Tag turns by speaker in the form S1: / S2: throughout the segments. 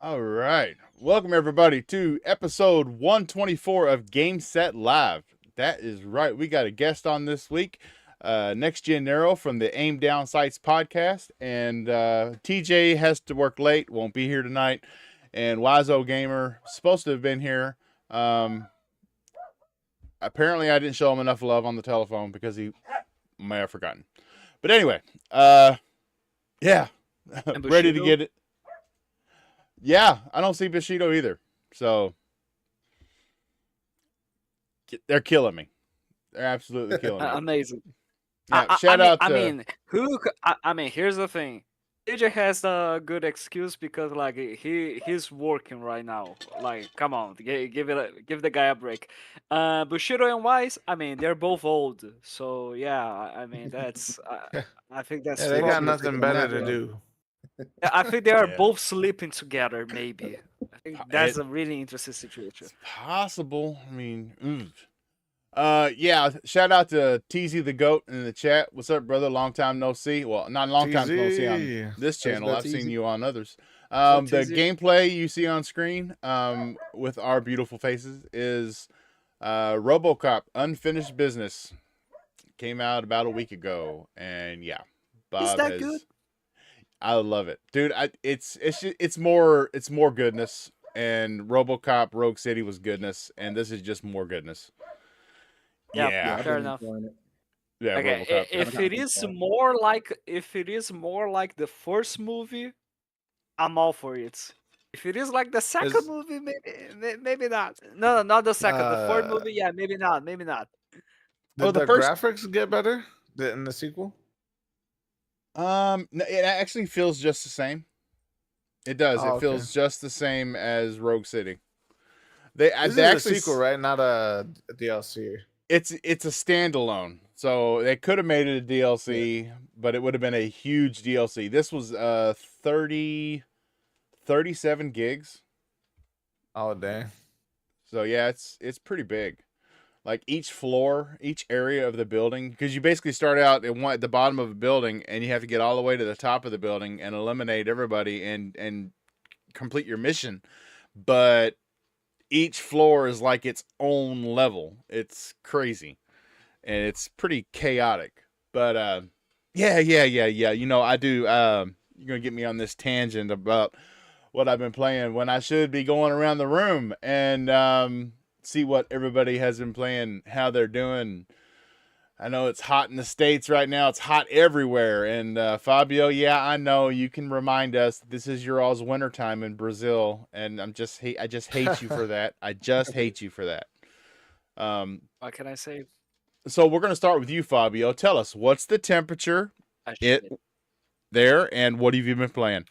S1: All right. Welcome, everybody, to episode 124 of Game Set Live. That is right. We got a guest on this week, NextGenNero from the Aim Down Sights podcast. And TJ has to work late, won't be here tonight. And Wizo Gamer, supposed to have been here. Apparently, I didn't show him enough love on the telephone because he may have forgotten. But anyway, yeah,
S2: And
S1: ready to
S2: Bushido?
S1: get it. Yeah, I don't see Bushido either. So they're killing me. They're absolutely killing me.
S2: Amazing.
S1: Yeah,
S2: I
S1: shout
S2: mean,
S1: out
S2: I
S1: to
S2: mean, I mean, here's the thing. AJ has a good excuse because like he's working right now. Like, come on, give the guy a break. Bushido and Wise, I mean, they're both old, so yeah. I mean, that's I think that's
S3: Yeah, they got
S2: probably
S3: nothing
S2: the
S3: better
S2: main
S3: to
S2: one.
S3: do.
S2: I think they are
S1: yeah.
S2: both sleeping together. Maybe I think that's
S1: It,
S2: a really interesting situation.
S1: it's possible. I mean, yeah. Shout out to TZ the Goat in the chat. What's up, brother? Long time no see. Well, not a long time no see on
S3: TZ.
S1: this channel.
S4: that
S1: I've seen
S4: easy?
S1: you on others.
S2: So
S1: The
S2: TZ,
S1: gameplay you see on screen, with our beautiful faces is RoboCop Unfinished Business. Came out about a week ago, and yeah,
S2: is
S1: Bob
S2: that good?
S1: has. I love it, dude. It's more goodness. And RoboCop Rogue City was goodness, and this is just more goodness.
S2: Yeah,
S1: Yeah,
S4: I've
S2: fair
S4: been
S2: enough.
S4: enjoying it.
S1: yeah,
S2: Okay,
S1: RoboCop.
S2: if
S4: I've
S2: it
S4: been
S2: is
S4: enjoying
S2: more like the first movie, I'm all for it. If it is like the second
S3: Is
S2: movie, maybe not. No, not the second. The third
S3: uh
S2: movie, yeah, maybe not. Maybe not.
S1: Oh,
S3: did
S1: the
S3: the
S1: first.
S3: graphics get better in the sequel?
S1: No, it actually feels just the same. It does.
S3: Oh,
S1: It
S3: okay.
S1: feels just the same as Rogue City.
S3: This
S1: They
S3: is a
S1: actually
S3: sequel, right? Not a DLC.
S1: it's a standalone. So they could have made it a
S4: Yeah.
S1: DLC, but it would have been a huge DLC. This was 37 gigs.
S3: Oh, dang.
S1: So yeah, it's pretty big. Like each floor, each area of the building, because you basically start out at the bottom of a building, and you have to get all the way to the top of the building and eliminate everybody and complete your mission. But each floor is like its own level. It's crazy, and it's pretty chaotic. But yeah. You know, I do. You're gonna get me on this tangent about what I've been playing when I should be going around the room and see what everybody has been playing, how they're doing. I know it's hot in the States right now. It's hot everywhere. And Fabio, yeah, I know you can remind us this is your all's wintertime in Brazil, and I just hate you for that. I just hate you for that.
S2: What can I say?
S1: So we're gonna start with you, Fabio. Tell us what's the temperature
S2: I
S1: it
S2: should.
S1: there, and what have you been playing?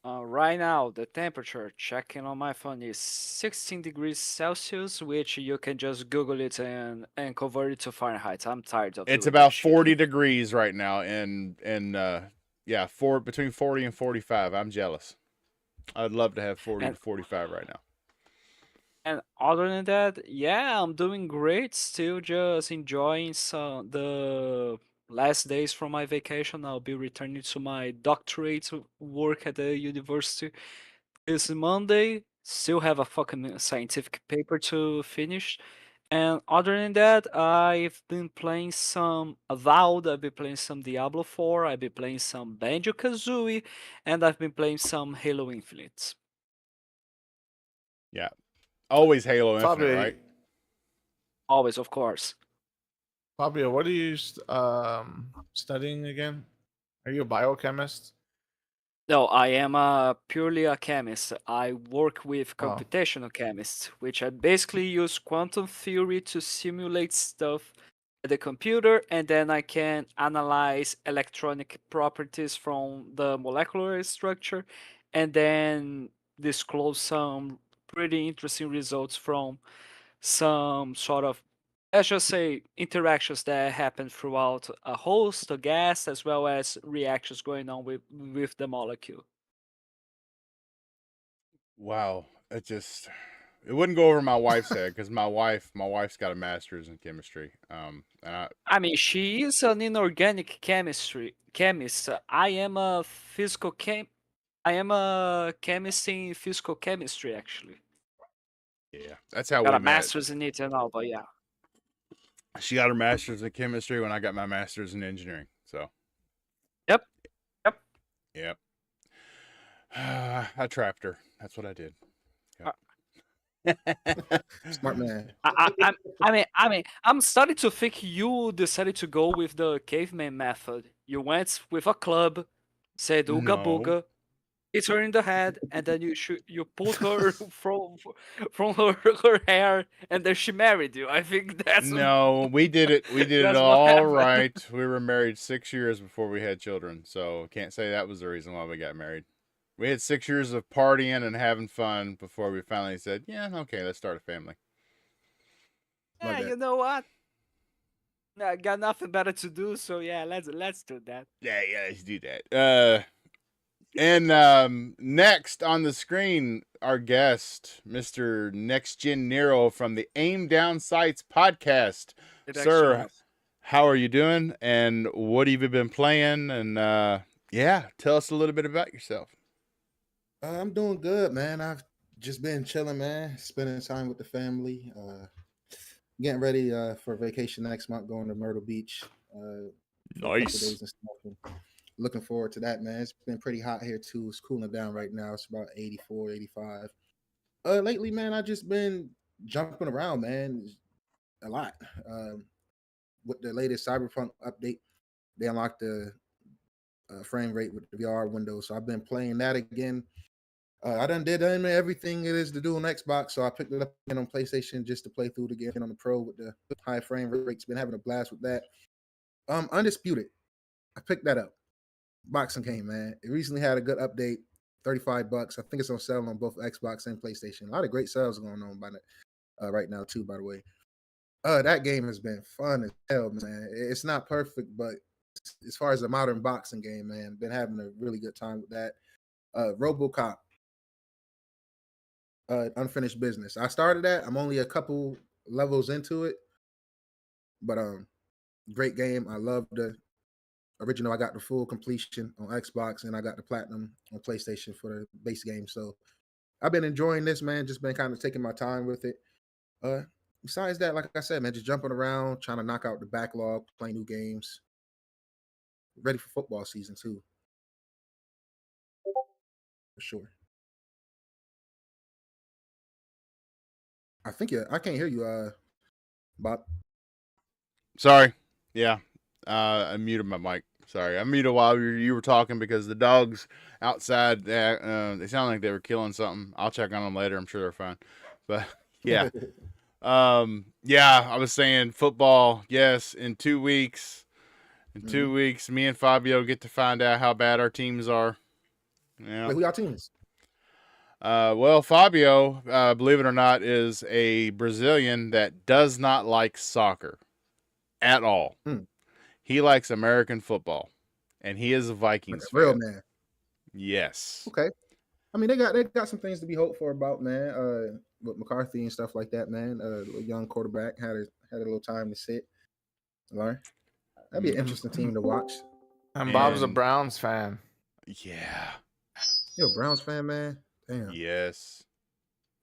S2: Right now, the temperature checking on my phone is 16 degrees Celsius, which you can just Google it and convert it to Fahrenheit. I'm tired of
S1: It's
S2: doing that
S1: about
S2: shit.
S1: 40 degrees right now, and yeah, between 40 and 45. I'm jealous. I'd love to have 40
S2: And
S1: to 45 right now.
S2: And other than that, yeah, I'm doing great. Still just enjoying the last days from my vacation. I'll be returning to my doctorate work at the university this Monday. Still have a fucking scientific paper to finish. And other than that, I've been playing some Avowed, I've been playing some Diablo 4, I've been playing some Banjo-Kazooie, and I've been playing some Halo Infinite.
S1: Yeah, always Halo Infinite,
S3: Fabio,
S1: right?
S2: Always, of course.
S3: Fabio, what are you studying again? Are you a biochemist?
S2: No, I am purely a chemist. I work with
S3: Oh,
S2: computational chemists, which I basically use quantum theory to simulate stuff at the computer, and then I can analyze electronic properties from the molecular structure, and then disclose some pretty interesting results from some sort of, let's just say, interactions that happen throughout a host, a gas, as well as reactions going on with the molecule.
S1: Wow, it wouldn't go over my wife's head because my wife's got a master's in chemistry. And
S2: I mean, she is an inorganic chemist. I am a I am a chemist in physical chemistry, actually.
S1: Yeah, that's how
S2: Got
S1: we
S2: a
S1: met.
S2: master's in it and all, but yeah.
S1: She got her master's in chemistry when I got my master's in engineering. So,
S2: Yep. Yep.
S1: yep. I trapped her. That's what I did.
S2: Uh,
S1: Yep.
S3: Smart man.
S2: I'm starting to think you decided to go with the caveman method. You went with a club, said ooga
S1: No.
S2: booga, hit her in the head, and then you pulled her from her hair, and then she married you. I think
S1: No, we did it. We did it
S2: that's what
S1: all
S2: happened.
S1: right. We were married 6 years before we had children, so can't say that was the reason why we got married. We had 6 years of partying and having fun before we finally said, "Yeah, okay, let's start a family."
S3: Like
S2: Yeah,
S3: that.
S2: you know what? I got nothing better to do, so yeah, let's do that.
S1: Yeah, let's do that. And next on the screen, our guest, Mr. NextGenNero from the Aim Down Sights podcast.
S2: It actually
S1: Sir,
S2: has.
S1: how are you doing? And what have you been playing? And yeah, tell us a little bit about yourself.
S4: I'm doing good, man. I've just been chilling, man. Spending time with the family. Getting ready for vacation next month. Going to Myrtle Beach for a couple of days and stuff. And looking forward to that, man. It's been pretty hot here too. It's cooling down right now. It's about 84, 85. Lately, man, I just been jumping around, man, a lot. With the latest Cyberpunk update, they unlocked the frame rate with the VR window, so I've been playing that again. I done did everything it is to do on Xbox, so I picked it up again on PlayStation just to play through it again on the Pro with the high frame rates. Been having a blast with that. Undisputed. I picked that up. Boxing game, man. It recently had a good update. $35. I think it's on sale on both Xbox and PlayStation. A lot of great sales going on right now too. By the way, that game has been fun as hell, man. It's not perfect, but as far as a modern boxing game, man, been having a really good time with that. RoboCop. Unfinished business. I started that. I'm only a couple levels into it, but great game. I love the original. I got the full completion on Xbox, and I got the platinum on PlayStation for the base game. So I've been enjoying this, man. Just been kind of taking my time with it. Besides that, like I said, man, just jumping around, trying to knock out the backlog, play new games. Ready for football season too, for sure. I think I can't hear you, Bob.
S1: Sorry. Yeah. I muted my mic. Sorry. I muted while you were talking because the dogs outside, they sound like they were killing something. I'll check on them later. I'm sure they're fine. But yeah. Yeah, I was saying football, yes, in 2 weeks. In 2 weeks, me and Fabio get to find out how bad our teams are. Yeah.
S4: Wait, who y'all teams?
S1: Well, Fabio, believe it or not, is a Brazilian that does not like soccer at all. He likes American football, and he is a Vikings
S4: Real
S1: fan.
S4: man.
S1: Yes.
S4: Okay. I mean, they got some things to be hopeful about, man. With McCarthy and stuff like that, man. A young quarterback had a little time to sit, learn. That'd be an interesting team to watch.
S3: And Bob's a
S1: And-
S3: Browns fan.
S1: Yeah.
S4: You're a Browns fan, man. Damn.
S1: Yes.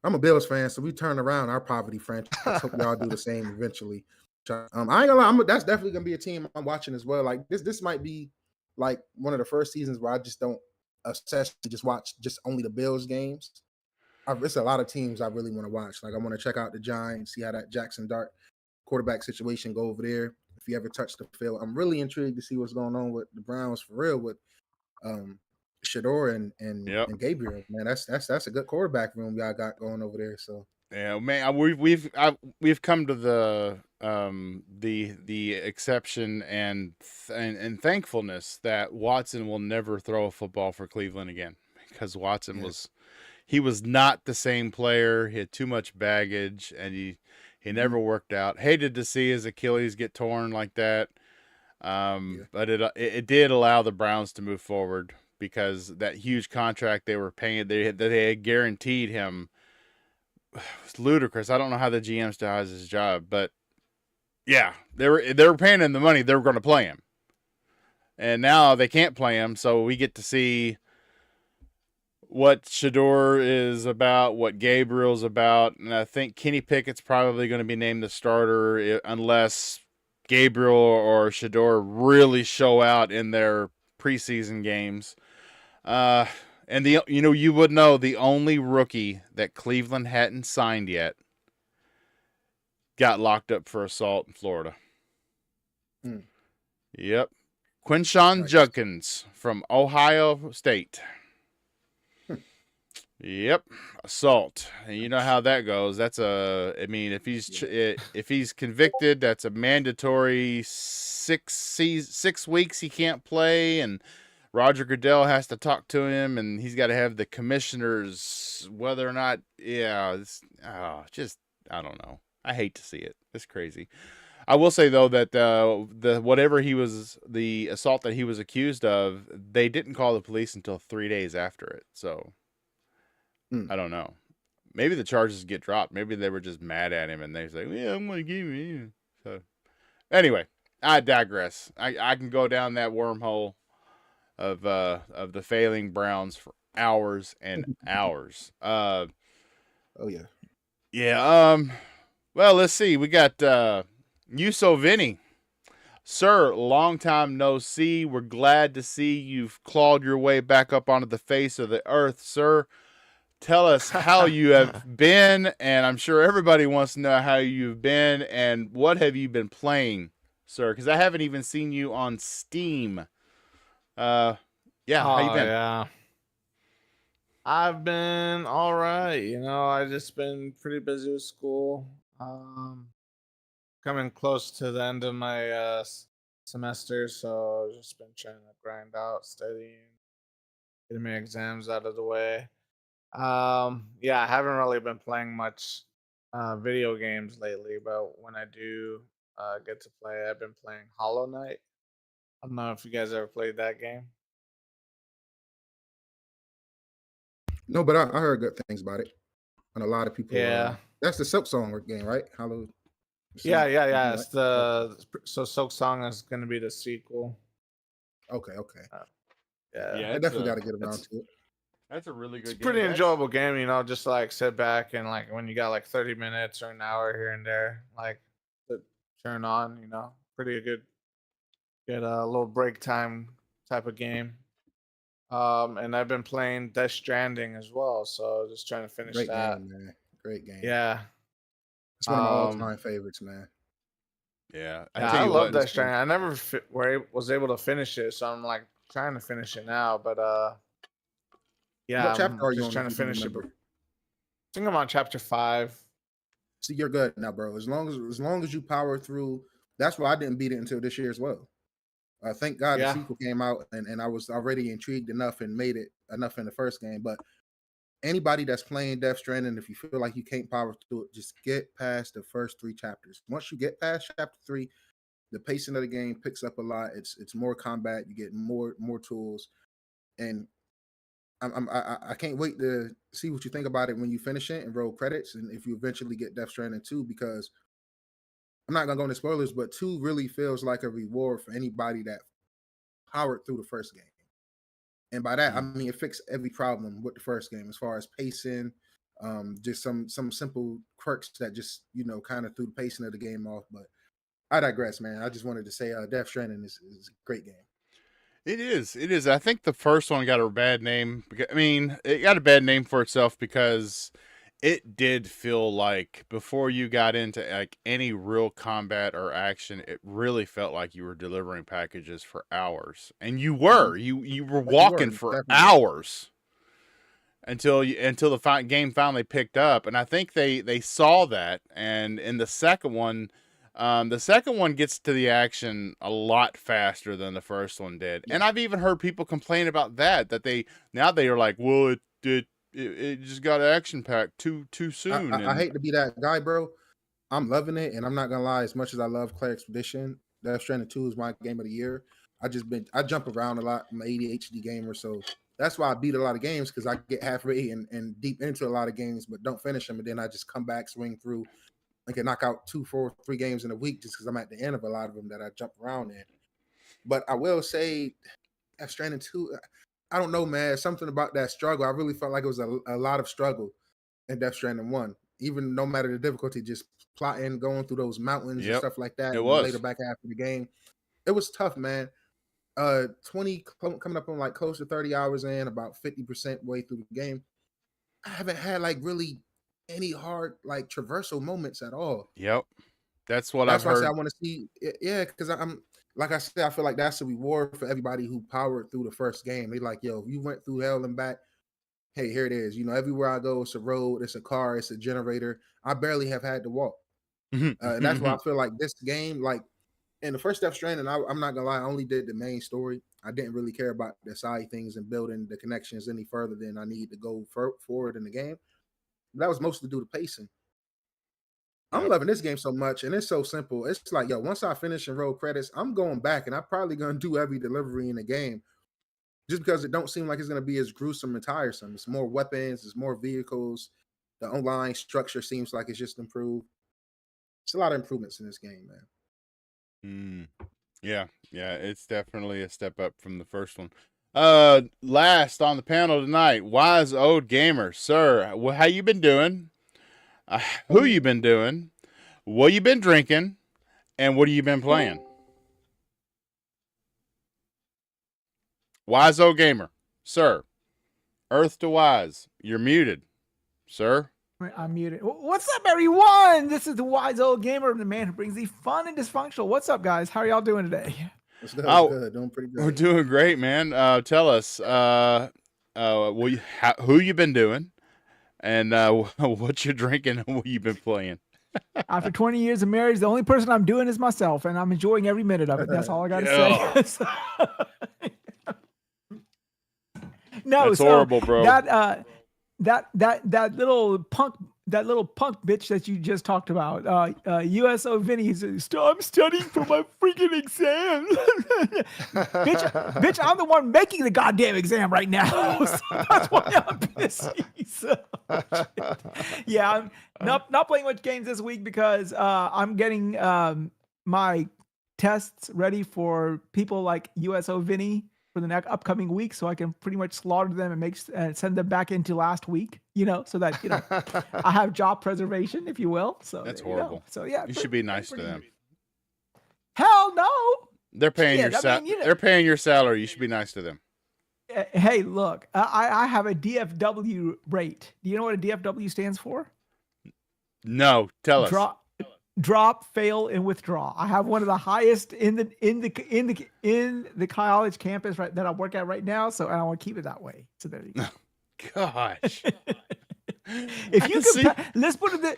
S4: I'm a Bills fan, so we turn around our poverty franchise. Hope y'all do the same eventually. I ain't gonna lie, that's definitely gonna be a team I'm watching as well. Like this might be like one of the first seasons where I just don't obsess to just watch just only the Bills games. It's a lot of teams I really want to watch. Like I want to check out the Giants, see how that Jackson Dart quarterback situation go over there. If you ever touch the field, I'm really intrigued to see what's going on with the Browns for real with Shador and Gabriel. Man, that's a good quarterback room y'all got going over there. So
S1: yeah, man, we've come to the exception and thankfulness that Watson will never throw a football for Cleveland again because Watson was not the same player. He had too much baggage, and he never worked out. Hated to see his Achilles get torn like that. But it did allow the Browns to move forward because that huge contract they were paying, they had guaranteed him, was ludicrous. I don't know how the GM still has his job, but yeah, they were paying him the money. They were going to play him, and now they can't play him. So we get to see what Shador is about, what Gabriel's about, and I think Kenny Pickett's probably going to be named the starter unless Gabriel or Shador really show out in their preseason games. And you would know the only rookie that Cleveland hadn't signed yet got locked up for assault in Florida.
S4: Hmm.
S1: Yep. Quinshawn
S4: Nice.
S1: Judkins from Ohio State. Yep, assault. And you know how that goes. That's I mean, if he's convicted, that's a mandatory 6 weeks he can't play, and Roger Goodell has to talk to him, and he's got to have the commissioners whether or not. Yeah, just I don't know. I hate to see it. It's crazy. I will say though that the assault that he was accused of, they didn't call the police until 3 days after it. So. I don't know. Maybe the charges get dropped. Maybe they were just mad at him and they say, "Yeah, I'm gonna give you." So, anyway, I digress. I can go down that wormhole of the failing Browns for hours and hours.
S4: Oh yeah.
S1: Yeah. Well, let's see. We got Yuso Vinny. Sir, long time no see. We're glad to see you've clawed your way back up onto the face of the earth, sir. Tell us how you have been, and I'm sure everybody wants to know how you've been and what have you been playing, sir? Because I haven't even seen you on Steam. Yeah, how you been?
S3: Yeah. I've been all right. I just been pretty busy with school. Coming close to the end of my semester, so I've just been trying to grind out, studying, getting my exams out of the way. Yeah, I haven't really been playing much video games lately, but when I do get to play, I've been playing Hollow Knight. I don't know if you guys ever played that game.
S4: No, but I heard good things about it, and a lot of people.
S3: Yeah.
S4: That's the Silk Song game, right? Hollow.
S3: Yeah.
S4: Right?
S3: It's so Silk Song is going to be the sequel.
S4: Okay.
S3: Yeah,
S4: I definitely got to get around to it.
S1: That's a really good
S3: it's a
S1: game.
S3: pretty enjoyable game. Just like sit back and like when you got like 30 minutes or an hour here and there, like to turn on. Pretty good, get a little break time type of game. And I've been playing Death Stranding as well, so just trying to finish
S4: Great
S3: that.
S4: game, man. Great game.
S3: Yeah.
S4: It's one of my all-time favorites, man.
S1: Yeah,
S3: I love Death
S4: this
S3: Stranding. I never was able to finish it, so I'm like trying to finish it now. But yeah,
S4: What chapter
S3: I'm
S4: are you
S3: just
S4: on?
S3: trying to
S4: if you
S3: finish it.
S4: remember?
S3: I think I'm on chapter 5.
S4: See, you're good now, bro. As long as you power through, that's why I didn't beat it until this year as well. Thank God
S3: Yeah.
S4: the sequel came out, and I was already intrigued enough and made it enough in the first game. But anybody that's playing Death Stranding, if you feel like you can't power through it, just get past the first 3 chapters. Once you get past chapter 3, the pacing of the game picks up a lot. It's more combat. You get more tools, and I can't wait to see what you think about it when you finish it and roll credits, and if you eventually get Death Stranding 2, because I'm not gonna go into spoilers, but 2 really feels like a reward for anybody that powered through the first game. And by that, I mean it fixed every problem with the first game as far as pacing, just some simple quirks that just kind of threw the pacing of the game off. But I digress, man. I just wanted to say, Death Stranding is a great game.
S1: It is. It is. I think the first one got a bad name. I mean, it got a bad name for itself because it did feel like before you got into like any real combat or action, it really felt like you were delivering packages for hours, and you were. You were walking for
S4: definitely.
S1: hours until the game finally picked up, and I think they saw that, and in the second one. The second one gets to the action a lot faster than the first one did, and I've even heard people complain about that they are like, well, it just got action packed too soon.
S4: I hate to be that guy, bro. I'm loving it, and I'm not gonna lie. As much as I love Claire Expedition, Death Stranding 2 is my game of the year. I jump around a lot. I'm an ADHD gamer, so that's why I beat a lot of games, because I get halfway and deep into a lot of games, but don't finish them, and then I just come back, swing through. I can knock out 2, 4, 3 games in a week just because I'm at the end of a lot of them that I jump around in. But I will say, Death Stranding 2, I don't know, man. Something about that struggle. I really felt like it was a lot of struggle in Death Stranding 1. Even no matter the difficulty, just plotting, going through those mountains and
S1: Yep,
S4: stuff like that.
S1: it
S4: And the later
S1: was.
S4: back half of the game, it was tough, man. 20 coming up on like close to 30 hours in, about 50% way through the game. I haven't had like really any hard like traversal moments at all.
S1: Yep, that's what I've
S4: That's why I say I
S1: heard.
S4: want to see. Yeah, because I'm like I said, I feel like that's a reward for everybody who powered through the first game. They like, yo, if you went through hell and back, hey, here it is. You know, everywhere I go, it's a road, it's a car, it's a generator. I barely have had to walk, and that's why I feel like this game, like in the first Death Stranding, I'm not gonna lie, I only did the main story. I didn't really care about the side things and building the connections any further than I need to go forward in the game. That was mostly due to pacing. I'm
S1: Yep.
S4: loving this game so much, and it's so simple. It's like, yo, once I finish and roll credits, I'm going back, and I'm probably gonna do every delivery in the game, just because it don't seem like it's gonna be as gruesome and tiresome. It's more weapons, it's more vehicles. The online structure seems like it's just improved. It's a lot of improvements in this game, man.
S1: Yeah, it's definitely a step up from the first one. Last on the panel tonight, Wise Old Gamer, sir. How you been doing? Who you been doing? What you been drinking? And what have you been playing? Wise Old Gamer, sir. Earth to Wise, you're muted, sir.
S5: I'm muted. What's up, everyone? This is the Wise Old Gamer, the man who brings the fun and dysfunctional. What's up, guys? How are y'all doing today?
S4: It's good,
S1: Oh,
S4: good, doing pretty good.
S1: We're doing great, man. Tell us, who you been doing, and what you're drinking, and what you been playing.
S5: After 20 years of marriage, the only person I'm doing is myself, and I'm enjoying every minute of it. That's all I got to say. No,
S1: that's horrible, bro.
S5: That little punk bitch that you just talked about, USO Vinny, I'm studying for my freaking exam. bitch, I'm the one making the goddamn exam right now. So that's why I'm busy. So, yeah, I'm not playing much games this week because I'm getting my tests ready for people like USO Vinny for the next upcoming week, so I can pretty much slaughter them and send them back into last week, so that I have job preservation, if you will. So
S1: that's horrible.
S5: So yeah,
S1: you should be nice to them.
S5: Hell no.
S1: They're paying they're paying your salary. You should be nice to them.
S5: Hey, look, I have a DFW rate. Do you know what a DFW stands for?
S1: No, tell us.
S5: Drop, fail, and withdraw. I have one of the highest in the college campus that I work at right now. So I want to keep it that way. So there you go.
S1: Gosh.
S5: If you can, let's put it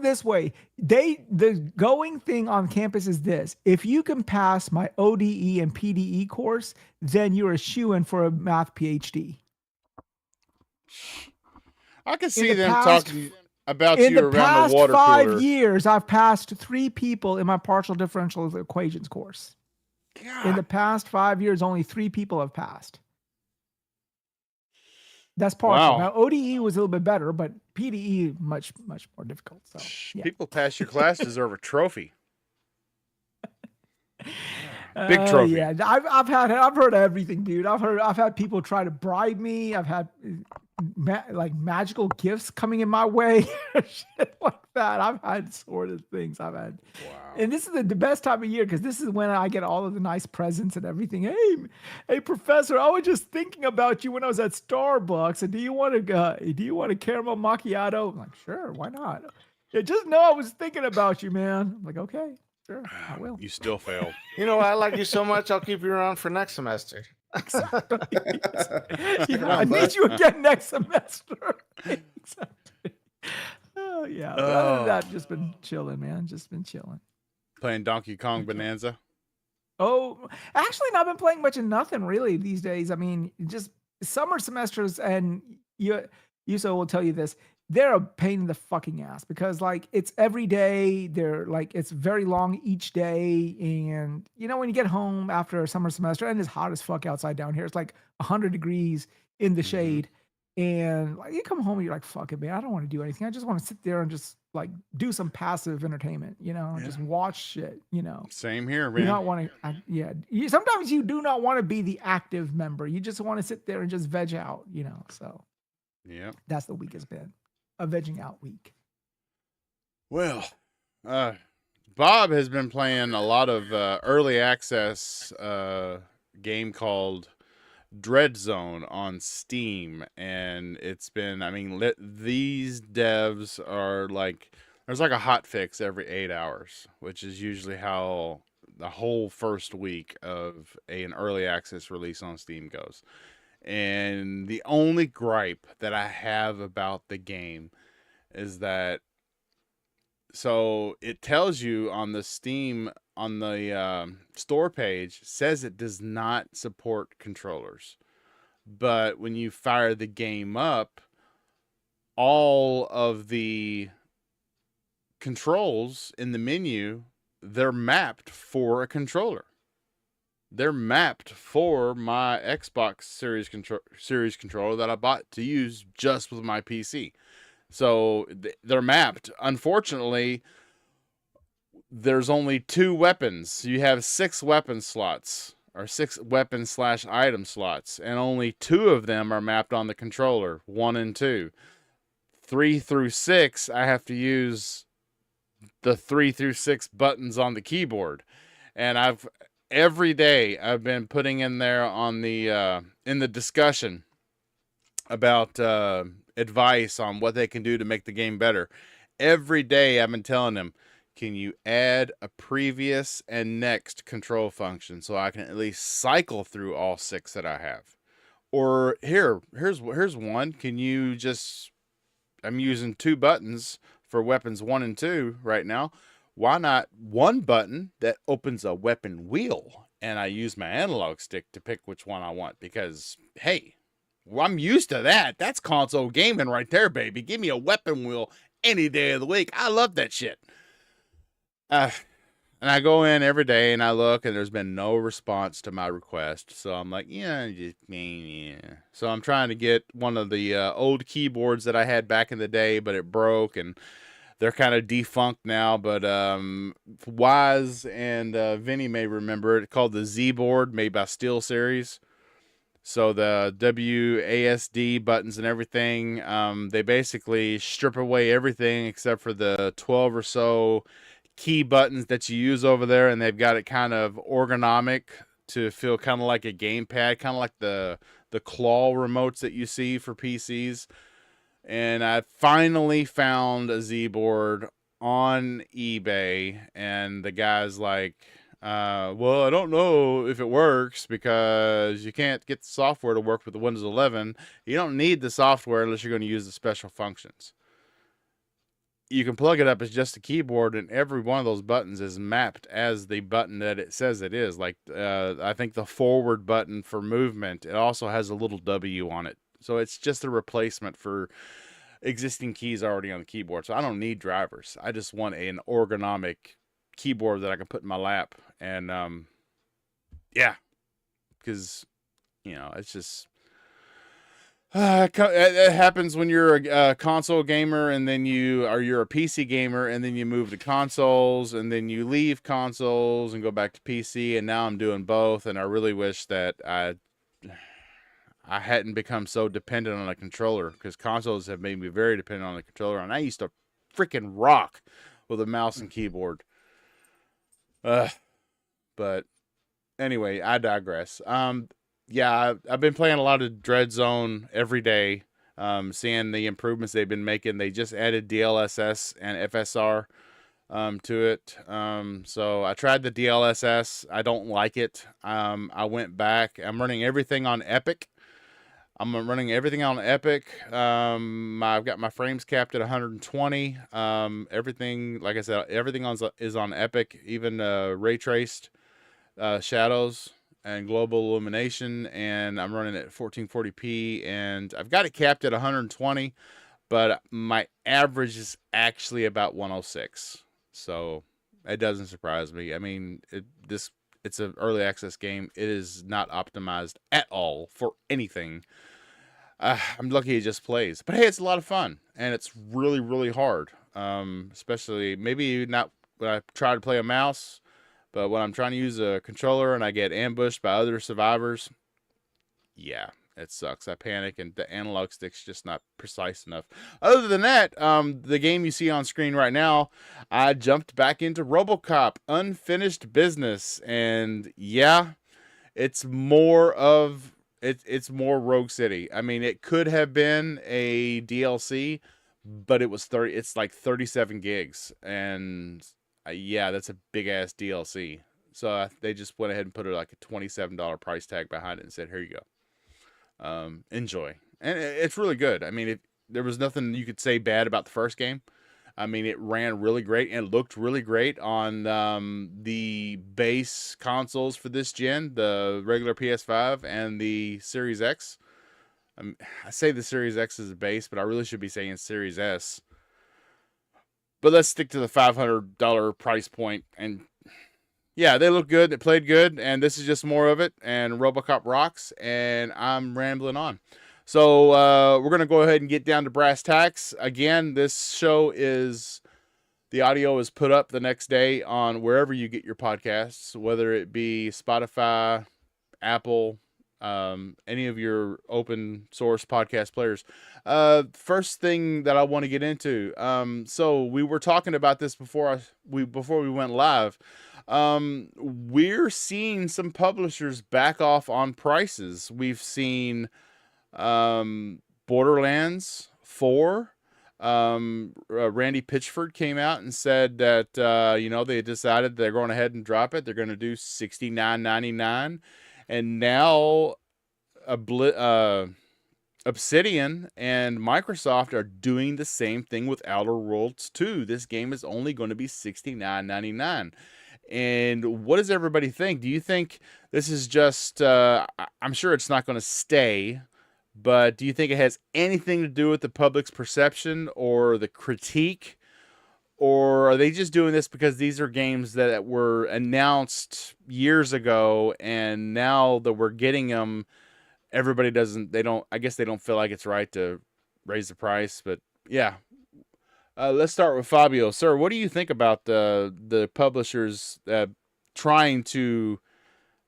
S5: this way. The going thing on campus is this: if you can pass my ODE and PDE course, then you're a shoo-in for a math PhD.
S1: I can see them talking about you around the water
S5: cooler. In the past 5 years, I've passed 3 people in my partial differential equations course. God. In the past 5 years, only 3 people have passed. That's partial. Wow. Now, ODE was a little bit better, but PDE much more difficult. So, yeah.
S1: People pass your class deserve a trophy. Big trophy.
S5: Yeah, I've heard everything, dude. I've had people try to bribe me. I've had magical gifts coming in my way, shit like that. I've had sort of things. Wow. And this is the best time of year because this is when I get all of the nice presents and everything. Hey, professor, I was just thinking about you when I was at Starbucks. And do you want a caramel macchiato? I'm like, sure, why not? Yeah, just know I was thinking about you, man. I'm like, okay. Sure, I will.
S1: You still failed.
S3: I like you so much, I'll keep you around for next semester.
S5: Exactly. I need you again next semester. Exactly. Oh, yeah. But other than that, just been chilling, man. Just been chilling.
S1: Playing Donkey Kong Bonanza?
S5: Oh, actually, not been playing much of nothing, really, these days. I mean, just summer semesters, and Yuso will tell you this. They're a pain in the fucking ass because it's every day. They're it's very long each day. And when you get home after a summer semester and it's hot as fuck outside down here, it's 100 degrees in the shade. And like you come home and you're like, fuck it, man, I don't want to do anything. I just want to sit there and just like do some passive entertainment, you know,
S1: Yeah.
S5: just watch shit, you know.
S1: Same here,
S5: Do
S1: man.
S5: not want to, yeah. Sometimes you do not want to be the active member. You just want to sit there and just veg out, you know. So
S1: Yeah.
S5: that's the week has been a vegging out week.
S1: Well, Bob has been playing a lot of early access game called Dread Zone on Steam, and it's been, I mean, these devs are like, there's like a hot fix every 8 hours, which is usually how the whole first week of an early access release on Steam goes. And the only gripe that I have about the game is that, so it tells you on the Steam, on the store page, says it does not support controllers. But when you fire the game up, all of the controls in the menu, they're mapped for a controller. They're mapped for my Xbox Series controller that I bought to use just with my PC. So they're mapped. Unfortunately, there's only 2 weapons. You have 6 weapon slots, or 6 weapon/item slots, and only 2 of them are mapped on the controller, 1 and 2. 3 through 6, I have to use the 3 through 6 buttons on the keyboard. And every day I've been putting in there on the in the discussion about advice on what they can do to make the game better. Every day I've been telling them, can you add a previous and next control function so I can at least cycle through all 6 that I have? Or here's one. Can you just, I'm using 2 buttons for weapons 1 and 2 right now. Why not 1 button that opens a weapon wheel and I use my analog stick to pick which one I want? Because, hey, well, I'm used to that. That's console gaming right there, baby. Give me a weapon wheel any day of the week. I love that shit. And I go in every day and I look, and there's been no response to my request. So I'm like, yeah. So I'm trying to get one of the old keyboards that I had back in the day, but it broke, and they're kind of defunct now. But Wise and Vinny may remember it, called the Z board, made by SteelSeries. So the WASD buttons and everything, they basically strip away everything except for the 12 or so key buttons that you use over there, and they've got it kind of ergonomic to feel kind of like a gamepad, kind of like the claw remotes that you see for PCs. And I finally found a Z board on eBay, and the guy's like, well, I don't know if it works because you can't get the software to work with the Windows 11. You don't need the software unless you're going to use the special functions. You can plug it up as just a keyboard, and every one of those buttons is mapped as the button that it says it is. Like, I think the forward button for movement, it also has a little W on it. So it's just a replacement for existing keys already on the keyboard. So I don't need drivers. I just want an ergonomic keyboard that I can put in my lap. And yeah, because, you know, it's just it happens when you're a console gamer, and then you're a PC gamer, and then you move to consoles, and then you leave consoles and go back to PC, and now I'm doing both. And I really wish that I hadn't become so dependent on a controller, because consoles have made me very dependent on a controller, and I used to freaking rock with a mouse and keyboard. But anyway, I digress. Yeah, I've been playing a lot of Dread Zone every day, seeing the improvements they've been making. They just added DLSS and FSR to it. So I tried the DLSS. I don't like it. I went back. I'm running everything on Epic. I've got my frames capped at 120. Everything, like I said, everything is on Epic, even ray traced shadows and global illumination, and I'm running at 1440p, and I've got it capped at 120, but my average is actually about 106. So it doesn't surprise me. I mean, it's an early access game. It is not optimized at all for anything. I'm lucky he just plays. But hey, it's a lot of fun, and it's really, really hard. Especially maybe not when I try to play a mouse, but when I'm trying to use a controller and I get ambushed by other survivors, yeah, it sucks. I panic, and the analog stick's just not precise enough. Other than that, the game you see on screen right now, I jumped back into RoboCop Unfinished Business, and yeah, it's more of it's more Rogue City. I mean, it could have been a DLC, but it was 30. It's like 37 gigs, and yeah, that's a big ass DLC. So they just went ahead and put like a $27 price tag behind it and said, "Here you go, enjoy." And it's really good. I mean, there was nothing you could say bad about the first game. I mean, it ran really great and looked really great on the base consoles for this gen, the regular PS5 and the Series X. I say the Series X is a base, but I really should be saying Series S. But let's stick to the $500 price point. And yeah, they look good. They played good. And this is just more of it. And RoboCop rocks. And I'm rambling on. So we're going to go ahead and get down to brass tacks. Again, this show the audio is put up the next day on wherever you get your podcasts, whether it be Spotify, Apple, any of your open source podcast players. First thing that I want to get into. So we were talking about this before we went live. We're seeing some publishers back off on prices. We've seen Borderlands 4. Randy Pitchford came out and said that they decided they're going ahead and drop it. They're going to do $69.99, and now Obsidian and Microsoft are doing the same thing with Outer Worlds 2. This game is only going to be $69.99. And what does everybody think? Do you think this is just I'm sure it's not going to stay, but do you think it has anything to do with the public's perception or the critique? Or are they just doing this because these are games that were announced years ago, and now that we're getting them, I guess they don't feel like it's right to raise the price. But yeah, let's start with Fabio. Sir, what do you think about the publishers trying to,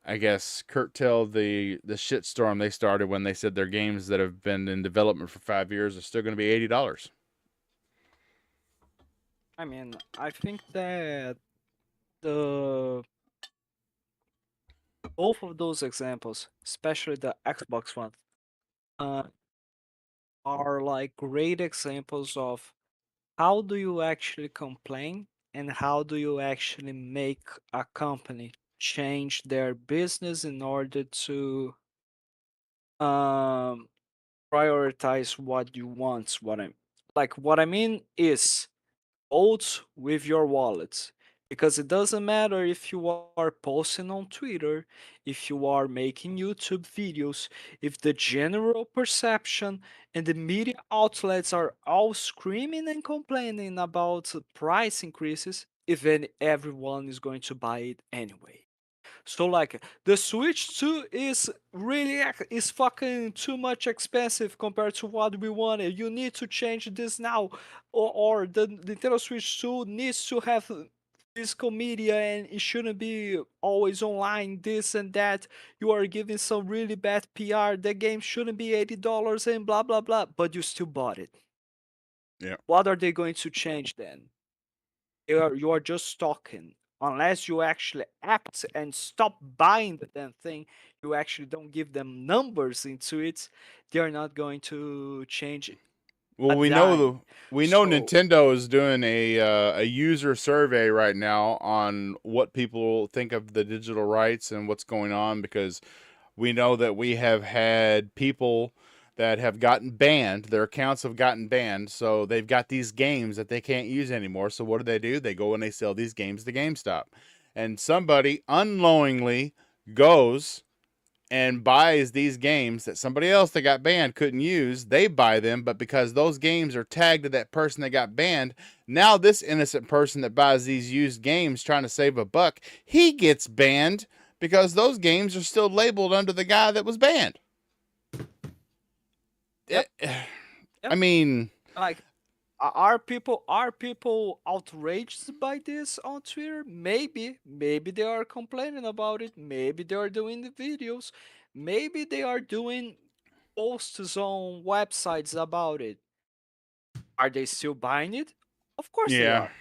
S1: I guess, curtail the shitstorm they started when they said their games that have been in development for 5 years are still going to be $80?
S2: I mean, I think that the both of those examples, especially the Xbox one, uh, are like great examples of how do you actually complain and how do you actually make a company change their business in order to um prioritize what you want. What I mean is vote with your wallet, because it doesn't matter if you are posting on Twitter, if you are making YouTube videos, if the general perception and the media outlets are all screaming and complaining about price increases, even everyone is going to buy it anyway. So like the Switch 2 is really is fucking too much expensive compared to what we wanted. You need to change this now, or the Nintendo Switch 2 needs to have physical media and it shouldn't be always online. This and that. You are giving some really bad PR. The game shouldn't be $80 and blah blah blah. But you still bought it.
S1: Yeah.
S2: What are they going to change then? You are just talking. Unless you actually act and stop buying the damn thing, you actually don't give them numbers into it, they are not going to change
S1: Well,
S2: a dime.
S1: we know
S2: So
S1: Nintendo is doing a user survey right now on what people think of the digital rights and what's going on, because we know that we have had people that have gotten banned. Their accounts have gotten banned, so they've got these games that they can't use anymore. So what do? They go and they sell these games to GameStop. And somebody unknowingly goes and buys these games that somebody else that got banned couldn't use. They buy them, but because those games are tagged to that person that got banned, now this innocent person that buys these used games trying to save a buck, he gets banned because those games are still labeled under the guy that was banned.
S2: Yep.
S1: I
S2: Yep.
S1: mean,
S2: Like, are people outraged by this on Twitter? Maybe they are complaining about it. Maybe they are doing the videos. Maybe they are doing posts on websites about it. Are they still buying it? Of course they
S1: yeah.
S2: are.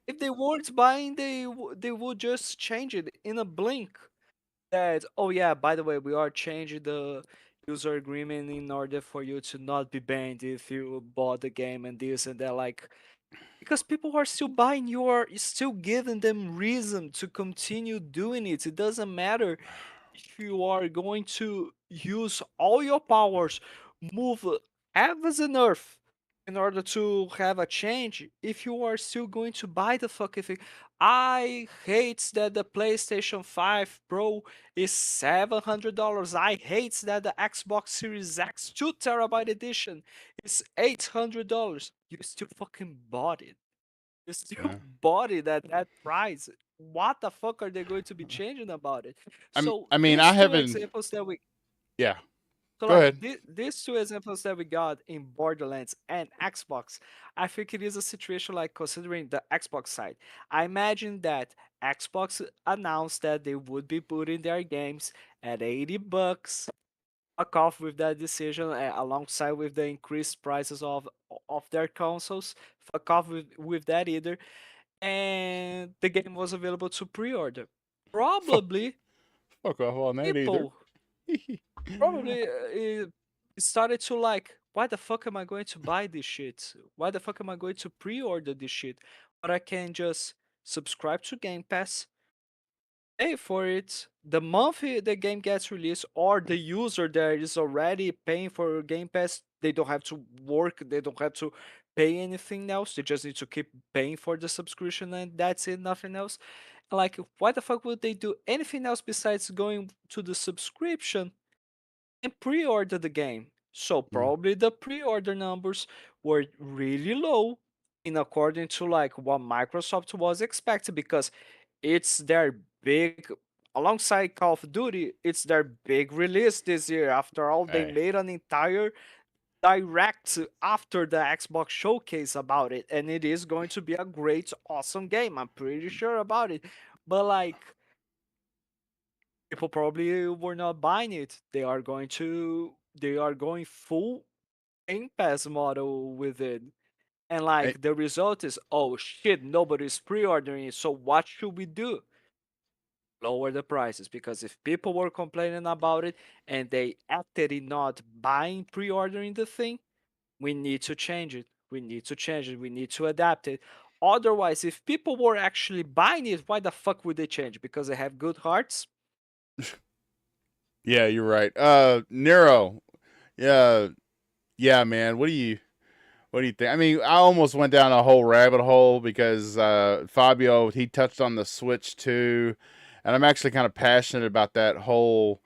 S2: If they weren't buying, they would just change it in a blink. That, oh yeah, by the way, we are changing the user agreement in order for you to not be banned if you bought the game and this and that. Like, because people are still buying, you are still giving them reason to continue doing it. It doesn't matter if you are going to use all your powers, move heavens and earth in order to have a change, if you are still going to buy the fucking thing. I hate that the PlayStation 5 Pro is $700. I hate that the Xbox Series X 2 TB edition is $800. You still fucking bought it. You still
S1: Yeah.
S2: bought it at that price. What the fuck are they going to be changing about it? So
S1: I mean, I
S2: these two
S1: haven't.
S2: examples that we
S1: Yeah.
S2: so
S1: Go
S2: like
S1: ahead.
S2: these two examples that we got in Borderlands and Xbox, I think it is a situation like considering the Xbox side. I imagine that Xbox announced that they would be putting their games at $80. Fuck off with that decision, alongside with the increased prices of their consoles. Fuck off with that either. And the game was available to pre-order.
S1: Fuck,
S2: Probably
S1: fuck off on that either.
S2: people probably it started to like, why the fuck am I going to buy this shit? Why the fuck am I going to pre-order this shit? But I can just subscribe to Game Pass, pay for it the month the game gets released, or the user that is already paying for Game Pass, they don't have to work, they don't have to pay anything else, they just need to keep paying for the subscription, and that's it, nothing else. Like, why the fuck would they do anything else besides going to the subscription and pre-order the game? So
S1: Mm.
S2: probably the pre-order numbers were really low in according to like what Microsoft was expecting, because it's their big, alongside Call of Duty, it's their big release this year. After all, they
S1: Hey,
S2: made an entire direct after the Xbox showcase about it, and it is going to be a great, awesome game. I'm pretty sure about it. But like, people probably were not buying it. They are going full Game Pass model with it. And
S1: hey,
S2: like the result is, oh shit, nobody's pre-ordering it. So what should we do? Lower the prices, because if people were complaining about it and they acted in not buying, pre-ordering the thing, we need to change it. We need to change it. We need to adapt it. Otherwise, if people were actually buying it, why the fuck would they change? Because they have good hearts?
S1: yeah, you're right. Nero. Yeah, yeah, man. What do you think? I mean, I almost went down a whole rabbit hole because Fabio, he touched on the Switch too, and I'm actually kind of passionate about that whole.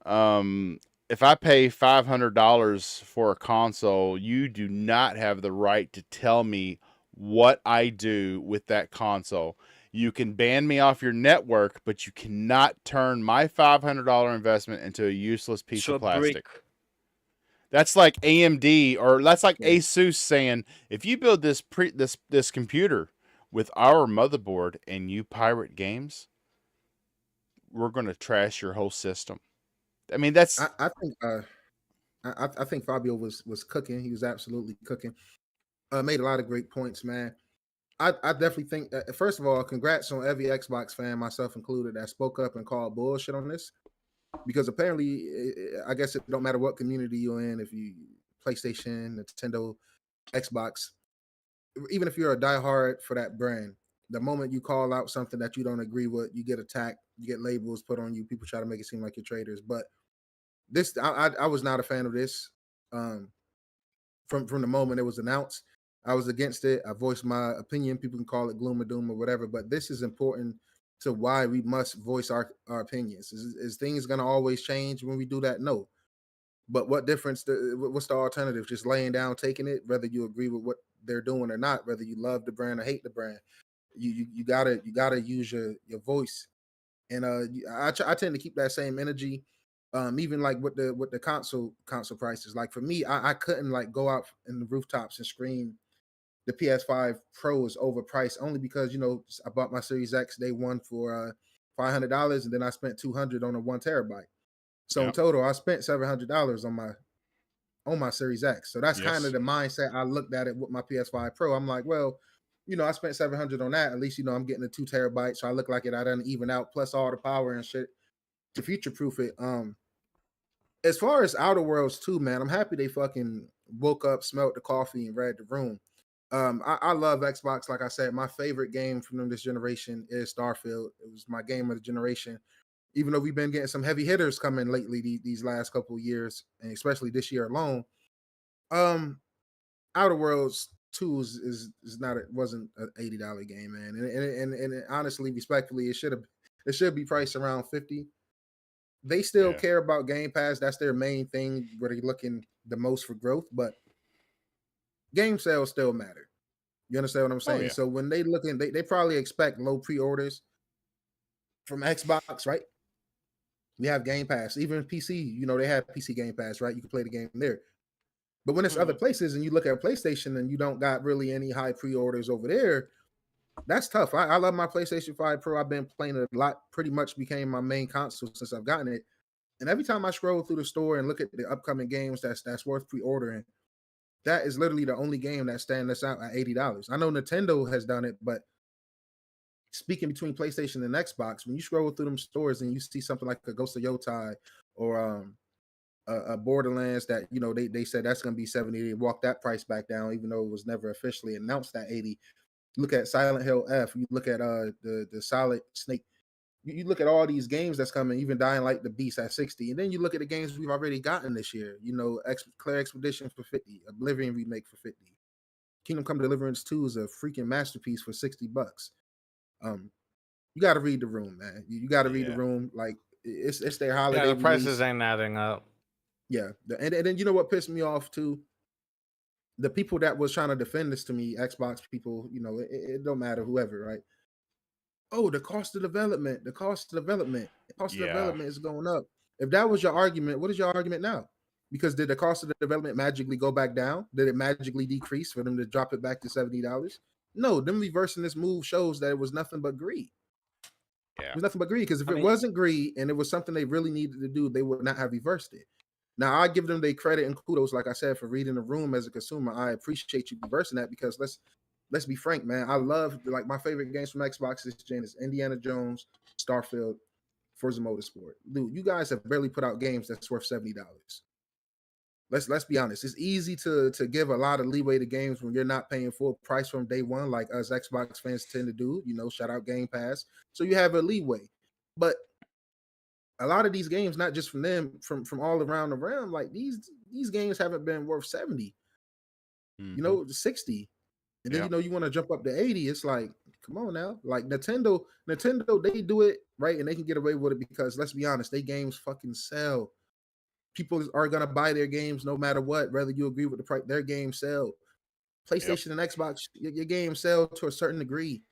S1: If I pay $500 for a console, you do not have the right to tell me what I do with that console. You can ban me off your network, but you cannot turn my $500 investment into a useless piece
S2: To
S1: of
S2: a brick.
S1: plastic. That's like AMD, or that's like
S4: Yeah.
S1: Asus saying, if you build this computer with our motherboard and you pirate games, we're gonna trash your whole system. I mean, that's
S4: I think I think Fabio was cooking. He was absolutely cooking. Made a lot of great points, man. I definitely think that, first of all, congrats on every Xbox fan, myself included, that spoke up and called bullshit on this. Because apparently, I guess it don't matter what community you're in, if you PlayStation, Nintendo, Xbox, even if you're a diehard for that brand, the moment you call out something that you don't agree with, you get attacked, you get labels put on you. People try to make it seem like you're traitors. But this, I was not a fan of this. Um, from the moment it was announced, I was against it. I voiced my opinion. People can call it gloom or doom or whatever, but this is important to why we must voice our opinions. Is things going to always change when we do that? No. But what difference? What's the alternative? Just laying down, taking it, whether you agree with what they're doing or not, whether you love the brand or hate the brand. You gotta use your voice. And I tend to keep that same energy. Even like with the console prices. Like for me, I couldn't like go out in the rooftops and scream the PS5 Pro is overpriced only because I bought my Series X day one for $500, and then I spent $200 on a 1 terabyte. So in
S1: Yep.
S4: total, I spent $700 on my Series X. So that's kind of
S1: Yes.
S4: the mindset I looked at it with my PS5 Pro. I'm like, well, I spent $700 on that. At least I'm getting a 2 terabyte, so I look like I done even out, plus all the power and shit to future proof it. As far as Outer Worlds 2, man, I'm happy they fucking woke up, smelled the coffee, and read the room. I love Xbox. Like I said, my favorite game from them this generation is Starfield. It was my game of the generation. Even though we've been getting some heavy hitters coming lately these last couple of years, and especially this year alone. Outer Worlds 2 is not it wasn't an $80 game, man. And honestly, respectfully, it should be priced around 50. They still
S1: Yeah.
S4: care about Game Pass. That's their main thing where they're looking the most for growth, but game sales still matter. You understand what I'm saying?
S1: yeah.
S4: So when they looking, they probably expect low pre-orders from Xbox, right? We have Game Pass. Even PC, they have PC Game Pass, right? You can play the game there. But when it's other places and you look at PlayStation and you don't got really any high pre-orders over there, that's tough. I love my PlayStation 5 Pro. I've been playing it a lot, pretty much became my main console since I've gotten it. And every time I scroll through the store and look at the upcoming games that's worth pre-ordering, that is literally the only game that's standing us out at $80. I know Nintendo has done it, but speaking between PlayStation and Xbox, when you scroll through them stores and you see something like a Ghost of Yotai or a Borderlands that they said that's going to be 70, they walked that price back down, even though it was never officially announced at 80. Look at Silent Hill F. You look at the Solid Snake. You look at all these games that's coming, even Dying Light the Beast at 60, and then you look at the games we've already gotten this year. Claire Expedition for 50, Oblivion remake for 50, Kingdom Come Deliverance 2 is a freaking masterpiece for $60. You got to read the room, man. You got to read the room. Like it's their holiday.
S3: Yeah, the prices
S4: release.
S3: ain't adding up.
S4: Yeah, and then you know what pissed me off too? The people that was trying to defend this to me, Xbox people, it don't matter, whoever, right? Oh, the cost of development is going up. If that was your argument, what is your argument now? Because did the cost of the development magically go back down? Did it magically decrease for them to drop it back to $70? No, them reversing this move shows that it was nothing but greed.
S1: Yeah.
S4: It was nothing but greed, because if it wasn't greed and it was something they really needed to do, they would not have reversed it. Now, I give them their credit and kudos, like I said, for reading the room as a consumer. I appreciate you reversing that, because let's be frank, man. I love, like, my favorite games from Xbox this gen is Indiana Jones, Starfield, Forza Motorsport. Dude, you guys have barely put out games that's worth $70. Let's be honest. It's easy to give a lot of leeway to games when you're not paying full price from day one, like us Xbox fans tend to do. Shout out Game Pass. So you have a leeway. But a lot of these games, not just from them, from all around the realm, like these games haven't been worth 70, 60. And then you want to jump up to 80. It's like, come on now. Like Nintendo, they do it right and they can get away with it because, let's be honest, they games fucking sell. People are gonna buy their games no matter what, whether you agree with the price. Their games sell. PlayStation and Xbox, your games sell to a certain degree.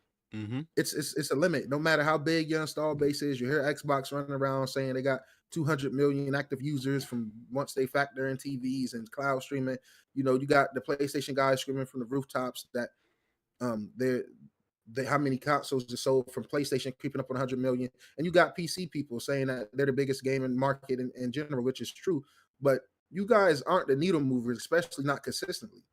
S4: It's a limit. No matter how big your install base is, you hear Xbox running around saying they got 200 million active users from once they factor in TVs and cloud streaming. You got the PlayStation guys screaming from the rooftops that how many consoles are sold from PlayStation creeping up on 100 million, and you got PC people saying that they're the biggest gaming market in general, which is true. But you guys aren't the needle movers, especially not consistently.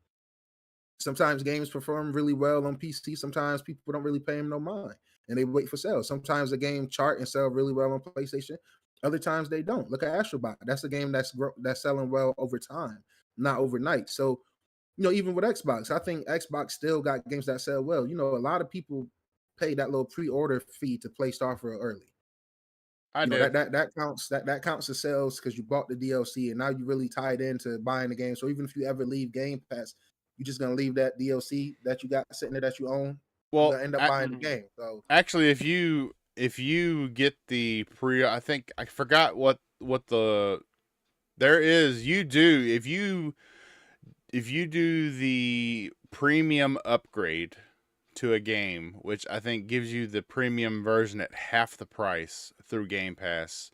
S4: Sometimes games perform really well on PC. Sometimes people don't really pay them no mind, and they wait for sales. Sometimes a game chart and sell really well on PlayStation. Other times they don't. Look at Astrobot. That's a game that's selling well over time, not overnight. So, even with Xbox, I think Xbox still got games that sell well. A lot of people pay that little pre-order fee to play Starfield early. That counts. That counts as sales because you bought the DLC and now you really tied into buying the game. So even if you ever leave Game Pass, you're just gonna leave that DLC that you got sitting there that you own.
S1: Well,
S4: you're gonna end up buying the game. So
S1: actually, if you get the I think I forgot what the there is. You do if you do the premium upgrade to a game, which I think gives you the premium version at half the price through Game Pass,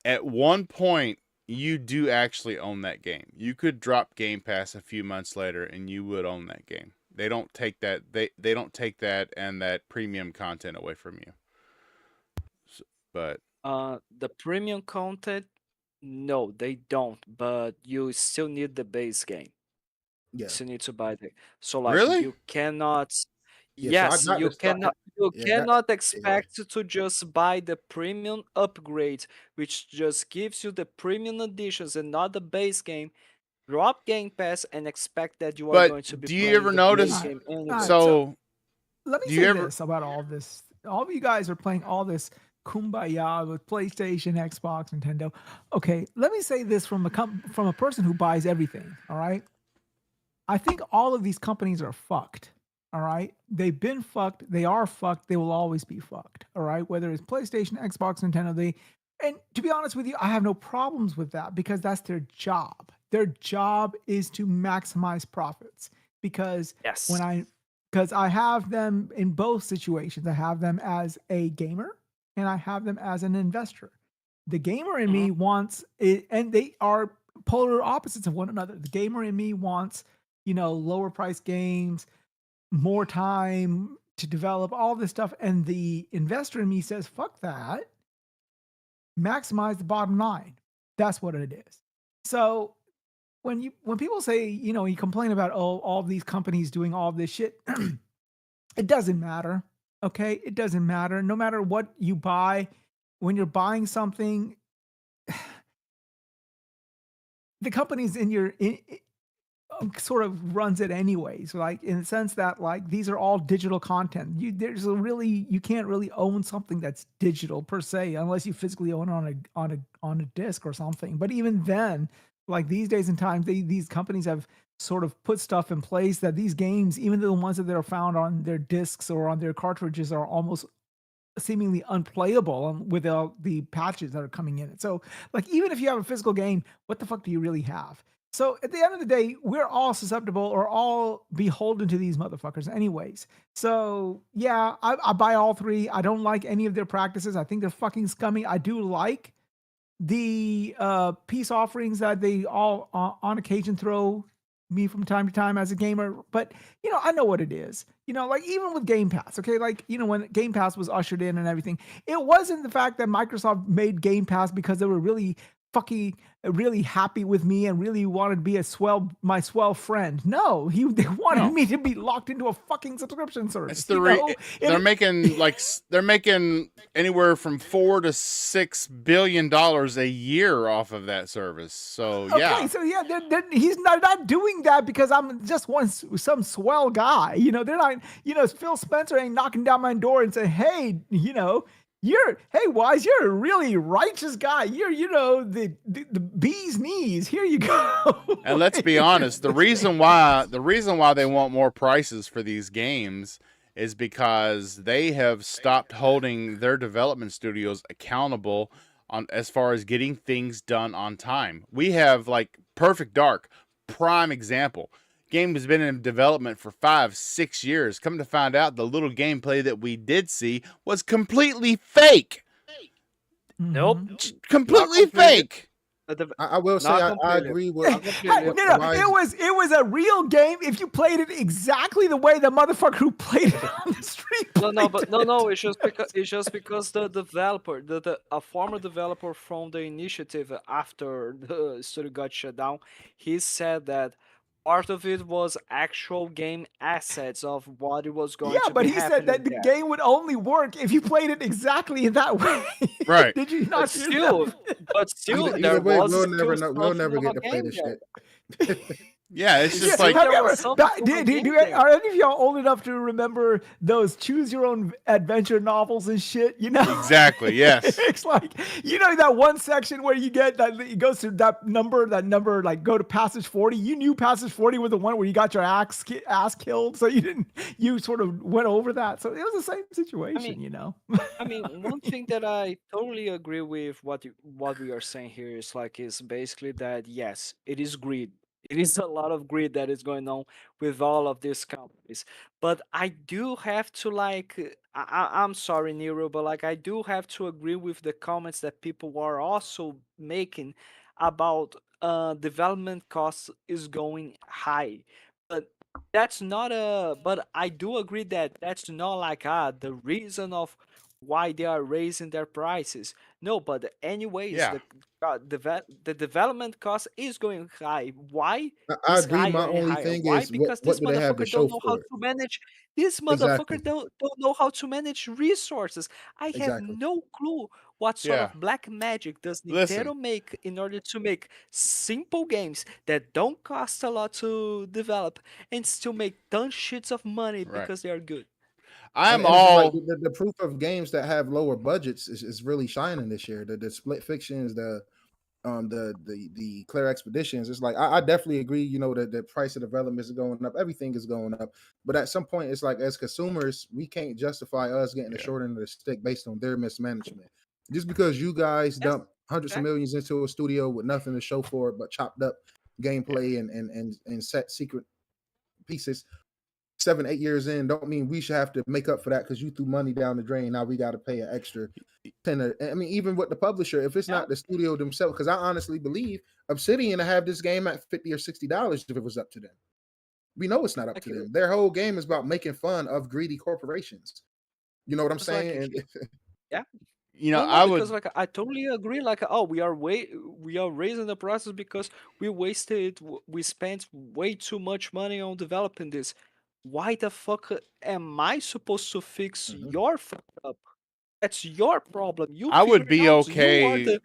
S1: at one point you do actually own that game. You could drop Game Pass a few months later and you would own that game. They don't take that they don't take that and that premium content away from you. So, but
S2: The premium content, no, they don't. But you still need the base game. You
S4: Yeah.
S2: still need to buy the. So like
S1: really?
S2: you cannot.
S4: Yeah. So I
S2: Yes,
S4: got
S2: you
S4: this.
S2: cannot. You
S4: Yeah.
S2: cannot expect to just buy the premium upgrade, which just gives you the premium additions and not the base game. Drop Game Pass and expect that you are
S1: But
S2: going to be
S1: do you
S2: playing
S1: ever
S2: the base
S1: notice?
S2: game
S5: All
S2: anyway.
S5: right,
S1: So
S5: let me
S1: do you
S5: say
S1: ever?
S5: this about all this. All of you guys are playing all this kumbaya with PlayStation, Xbox, Nintendo. Okay, let me say this from a person who buys everything. All right, I think all of these companies are fucked. All right, they've been fucked. They are fucked. They will always be fucked. All right, whether it's PlayStation, Xbox, Nintendo, and to be honest with you, I have no problems with that because that's their job. Their job is to maximize profits because
S2: Yes.
S5: because I have them in both situations. I have them as a gamer and I have them as an investor. The gamer in me wants it, and they are polar opposites of one another. The gamer in me wants, lower price games, more time to develop all this stuff. And the investor in me says, fuck that. Maximize the bottom line. That's what it is. So when people say, you complain about all these companies doing all this shit, it doesn't matter. Okay? It doesn't matter. No matter what you buy, when you're buying something, the company's sort of runs it anyways, like in the sense that like these are all digital content. You can't really own something that's digital per se unless you physically own it on a disc or something. But even then, like these days and times, these companies have sort of put stuff in place that these games, even the ones that are found on their discs or on their cartridges, are almost seemingly unplayable with all the patches that are coming in it. So like even if you have a physical game, what the fuck do you really have? So at the end of the day, we're all susceptible or all beholden to these motherfuckers anyways. So yeah, I buy all three. I don't like any of their practices. I think they're fucking scummy. I do like the peace offerings that they all on occasion throw me from time to time as a gamer, but I know what it is. Like even with Game Pass, okay, like when Game Pass was ushered in and everything, it wasn't the fact that Microsoft made Game Pass because they were really happy with me and really wanted to be my swell friend. No, they wanted me to be locked into a fucking subscription service.
S1: They're making anywhere from $4 to $6 billion a year off of that service. So yeah.
S5: Okay, so yeah, he's not doing that because I'm just some swell guy. They're not. Phil Spencer ain't knocking down my door and saying, "Hey, hey Wise, you're a really righteous guy. You're the bee's knees. Here you go."
S1: And let's be honest, the reason why they want more prices for these games is because they have stopped holding their development studios accountable on as far as getting things done on time. We have like Perfect Dark, prime example. Game has been in development for 5-6 years. Come to find out, the little gameplay that we did see was completely fake.
S2: Nope.
S1: Completely fake.
S4: I will say I agree with.
S5: No, it was a real game if you played it exactly the way the motherfucker who played it on the street.
S2: No. It's just because the developer, a former developer from the initiative after the studio got shut down, he said that part of it was actual game assets of what it was going to be.
S5: Yeah, but he said that the game would only work if you played it exactly in that way.
S1: Right.
S5: Did you not
S2: But still,
S4: either way, we'll never get to play this shit.
S1: Yeah, it's just
S5: are any of y'all old enough to remember those choose your own adventure novels and shit?
S1: Exactly. Yes.
S5: It's like that one section where you get that it goes to that number, like go to passage 40. You knew passage 40 was the one where you got your ass killed, so you sort of went over that. So it was the same situation,
S2: I mean, one thing that I totally agree with what we are saying here is basically that yes, it is greed. it is a lot of greed that is going on with all of these companies. But I do have to I'm sorry, Nero, but like I do have to agree with the comments that people are also making about development costs is going high. But that's not a but I do agree that that's not like the reason of why they are raising their prices. No, but anyways,
S1: Yeah.
S2: the development cost is going high. Why
S4: I
S2: is
S4: agree. My
S2: higher and
S4: only
S2: higher?
S4: thing
S2: Why?
S4: is,
S2: Because
S4: what
S2: this
S4: do they have to
S2: motherfucker
S4: show
S2: don't know how
S4: for it?
S2: to manage. This
S4: Exactly.
S2: motherfucker don't know how to manage resources. I have
S4: Exactly.
S2: no clue what sort
S1: Yeah.
S2: of black magic does
S1: Listen.
S2: Nintendo make in order to make simple games that don't cost a lot to develop and still make ton shits of money
S1: Right.
S2: because they are good.
S1: I'm
S4: And it's just like
S1: all
S4: the proof of games that have lower budgets is really shining this year. The split fictions, the Claire Expeditions. It's like I definitely agree. You know, the price of development is going up. Everything is going up. But at some point, it's like as consumers, we can't justify us getting the
S1: yeah.
S4: short end of the stick based on their mismanagement. Just because you guys
S2: Yes,
S4: dump hundreds of
S2: exactly.
S4: millions into a studio with nothing to show for it but chopped up
S1: Yeah.
S4: gameplay and set secret pieces 7, 8 years in, don't mean we should have to make up for that because you threw money down the drain. Now we got to pay an extra 10. I mean, even with the publisher, if it's
S2: Yeah,
S4: not the studio themselves, because I honestly believe Obsidian to have this game at $50 or $60 if it was up to them. We know it's not up
S2: like
S4: to them. Their whole game is about making fun of greedy corporations. You know what I'm
S2: it's like
S4: saying?
S2: yeah.
S1: You know,
S2: No,
S1: I
S2: because
S1: would
S2: like I totally agree. Like, oh, we are raising the prices because we spent way too much money on developing this. Why the fuck am I supposed to fix
S4: Mhm.
S2: your fuck up? That's your problem. You
S1: I
S2: figure
S1: would
S2: it
S1: be
S2: out. You are
S1: okay
S2: the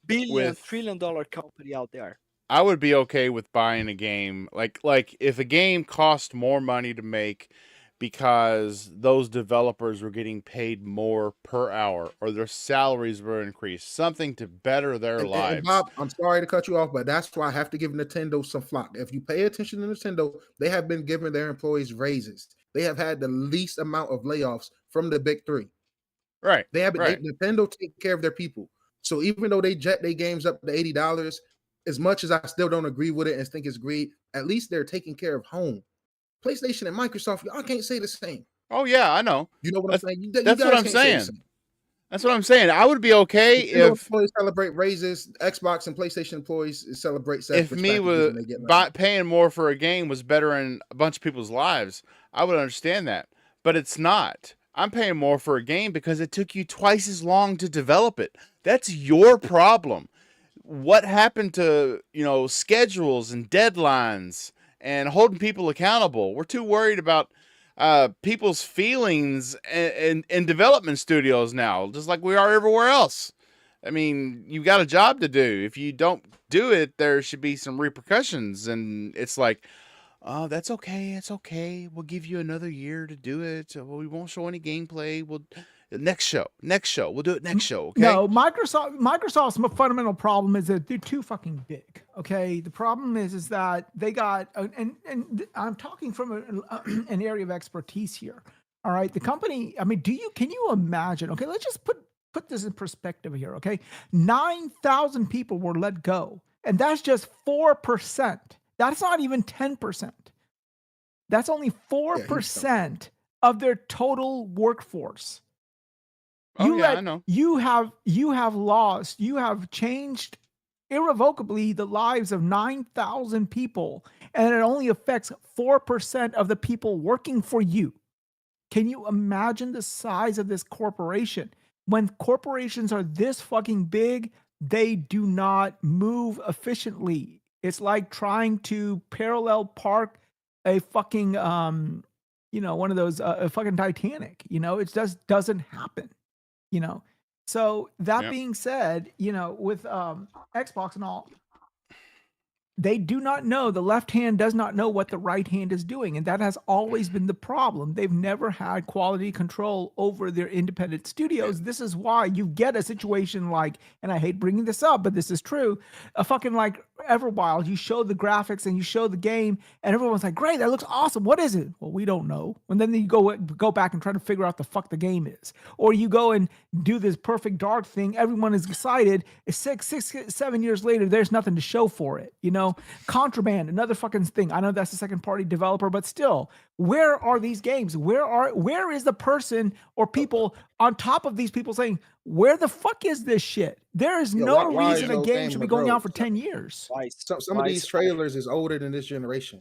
S2: billion,
S1: with
S2: $1 trillion company out there.
S1: I would be okay with buying a game like if a game cost more money to make because those developers were getting paid more per hour or their salaries were increased, something to better their
S4: And
S1: lives.
S4: Bob, I'm sorry to cut you off, but that's why I have to give Nintendo some flock. If you pay attention to Nintendo, they have been giving their employees raises. They have had the least amount of layoffs from the big three.
S1: Right.
S4: They have
S1: Right.
S4: Nintendo take care of their people. So even though they jet their games up to $80, as much as I still don't agree with it and think it's greed, at least they're taking care of home. PlayStation and Microsoft, y'all can't say the same.
S1: Oh yeah, I know.
S4: You know what I'm
S1: That's
S4: saying? You
S1: that's what
S4: guys
S1: I'm
S4: can't say the
S1: saying.
S4: same.
S1: That's what I'm saying. I would be okay
S4: Nintendo
S1: if
S4: employees celebrate raises. Xbox and PlayStation employees celebrate severance
S1: me
S4: packages
S1: with
S4: when they get laid off.
S1: paying more for a game was bettering a bunch of people's lives. I would understand that, but it's not. I'm paying more for a game because it took you twice as long to develop it. That's your problem. What happened to schedules and deadlines and holding people accountable? We're too worried about people's feelings in development studios now, just like we are everywhere else. I mean, you've got a job to do. If you don't do it, there should be some repercussions. And it's like, oh, that's okay. It's okay. We'll give you another year to do it. We won't show any gameplay. We'll next show. We'll do it next show. Okay.
S5: No, Microsoft's fundamental problem is that they're too fucking big. Okay, the problem is that they got and I'm talking from an area of expertise here. All right, the company. I mean, can you imagine? Okay, let's just put this in perspective here. Okay, 9,000 people were let go, and that's just 4%. That's not even 10%. That's only 4% of their total workforce.
S1: I know.
S5: You have lost, you have changed irrevocably the lives of 9,000 people, and it only affects 4% of the people working for you. Can you imagine the size of this corporation? When corporations are this fucking big, they do not move efficiently. It's like trying to parallel park a fucking one of those a fucking Titanic. It just doesn't happen. So that being said, with Xbox and all, they do not know, the left hand does not know what the right hand is doing, and that has always been the problem. They've never had quality control over their independent studios. This is why you get a situation like, and I hate bringing this up, but this is true, a fucking like Everwild. You show the graphics and you show the game, and everyone's like, great, that looks awesome. What is it? Well, we don't know. And then you go back and try to figure out the fuck the game is. Or you go and do this Perfect Dark thing. Everyone is excited. 7 years later, there's nothing to show for it. know, Contraband, another fucking thing. I know that's a second party developer, but still, where are these games? Where is the person or people on top of these people saying, where the fuck is this shit? There is
S4: Yo,
S5: no
S4: why is
S5: reason a
S4: no
S5: game
S4: game
S5: should be
S4: a
S5: going
S4: bro?
S5: on for 10 years.
S4: Some of these trailers is older than this generation.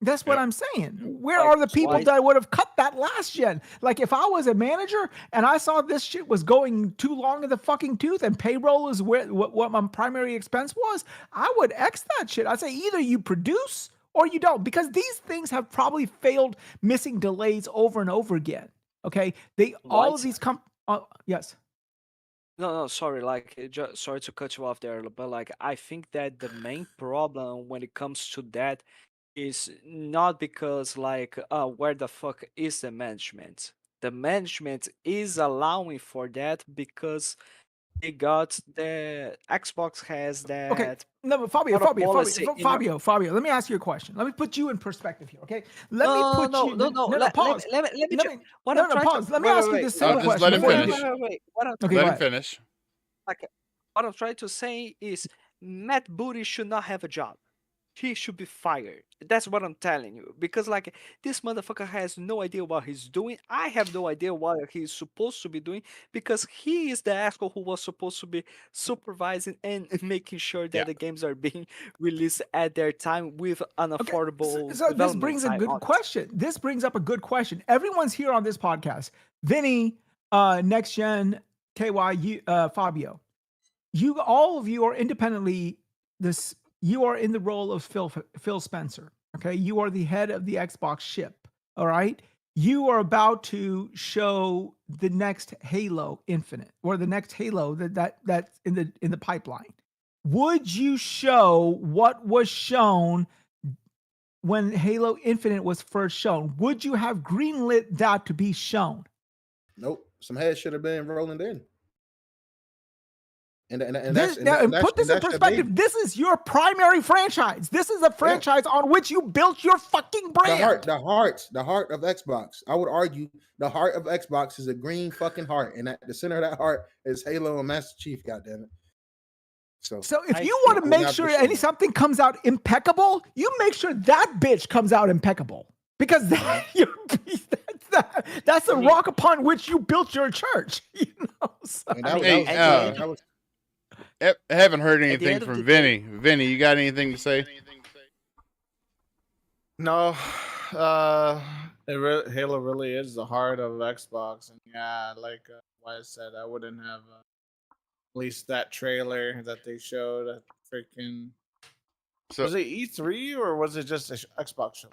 S5: That's what
S1: Yep.
S5: I'm saying. Where
S2: Like,
S5: are the people
S2: twice.
S5: that would have cut that last gen? Like if I was a manager and I saw this shit was going too long in the fucking tooth and payroll is what my primary expense was, I would X that shit. I'd say either you produce or you don't, because these things have probably failed, missing delays over and over again. Okay, all of these yes.
S2: No, sorry. Like, sorry to cut you off there, but like, I think that the main problem when it comes to that is not because like, where the fuck is the management? The management is allowing for that because they got the Xbox has
S5: Okay.
S2: that
S5: No, but Fabio,
S2: sort of
S5: Fabio,
S2: policy
S5: Fabio,
S2: in our.
S5: Fabio, let me ask you a question. Let me put you in perspective here, okay? Let me
S2: No,
S5: put
S2: no,
S5: you.
S2: no, no.
S5: No, pause.
S2: Let me
S5: Let me.
S2: what
S5: No,
S2: I'm
S5: no,
S2: trying to
S5: pause. Let me
S2: wait,
S5: ask
S2: wait,
S5: you
S2: wait,
S5: this
S2: wait,
S5: simple
S1: just
S5: question
S1: let him
S5: before you.
S1: finish.
S2: wait. What I'm
S5: Okay,
S1: Let
S5: go
S1: him
S5: ahead.
S1: finish.
S2: like what I'm trying to say is Matt Booty should not have a job. He should be fired. That's what I'm telling you. Because like this motherfucker has no idea what he's doing. I have no idea what he's supposed to be doing because he is the asshole who was supposed to be supervising and making sure
S1: Yeah.
S2: that the games are being released at their time with an
S5: Okay,
S2: affordable
S5: so this
S2: development
S5: brings a
S2: time
S5: good
S2: on it.
S5: question. This brings up a good question. Everyone's here on this podcast. Vinny, Next Gen, KY, you, Fabio. You all of you are independently this. You are in the role of Phil Spencer. Okay, you are the head of the Xbox ship. All right, you are about to show the next Halo Infinite or the next Halo that's in the pipeline. Would you show what was shown when Halo Infinite was first shown? Would you have greenlit that to be shown?
S4: Nope. Some heads should have been rolling in. And
S5: This, now, and put this in
S4: that's your baby.
S5: perspective. This is your primary franchise. This is a franchise on which you built your fucking brand.
S4: The heart of Xbox. I would argue the heart of Xbox is a green fucking heart, and at the center of that heart is Halo and Master Chief. Goddamn it! So
S5: if
S2: I
S5: you want to
S4: think-
S5: make
S4: Not
S5: sure
S4: for sure.
S5: something comes out impeccable, you make sure that bitch comes out impeccable, because that's the rock upon which you built your church. You know. So,
S4: I mean, that,
S1: Hey,
S4: that was
S1: I haven't heard
S2: the
S1: anything
S2: end of
S1: from
S2: the day-
S1: Vinny. Vinny, you got anything to say?
S3: No, Halo really is the heart of Xbox, and yeah, like Wyatt said, I wouldn't have released that trailer that they showed at freaking.
S1: So
S3: Was it E3 or was it just a Xbox show?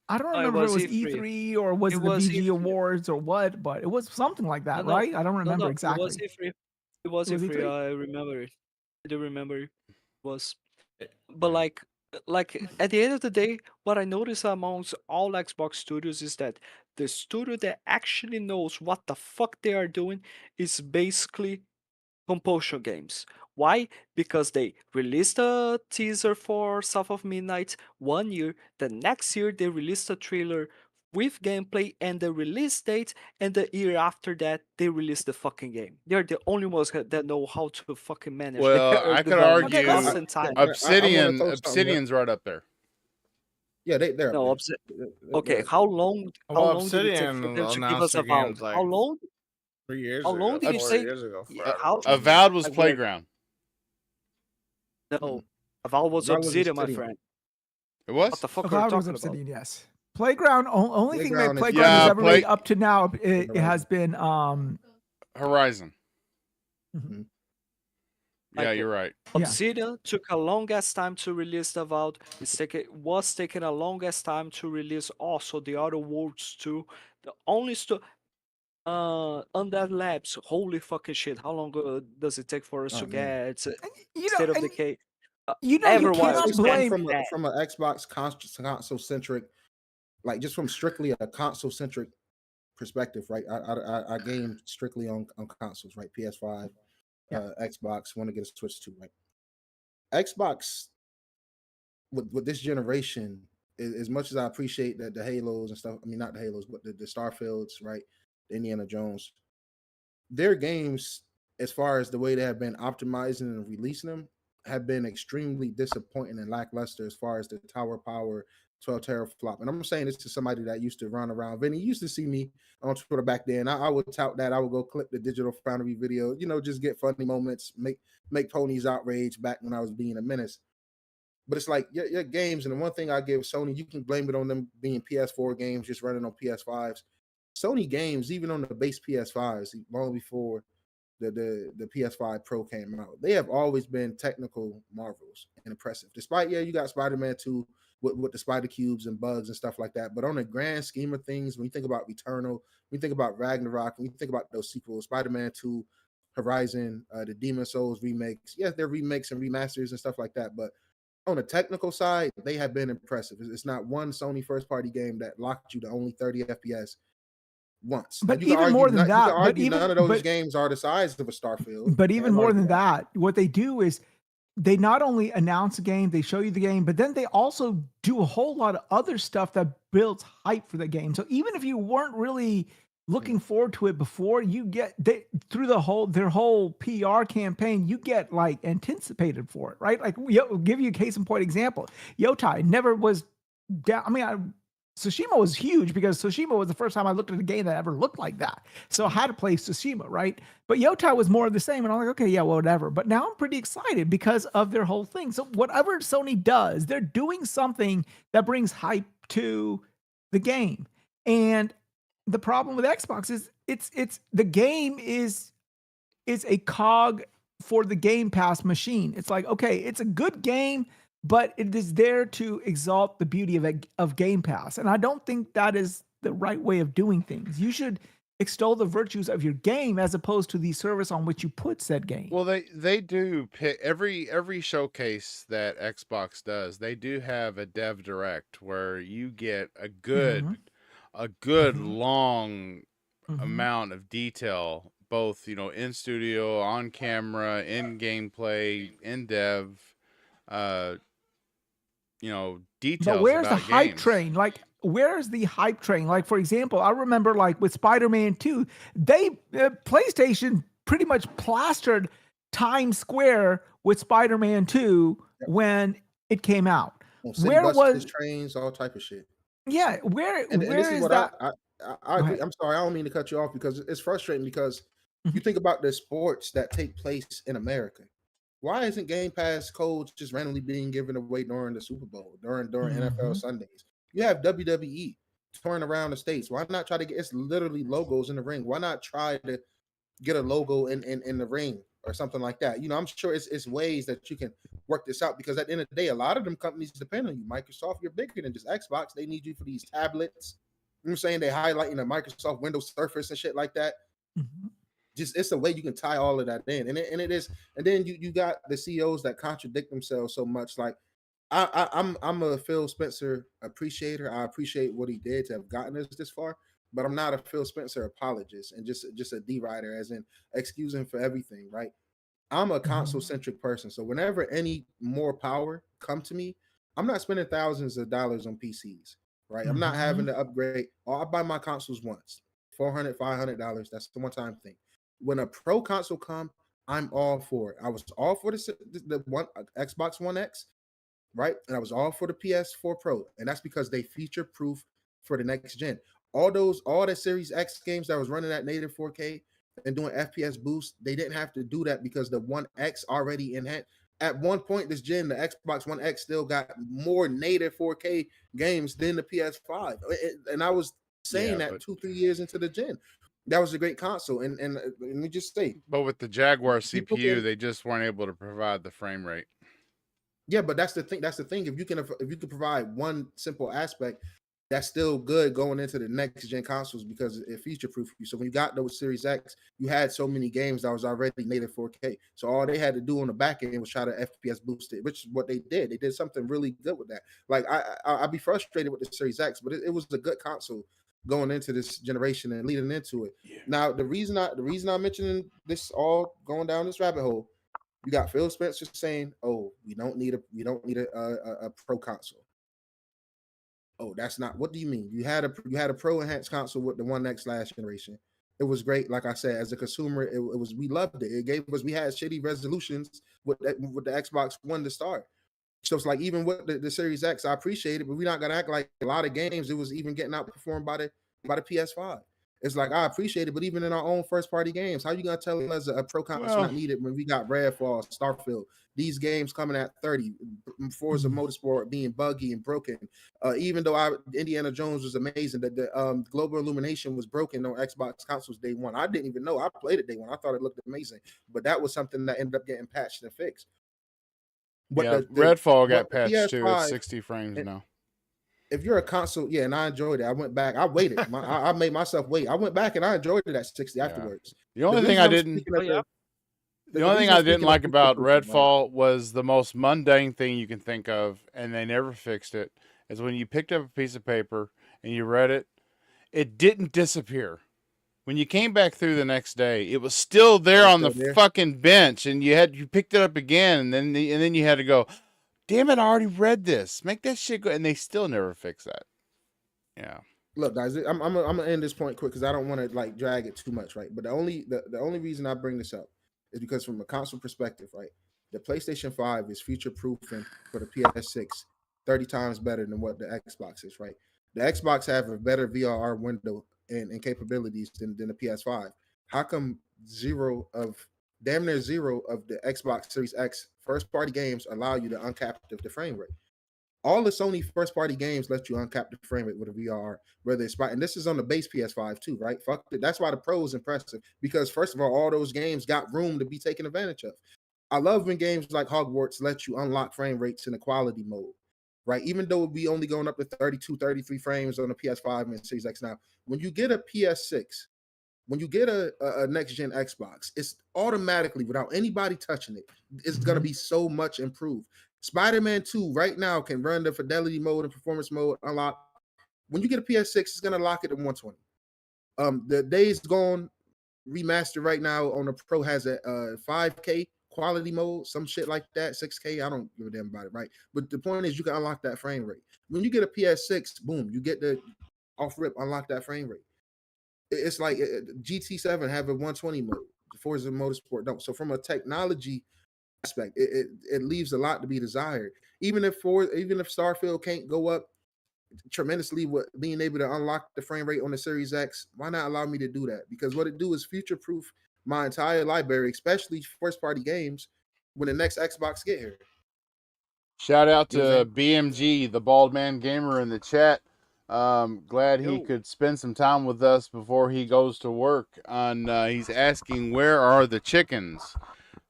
S5: I don't
S2: No, it
S5: remember if it was
S2: was E3.
S5: E3 or was
S2: It
S5: it the
S2: was
S5: VG
S2: E3.
S5: Awards or what, but it was something like that,
S2: No,
S5: right? I don't remember
S2: It was
S5: exactly.
S2: E3. It was
S5: It was
S2: E3.
S5: E3?
S2: I remember it. I do remember it was. But like at the end of the day, what I notice amongst all Xbox studios is that the studio that actually knows what the fuck they are doing is basically compulsion games. Why? Because they released a teaser for South of Midnight 1 year, the next year they released a trailer with gameplay and the release date, and the year after that they released the fucking game. They're the only ones that know how to fucking manage
S1: Well,
S2: their
S1: I could
S2: development
S1: argue
S2: costs and time.
S4: I wanna
S1: Obsidian.
S4: throw something here.
S1: Obsidian's right up there.
S4: Yeah, they're up
S2: No,
S4: there.
S2: okay,
S4: They're-
S2: how long
S3: Well,
S2: did it take
S3: Obsidian
S2: for them to give
S3: announced
S2: us a
S3: their games
S2: Valve?
S3: like
S2: How long
S3: 3 years
S2: how
S3: ago,
S2: long did it
S3: 4
S2: take?
S3: years ago.
S2: Yeah, how
S1: Avowed was
S2: like, wait,
S1: Playground.
S2: no, Valve was
S4: That was
S2: Obsidian, my
S4: Obsidian.
S2: friend.
S1: It
S2: What
S1: was.
S2: the fuck are you
S5: Cloud was
S2: talking about?
S5: Obsidian, yes. Playground, only thing that
S4: Playground is-
S5: Playground
S1: Yeah,
S5: has ever made
S1: Play-
S5: up to now, it has been
S1: Horizon.
S5: Mhm.
S1: Yeah,
S2: Like,
S1: you're right.
S5: Yeah.
S2: Obsidian took a longest time to release the Vault. Was taking a longest time to release also the Outer Worlds 2. The only Undead Labs. Holy fucking shit! How long does it take for us to
S4: Oh, man.
S2: get
S5: You know,
S2: State of
S5: and
S2: Decay?
S5: you
S2: Everyone
S5: cannot
S2: was
S5: blame.
S4: from a Xbox console centric, like just from strictly a console centric perspective, right? I game strictly on consoles, right? PS5, Xbox. Want to get a Switch too, right? Xbox with this generation, as much as I appreciate that the Halos and stuff. I mean, not the Halos, but the Starfields, right? The Indiana Jones. Their games, as far as the way they have been optimizing and releasing them, have been extremely disappointing and lackluster as far as the tower power 12 teraflop. And I'm saying this to somebody that used to run around. Vinny used to see me on Twitter back then. I would tout that. I would go clip the Digital Foundry video, just get funny moments, make ponies outrage back when I was being a menace. But it's like your games, and the one thing I give Sony, you can blame it on them being PS4 games just running on PS5s. Sony games, even on the base PS5s, long before the PS5 Pro came out, they have always been technical marvels and impressive. Despite, you got Spider-Man 2 with the spider cubes and bugs and stuff like that. But on the grand scheme of things, when you think about Returnal, when you think about Ragnarok, when you think about those sequels, Spider-Man 2, Horizon, the Demon Souls remakes, yes, they're remakes and remasters and stuff like that. But on the technical side, they have been impressive. It's not one Sony first-party game that locked you to only 30 FPS once.
S5: But
S4: You can
S5: even
S4: argue,
S5: more than
S4: you can
S5: that,
S4: argue none of those games are the size of a Starfield.
S5: But even
S4: Can't
S5: more
S4: argue
S5: than
S4: that.
S5: that, what they do is they not only announce a game, they show you the game, but then they also do a whole lot of other stuff that builds hype for the game. So even if you weren't really looking forward to it before, you get through their whole PR campaign, you get like anticipated for it, right? Like, I'll give you a case in point example. Yotai never was down. I mean, Tsushima was huge because Tsushima was the first time I looked at a game that ever looked like that. So I had to play Tsushima, right? But Yotai was more of the same. And I'm like, okay, yeah, whatever. But now I'm pretty excited because of their whole thing. So whatever Sony does, they're doing something that brings hype to the game. And the problem with Xbox is it's the game is a cog for the Game Pass machine. It's like, okay, it's a good game, but it is there to exalt the beauty of Game Pass. And I don't think that is the right way of doing things. You should extol the virtues of your game as opposed to the service on which you put said game.
S1: Well, they do pick every showcase that Xbox does. They do have a dev direct where you get a good long amount of detail, both in studio, on camera, in gameplay, in dev. Details.
S5: But where's the
S1: about
S5: hype
S1: games.
S5: train? Like, where's the hype train? Like, for example, I remember like with Spider-Man 2, PlayStation pretty much plastered Times Square with Spider-Man 2 when it came out.
S4: City buses, trains, all type of shit.
S5: Yeah, where
S4: this is
S5: is
S4: what
S5: that?
S4: I agree. I'm sorry, I don't mean to cut you off because it's frustrating because you think about the sports that take place in America. Why isn't Game Pass codes just randomly being given away during the Super Bowl, during NFL Sundays? You have WWE touring around the states. Why not try to get? It's literally logos in the ring. Why not try to get a logo in the ring or something like that? I'm sure it's ways that you can work this out because at the end of the day, a lot of them companies depend on you. Microsoft, you're bigger than just Xbox. They need you for these tablets. I'm saying they highlighting the Microsoft Windows Surface and shit like that. Just it's a way you can tie all of that in, and it is. And then you got the CEOs that contradict themselves so much. Like I'm a Phil Spencer appreciator. I appreciate what he did to have gotten us this far, but I'm not a Phil Spencer apologist and just a D rider, as in excuse him for everything. Right? I'm a console centric person, so whenever any more power come to me, I'm not spending thousands of dollars on PCs. Right? I'm not having to upgrade. I buy my consoles once, $400, $500. That's the one time thing. When a pro console come, I'm all for it. I was all for the one Xbox One X, right? And I was all for the PS4 Pro, and that's because they feature proof for the next gen. All the Series X games that was running at native 4K and doing FPS boost, they didn't have to do that because the One X already in hand. At one point this gen, the Xbox One X still got more native 4K games than the PS5, and I was saying that 2-3 years into the gen. That was a great console, and let me just say.
S1: But with the Jaguar CPU, they just weren't able to provide the frame rate.
S4: Yeah, but that's the thing. That's the thing. If you can provide one simple aspect, that's still good going into the next gen consoles because it feature proof you. So when you got those Series X, you had so many games that was already native 4K. So all they had to do on the back end was try to FPS boost it, which is what they did. They did something really good with that. Like I'd be frustrated with the Series X, but it was a good console going into this generation and leading into it. Yeah. Now the reason I'm mentioning this all going down this rabbit hole, you got Phil Spencer saying, "Oh, we don't need a pro console." Oh, that's not. What do you mean? You had a pro enhanced console with the One X last generation. It was great. Like I said, as a consumer, it was we loved it. It gave us we had shitty resolutions with the Xbox One to start. So it's like even with the Series X, I appreciate it, but we're not gonna act like a lot of games it was even getting outperformed by the PS5. It's like I appreciate it, but even in our own first party games, how you gonna tell us a pro console
S1: Well,
S4: not needed when we got Redfall, Starfield, these games coming at 30, Forza Motorsport being buggy and broken. Even though Indiana Jones was amazing, that the global illumination was broken on Xbox consoles day one. I didn't even know. I played it day one. I thought it looked amazing, but that was something that ended up getting patched and fixed. But
S1: yeah, Redfall got
S4: but the
S1: patched too. It's
S4: PS5,
S1: 60 frames
S4: and
S1: now.
S4: if you're a console, yeah, and I enjoyed it. I went back. I waited. I made myself wait. I went back and I enjoyed it at 60
S1: Yeah.
S4: afterwards.
S1: The only thing I didn't the only thing I didn't like about Redfall was the most mundane thing you can think of, and they never fixed it, is when you picked up a piece of paper and you read it, it didn't disappear. When you came back through the next day, it was still there on the fucking bench, and you picked it up again, and then you had to go, damn it, I already read this. Make that shit go, and they still never fix that. Yeah.
S4: Look, guys, I'm gonna end this point quick because I don't want to like drag it too much, right? But the only reason I bring this up is because from a console perspective, right, the PlayStation 5 is future proofing for the PS6 30 times better than what the Xbox is, right? The Xbox have a better VRR window and capabilities than the PS5. How come damn near zero of the Xbox Series X first party games allow you to uncap the frame rate? All the Sony first party games let you uncap the frame rate with a VR, whether it's and this is on the base PS5 too, right? Fuck it. That's why the Pro is impressive because first of all those games got room to be taken advantage of. I love when games like Hogwarts let you unlock frame rates in the quality mode, right? Even though we only going up to 32, 33 frames on the PS5 and Series X now, when you get a PS6, when you get a next gen Xbox, it's automatically without anybody touching it, it's gonna be so much improved. Spider-Man 2 right now can run the fidelity mode and performance mode unlock. When you get a PS6, it's gonna lock it at 120. The Days Gone remastered right now on the Pro has a 5K quality mode, some shit like that, 6K. I don't give a damn about it, right? But the point is, you can unlock that frame rate. When you get a PS6, boom, you get the off rip unlock that frame rate. It's like GT7 have a 120 mode. Forza Motorsport don't. So from a technology aspect, it leaves a lot to be desired. Even if Starfield can't go up tremendously with being able to unlock the frame rate on the Series X, why not allow me to do that? Because what it do is future proof my entire library, especially first party games, when the next Xbox get here.
S1: Shout out to BMG, the Bald Man Gamer, in the chat. Glad he could spend some time with us before he goes to work. He's asking, where are the chickens?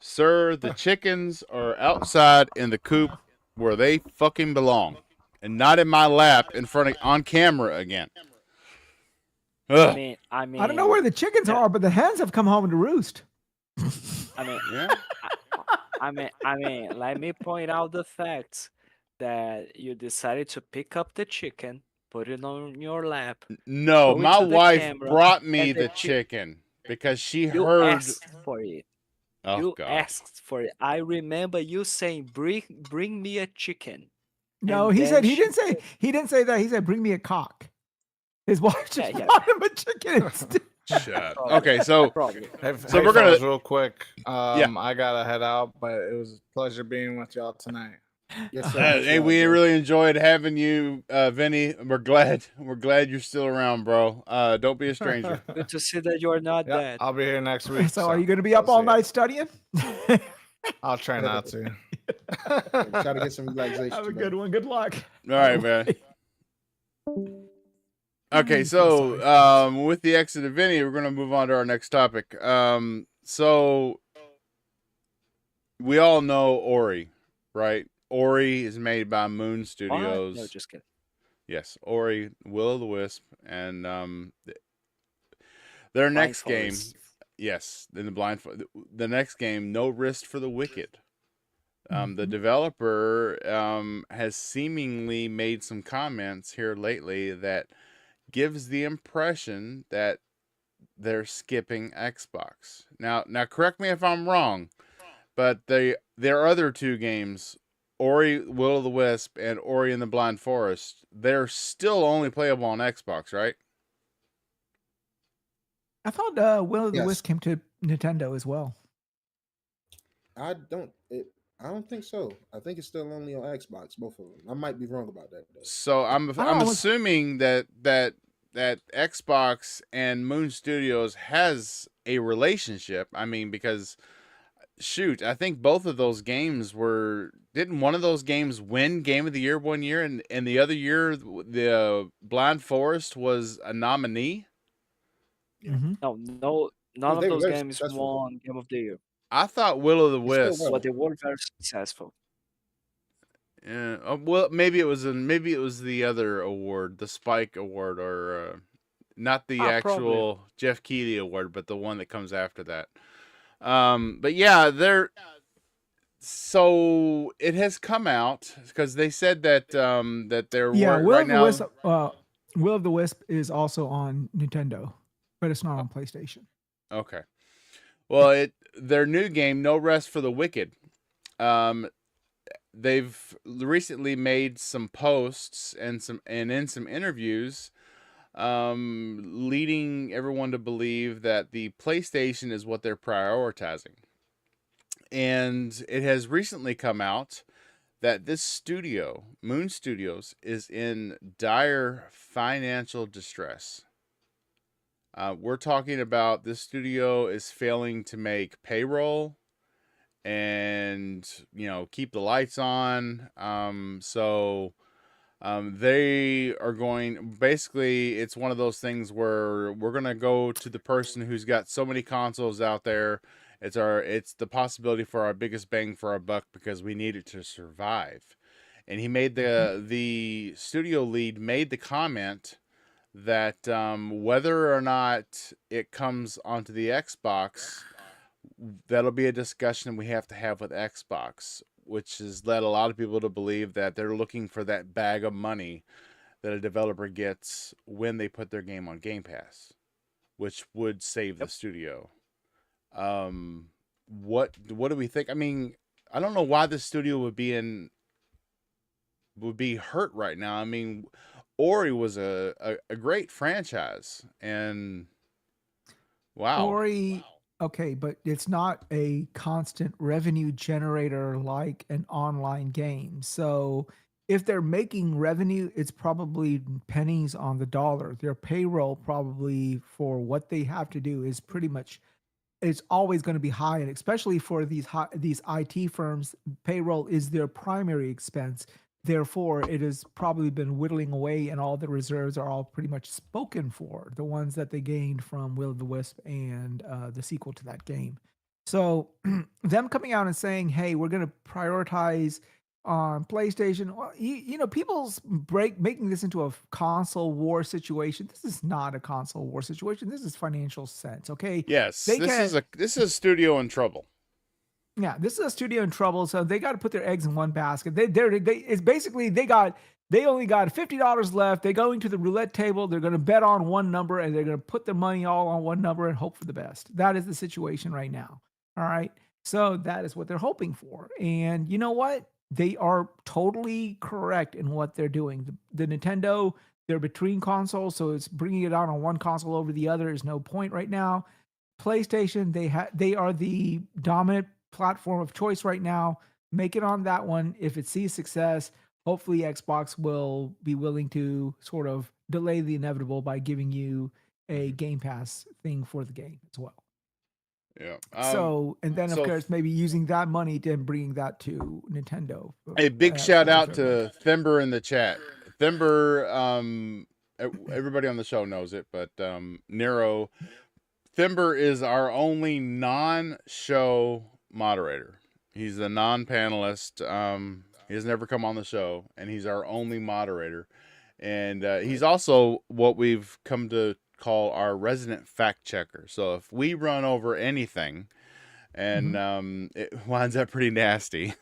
S1: Sir, the chickens are outside in the coop where they fucking belong, and not in my lap in front of on camera again. Ugh.
S2: I mean,
S5: I don't know where the chickens are, but the hens have come home to roost.
S2: I mean,
S1: Yeah.
S2: I mean, let me point out the fact that you decided to pick up the chicken, put it on your lap.
S1: No,
S2: go
S1: my
S2: into the
S1: wife
S2: camera,
S1: brought me
S2: and
S1: the chicken because she
S2: You
S1: heard.
S2: asked for it.
S1: Oh
S2: You
S1: God.
S2: asked for it. I remember you saying, "Bring me a chicken."
S5: No,
S2: And
S5: he
S2: then
S5: said he
S2: she
S5: didn't say that. He said, "Bring me a cock." His wife just
S2: yeah.
S5: brought him a chicken instead.
S1: Shut. Okay, so
S2: Probably.
S1: So we're gonna-
S3: fellas, real quick.
S1: Yeah.
S3: I gotta head out, but it was a pleasure being with y'all tonight.
S4: Yes, sir.
S1: hey, we really enjoyed having you, Vinny. We're glad you're still around, bro. Don't be a stranger.
S2: Good to see that you are not
S3: Yeah,
S2: dead.
S3: I'll be here next week.
S5: So, are you going to be up all night studying?
S3: I'll try not to.
S4: Try to get some relaxation.
S5: Have a good one. Good luck.
S1: All right, man. Okay, so with the exit of Vinny, we're going to move on to our next topic. So we all know Ori, right? Ori is made by Moon Studios.
S2: No, just kidding.
S1: Yes, Ori, Will o' the Wisp, and their next game. Yes, in the next game, No Rest for the Wicked. The developer has seemingly made some comments here lately that gives the impression that they're skipping Xbox. Now correct me if I'm wrong, but their other two games, Ori, Will o' the Wisp, and Ori and the Blind Forest, they're still only playable on Xbox, right?
S5: I thought Will of the
S4: Yes.
S5: Wisp came to Nintendo as well.
S4: I don't think so. I think it's still only on Xbox, both of them. I might be wrong about that though.
S1: So I'm
S5: I don't know,
S1: assuming that Xbox and Moon Studios has a relationship. I mean, because shoot, I think both of those games didn't one of those games win Game of the Year one year, and the other year the Blind Forest was a nominee.
S5: Mhm.
S2: No, none
S4: They
S2: of
S4: were
S2: those
S4: very
S2: games
S4: successful.
S2: won Game of the Year,
S1: I thought Will of the
S4: They still
S1: Wisp.
S4: were.
S2: but they were very successful.
S1: Yeah, well, maybe it was the other award, the Spike Award, or not the
S2: Probably.
S1: actual Jeff Keighley Award, but the one that comes after that. But yeah, so it has come out because they said that that they're
S5: Yeah,
S1: right now.
S5: Will of the Wisp is also on Nintendo, but it's not on PlayStation.
S1: Okay, well, their new game, No Rest for the Wicked. They've recently made some posts and in some interviews, leading everyone to believe that the PlayStation is what they're prioritizing. And it has recently come out that this studio, Moon Studios, is in dire financial distress. We're talking about this studio is failing to make payroll and keep the lights on. They are going. Basically, it's one of those things where we're gonna go to the person who's got so many consoles out there. It's the possibility for our biggest bang for our buck because we need it to survive. And he made the studio lead made the comment that whether or not it comes onto the Xbox, that'll be a discussion we have to have with Xbox, which has led a lot of people to believe that they're looking for that bag of money that a developer gets when they put their game on Game Pass, which would save the studio. What do we think? I mean, I don't know why the studio would be hurt right now. I mean, Ori was a great franchise, and wow.
S5: Ori, okay, but it's not a constant revenue generator like an online game. So if they're making revenue, it's probably pennies on the dollar. Their payroll probably for what they have to do is pretty much it's always going to be high, and especially for these IT firms, payroll is their primary expense. Therefore, it has probably been whittling away, and all the reserves are all pretty much spoken for. The ones that they gained from Will of the Wisp and the sequel to that game. So, them coming out and saying, "Hey, we're going to prioritize on PlayStation." Well, people's making this into a console war situation. This is not a console war situation. This is financial sense. Okay.
S1: Yes,
S5: They
S1: this
S5: can,
S1: is a studio in trouble.
S5: yeah, this is a studio in trouble, so they got to put their eggs in one basket. It's basically they only got $50 left. They're going to the roulette table. They're going to bet on one number, and they're going to put their money all on one number and hope for the best. That is the situation right now. All right. So that is what they're hoping for. And you know what? They are totally correct in what they're doing. The Nintendo, they're between consoles, so it's bringing it out on one console over the other is no point right now. PlayStation, they are the dominant platform of choice right now. Make it on that one. If it sees success, hopefully Xbox will be willing to sort of delay the inevitable by giving you a Game Pass thing for the game as well.
S1: Yeah.
S5: So, and then of
S1: so
S5: course maybe using that money to bringing that to Nintendo.
S1: a big shout out to Thimber in the chat. Thimber, everybody on the show knows it, but Nero, Thimber is our only non-show moderator. He's a non-panelist. He has never come on the show, and he's our only moderator. And he's also what we've come to call our resident fact checker. So if we run over anything and it winds up pretty nasty,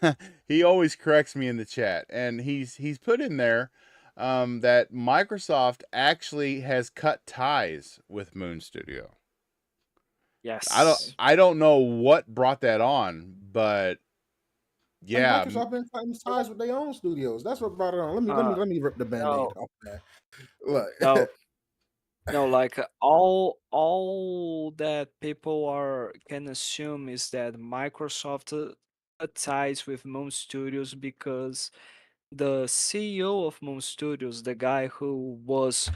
S1: he always corrects me in the chat. And he's put in there that Microsoft actually has cut ties with Moon Studio.
S2: Yes.
S1: I don't know what brought that on, but yeah,
S4: Microsoft been cutting ties with their own studios. That's what brought it on. Let me rip the band-aid off that. Look.
S2: No. No, like all that people are can assume is that Microsoft ties with Moon Studios because the CEO of Moon Studios, the guy who was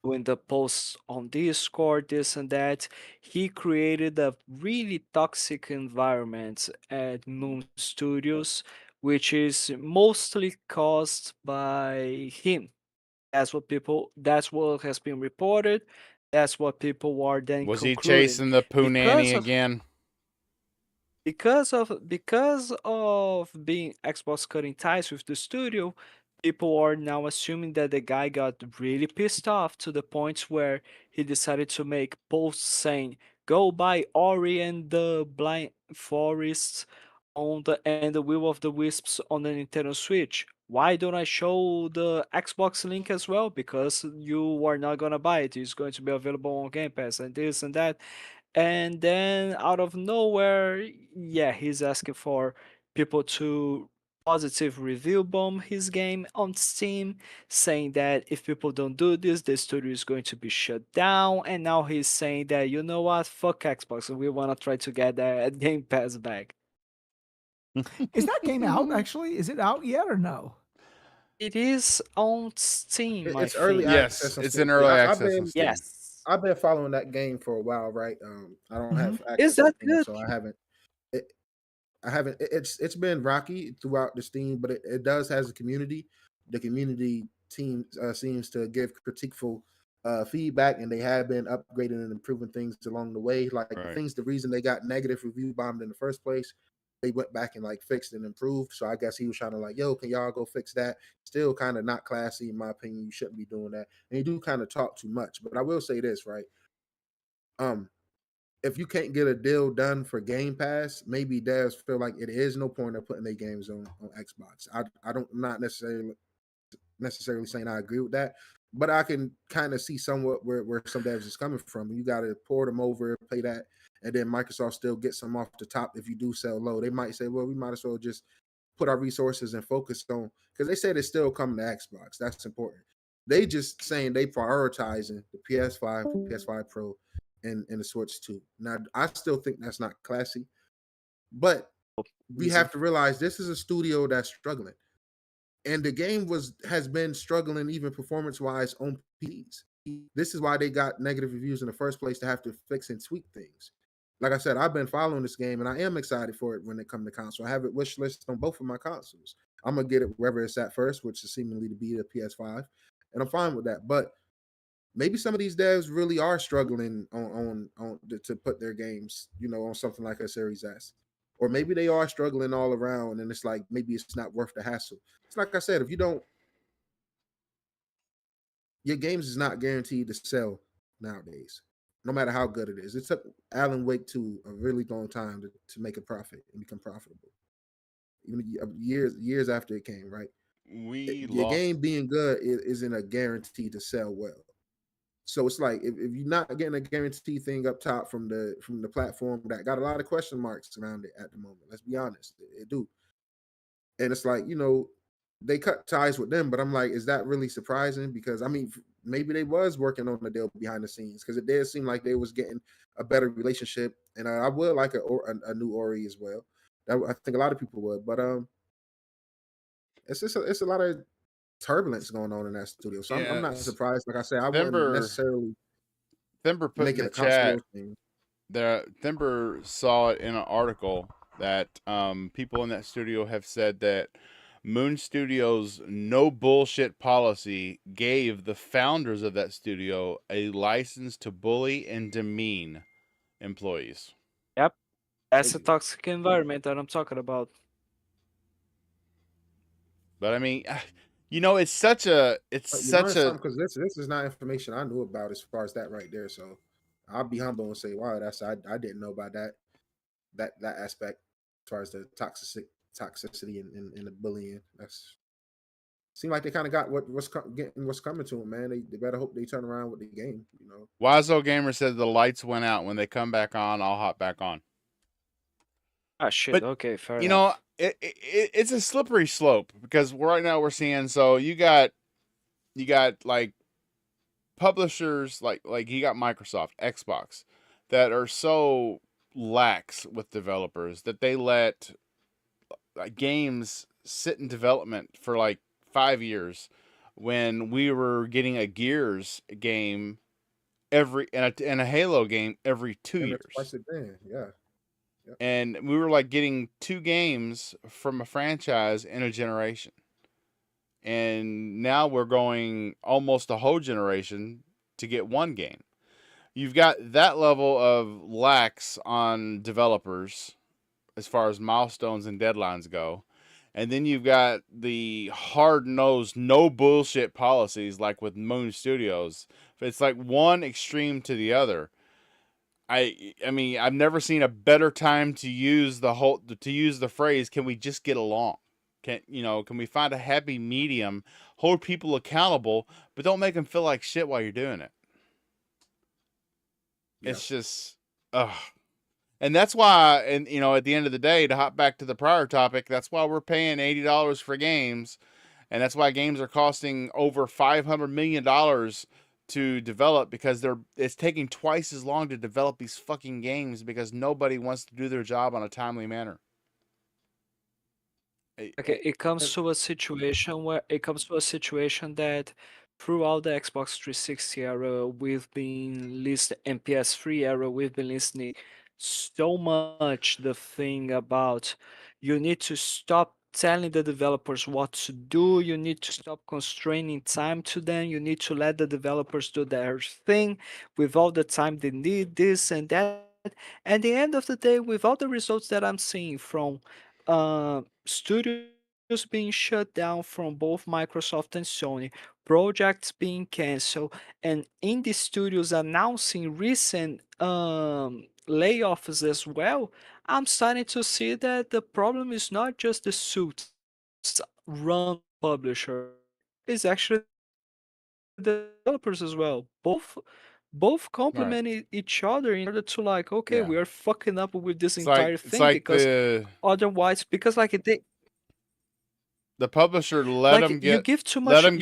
S2: doing the posts on Discord, this and that, he created a really toxic environment at Moon Studios, which is mostly caused by him. That's what has been reported. That's what people are then
S1: Was he
S2: concluding.
S1: chasing the poo nanny
S2: Because of
S1: again?
S2: because of being Xbox cutting ties with the studio, people are now assuming that the guy got really pissed off to the point where he decided to make posts saying, "Go buy Ori and the Blind Forest on the and the Will of the Wisps on the Nintendo Switch. Why don't I show the Xbox link as well? Because you are not gonna buy it. It's going to be available on Game Pass and this and that." And then out of nowhere, yeah, he's asking for people to positive review bomb his game on Steam, saying that if people don't do this, the studio is going to be shut down. And now he's saying that, you know what, fuck Xbox, we want to try to get that Game Pass back.
S5: Is that game out actually? Is it out yet or no?
S2: It is on Steam, I
S4: It's early
S2: think.
S1: Yes,
S4: access on
S1: it's
S4: Steam.
S1: in early
S4: I've
S1: access on
S4: been
S1: Steam.
S2: Yes.
S4: I've been following that game for a while, right? I don't
S5: Mhm.
S4: have
S2: Is
S4: access to
S2: that
S4: Steam,
S2: good?
S4: so I haven't. It, I haven't. It's been rocky throughout the Steam, but it does has a community. The community team seems to give critiqueful feedback, and they have been upgrading and improving things along the way. Like
S1: Right.
S4: the reason they got negative review bombed in the first place, they went back and like fixed and improved. So I guess he was trying to like, yo, can y'all go fix that? Still kind of not classy in my opinion. You shouldn't be doing that, and you do kind of talk too much. But I will say this, right? Um, if you can't get a deal done for Game Pass, maybe devs feel like it is no point of putting their games on Xbox. I don't I'm not necessarily saying I agree with that, but I can kind of see somewhat where some devs is coming from. You got to port them over, pay that, and then Microsoft still gets some off the top if you do sell low. They might say, well, we might as well just put our resources and focus on because they said it's still coming to Xbox. That's important. They just saying they prioritizing the PS5, PS5 Pro, and the Switch 2. Now, I still think that's not classy, but we
S2: Easy.
S4: have to realize this is a studio that's struggling, and the game has been struggling even performance wise on PCs. This is why they got negative reviews in the first place to have to fix and tweak things. Like I said, I've been following this game and I am excited for it when it comes to console. I have it wish list on both of my consoles. I'm gonna get it wherever it's at first, which is seemingly to be the PS5, and I'm fine with that. But maybe some of these devs really are struggling on to put their games, on something like a Series S, or maybe they are struggling all around, and it's like maybe it's not worth the hassle. It's like I said, if you don't, your games is not guaranteed to sell nowadays, no matter how good it is. It took Alan Wake 2 a really long time to make a profit and become profitable, even years after it came. Right,
S1: We
S4: your
S1: lost.
S4: game being good isn't a guarantee to sell well. So it's like if you're not getting a guarantee thing up top from the platform that got a lot of question marks around it at the moment. Let's be honest, it do. And it's like, they cut ties with them, but I'm like, is that really surprising? Because I mean, maybe they was working on the deal behind the scenes because it did seem like they was getting a better relationship. And I would like a new Ori as well. I think a lot of people would, but it's a lot of turbulence going on in that studio. So I'm
S1: Yeah,
S4: not surprised. Like I said, I wouldn't
S1: Thimber
S4: necessarily
S1: Thimber put in
S4: make it
S1: the
S4: a console
S1: chat
S4: thing.
S1: there. Thimber saw it in an article that people in that studio have said that Moon Studios' no bullshit policy gave the founders of that studio a license to bully and demean employees.
S2: Yep. That's a
S4: Crazy.
S2: toxic environment that I'm talking about.
S1: But I mean, it's such a
S4: You learn something because this is not information I knew about as far as that right there. So I'll be humble and say, wow, I didn't know about that aspect as far as the toxicity and the bullying. That's seem like they kind of got getting what's coming to them, man. They better hope they turn around with the game.
S1: Wiseau Gamer said the lights went out. When they come back on, I'll hop back on.
S2: Ah, shit.
S1: But
S2: Okay, fair
S1: you know,
S2: enough.
S1: it's a slippery slope because right now we're seeing. So you got like publishers like you got Microsoft, Xbox, that are so lax with developers that they let games sit in development for like 5 years, when we were getting a Gears game and a Halo game every 2
S4: And it's
S1: years.
S4: twice a day. Yeah. Yep.
S1: And we were like getting 2 games from a franchise in a generation. And now we're going almost a whole generation to get 1 game. You've got that level of lax on developers as far as milestones and deadlines go. And then you've got the hard nosed, no bullshit policies like with Moon Studios. It's like one extreme to the other. I mean, I've never seen a better time to use the phrase, can we just get along? Can we find a happy medium, hold people accountable, but don't make them feel like shit while you're doing it.
S4: Yeah.
S1: It's just ugh. And that's why, and at the end of the day, to hop back to the prior topic, that's why we're paying $80 for games, and that's why games are costing over $500 million to develop, because it's taking twice as long to develop these fucking games because nobody wants to do their job on a timely manner.
S2: Okay, it comes
S4: And
S2: to a situation where it comes to a situation that throughout the Xbox 360 era, we've been listening, and PS3 era, we've been listening so much the thing about you need to stop telling the developers what to do, you need to stop constraining time to them, you need to let the developers do their thing with all the time they need, this and that. At the end of the day, with all the results that I'm seeing from studios being shut down from both Microsoft and Sony, projects being canceled, and indie studios announcing recent layoffs as well, I'm starting to see that the problem is not just the suits run publisher, it's actually the developers as well. Both
S1: Right.
S2: complement each other in order to like, okay,
S1: Yeah.
S2: we are fucking up with this
S1: It's like
S2: entire
S1: it's
S2: thing
S1: like
S2: because
S1: the
S2: otherwise, because like
S1: the publisher
S2: like
S1: let them get
S2: you give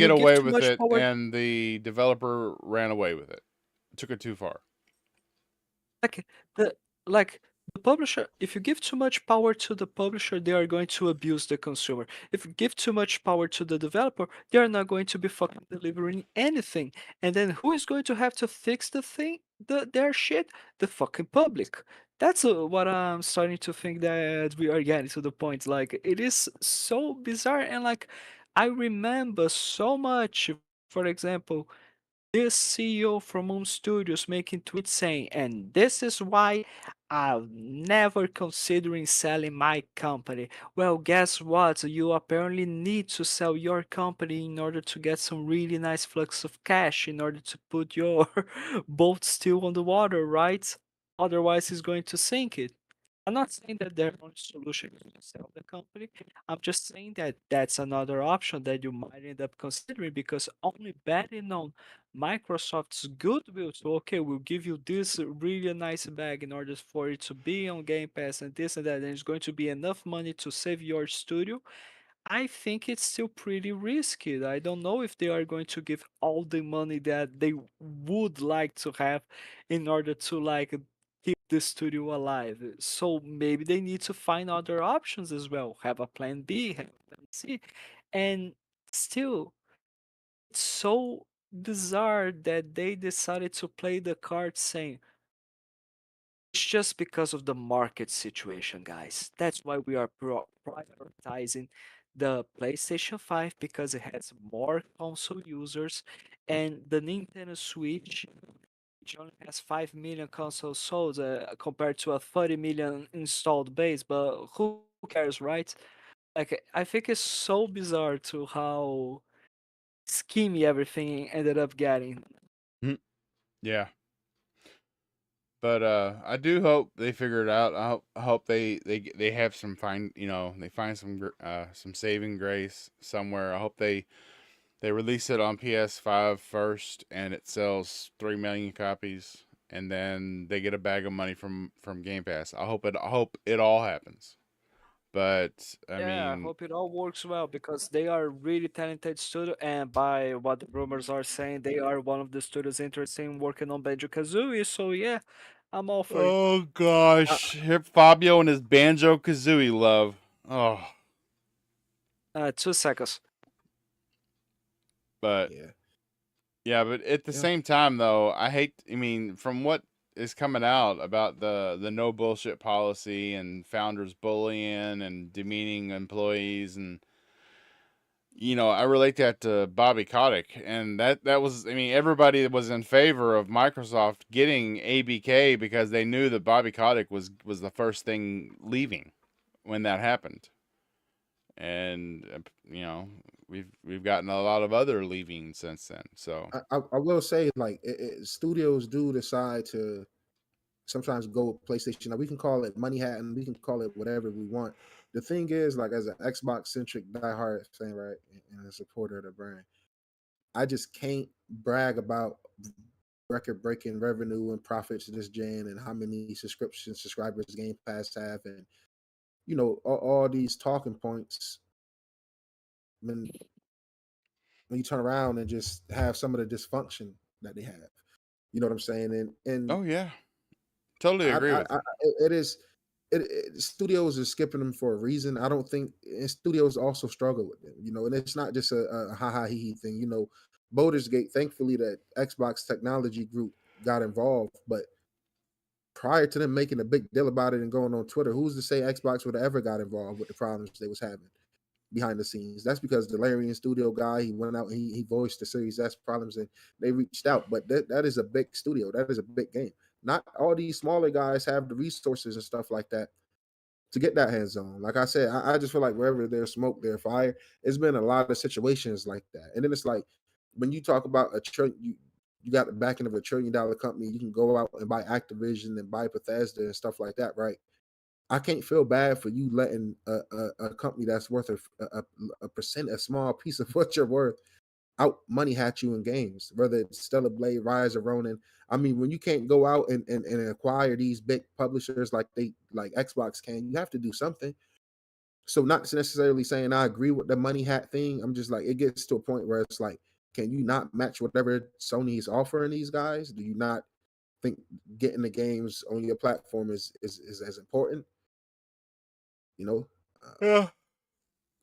S1: away
S2: too
S1: with
S2: much
S1: it,
S2: power
S1: and the developer ran away with it. Took it too far.
S2: like the like the publisher, if you give too much power to the publisher, they are going to abuse the consumer. If you give too much power to the developer, they are not going to be fucking delivering anything. And then who is going to have to fix the thing, their shit? The fucking public. That's what I'm starting to think, that we are getting to the point. Like, it is so bizarre. And like, I remember so much, for example, this CEO from Moon Studios making tweets saying, and this is why I'm never considering selling my company. Well, guess what? You apparently need to sell your company in order to get some really nice flux of cash in order to put your boat still on the water, right? Otherwise, it's going to sink it. I'm not saying that their only solution is to sell the company. I'm just saying that that's another option that you might end up considering, because only betting on Microsoft's goodwill. So, okay, we'll give you this really nice bag in order for it to be on Game Pass and this and that, and it's going to be enough money to save your studio. I think it's still pretty risky. I don't know if they are going to give all the money that they would like to have in order to like keep the studio alive. So maybe they need to find other options as well. Have a plan B, have a plan C. And still, it's so bizarre that they decided to play the card saying, it's just because of the market situation, guys. That's why we are prioritizing the PlayStation 5, because it has more console users, and the Nintendo Switch, which only has 5 million consoles sold compared to a 30 million installed base. But who cares, right? Like, I think it's so bizarre to how schemy everything ended up getting.
S1: Mhm. Yeah. But I do hope they figure it out. I hope they have some they find some saving grace somewhere. I hope they release it on PS5 first, and it sells 3 million copies, and then they get a bag of money from Game Pass. I hope it all happens. But I
S2: Yeah, I
S1: mean,
S2: hope it all works well because they are really talented studio, and by what the rumors are saying, they are one of the studios interested in working on Banjo-Kazooie. So yeah, I'm all for it.
S1: oh gosh, here Fabio and his Banjo Kazooie love. Oh,
S2: 2 seconds.
S1: but
S4: Yeah.
S1: yeah, but at the
S4: Yeah.
S1: same time though, I hate. I mean, from what is coming out about the no bullshit policy and founders bullying and demeaning employees and I relate that to Bobby Kotick, and that was, I mean, everybody was in favor of Microsoft getting ABK because they knew that Bobby Kotick was the first thing leaving when that happened, and we've gotten a lot of other leaving since then. So
S4: I will say, like, studios do decide to sometimes go with PlayStation. Now, we can call it money hat and we can call it whatever we want. The thing is, like, as an Xbox centric diehard fan, right, and a supporter of the brand, I just can't brag about record breaking revenue and profits this gen and how many subscribers Game Pass have, and all these talking points. When when you turn around and just have some of the dysfunction that they have, you know what I'm saying? And
S1: oh yeah, totally agree with you.
S4: it is studios are skipping them for a reason. I don't think, and studios also struggle with them, and it's not just a ha ha he thing. Baldur's Gate, thankfully, that Xbox Technology Group got involved, but prior to them making a big deal about it and going on Twitter, who's to say Xbox would have ever got involved with the problems they was having behind the scenes? That's because the Larian Studio guy, he went out and he voiced the Series S problems and they reached out. But that is a big studio. That is a big game. Not all these smaller guys have the resources and stuff like that to get that hands on. Like I said, I just feel like wherever there's smoke, there's fire. It's been a lot of situations like that. And then it's like when you talk about you got the backing of $1 trillion company, you can go out and buy Activision and buy Bethesda and stuff like that, right? I can't feel bad for you letting a company that's worth a percent, a small piece of what you're worth, out money hat you in games, whether it's Stellar Blade, Rise of Ronin. I mean, when you can't go out and acquire these big publishers like Xbox can, you have to do something. So not necessarily saying I agree with the money hat thing. I'm just like, it gets to a point where it's like, can you not match whatever Sony is offering these guys? Do you not think getting the games on your platform is as important? You know, uh,
S1: Yeah.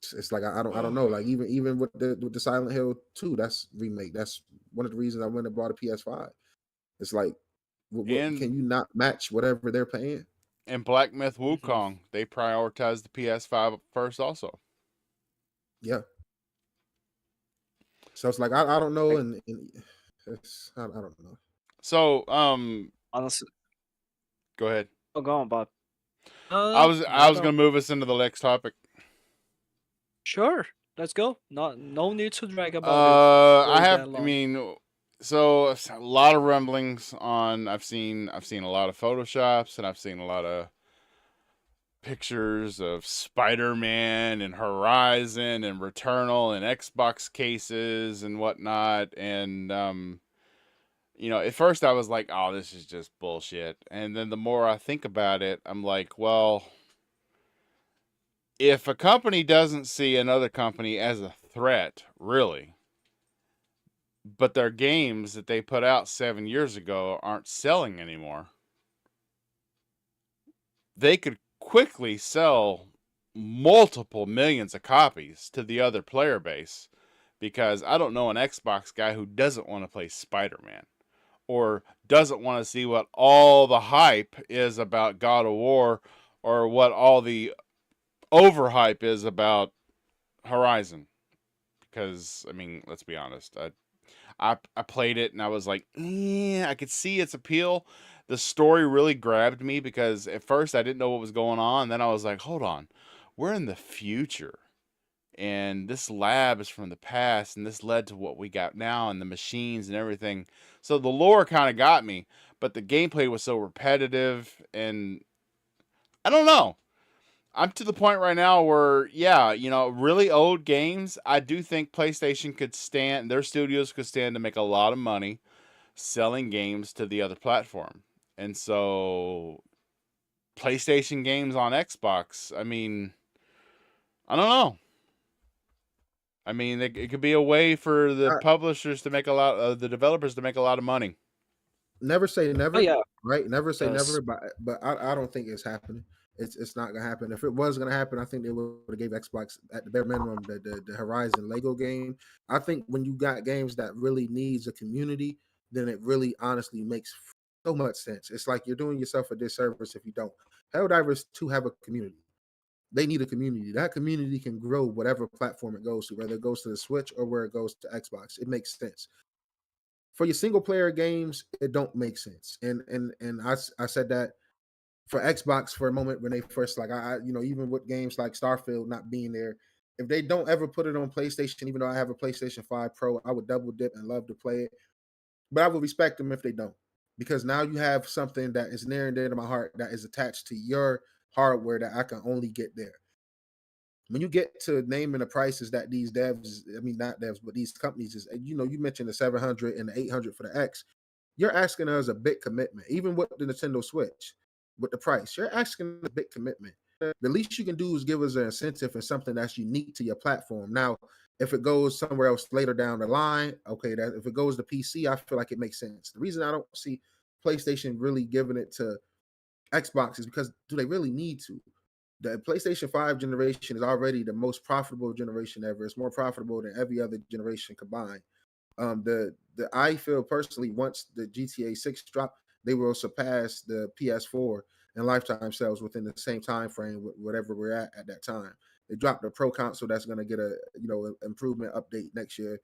S4: it's like I don't know. Like even with the Silent Hill 2, that's remake. That's one of the reasons I went and bought a PS5. It's like, what can
S1: and
S4: you not match whatever they're paying?
S1: Black Myth
S2: Mhm.
S1: Wukong, they prioritized the PS5 first also.
S4: Yeah. So it's like I don't know,
S2: Like,
S4: and I don't know.
S1: So
S2: honestly,
S1: go ahead.
S2: oh, go on, Bob.
S1: I
S2: No,
S1: was
S2: no.
S1: gonna move us into the next topic.
S2: Sure, let's go. No need to drag about it
S1: I
S2: for
S1: have.
S2: that
S1: I
S2: long.
S1: mean, so a lot of rumblings on. I've seen a lot of photoshops, and I've seen a lot of pictures of Spider-Man and Horizon and Returnal and Xbox cases and whatnot. And at first I was like, "Oh, this is just bullshit." And then the more I think about it, I'm like, "Well, if a company doesn't see another company as a threat, really, but their games that they put out 7 years ago aren't selling anymore, they could quickly sell multiple millions of copies to the other player base because I don't know an Xbox guy who doesn't want to play Spider-Man or doesn't want to see what all the hype is about God of War or what all the overhype is about Horizon. Because I mean, let's be honest, I played it and I was like, I could see its appeal. The story really grabbed me because at first I didn't know what was going on. Then I was like, hold on, we're in the future. And this lab is from the past, and this led to what we got now, and the machines and everything. So the lore kind of got me, but the gameplay was so repetitive, and I don't know. I'm to the point right now where, yeah, really old games, I do think PlayStation could stand, their studios could stand to make a lot of money selling games to the other platform. And so, PlayStation games on Xbox, I mean, I don't know. I mean, it could be a way for the
S4: I,
S1: publishers to make a lot, the developers to make a lot of money.
S4: never say
S2: Oh
S4: never,
S2: yeah,
S4: right? Never say
S2: yes.
S4: never, but I don't think it's happening. It's not gonna happen. If it was gonna happen, I think they would have gave Xbox at the bare minimum the Horizon Lego game. I think when you got games that really needs a community, then it really honestly makes so much sense. It's like you're doing yourself a disservice if you don't. Helldivers 2 have a community. They need a community. That community can grow whatever platform it goes to, whether it goes to the Switch or where it goes to Xbox. It makes sense. For your single player games, it don't make sense. And I said that for Xbox for a moment when they first like even with games like Starfield not being there, if they don't ever put it on PlayStation, even though I have a PlayStation 5 Pro, I would double dip and love to play it. But I would respect them if they don't. Because now you have something that is near and dear to my heart that is attached to your hardware that I can only get there. When you get to naming the prices that these devs, I mean not devs, but these companies is, you mentioned the 700 and the 800 for the X, you're asking us a big commitment, even with the Nintendo Switch, with the price. You're asking a big commitment. The least you can do is give us an incentive and something that's unique to your platform. Now, if it goes somewhere else later down the line, okay, that if it goes to PC, I feel like it makes sense. The reason I don't see PlayStation really giving it to Xbox is because do they really need to? The PlayStation 5 generation is already the most profitable generation ever. It's more profitable than every other generation combined. The I feel personally once the GTA 6 drop, they will surpass the PS4 and lifetime sales within the same time frame, whatever we're at that time. They dropped the Pro console that's going to get a improvement update next year.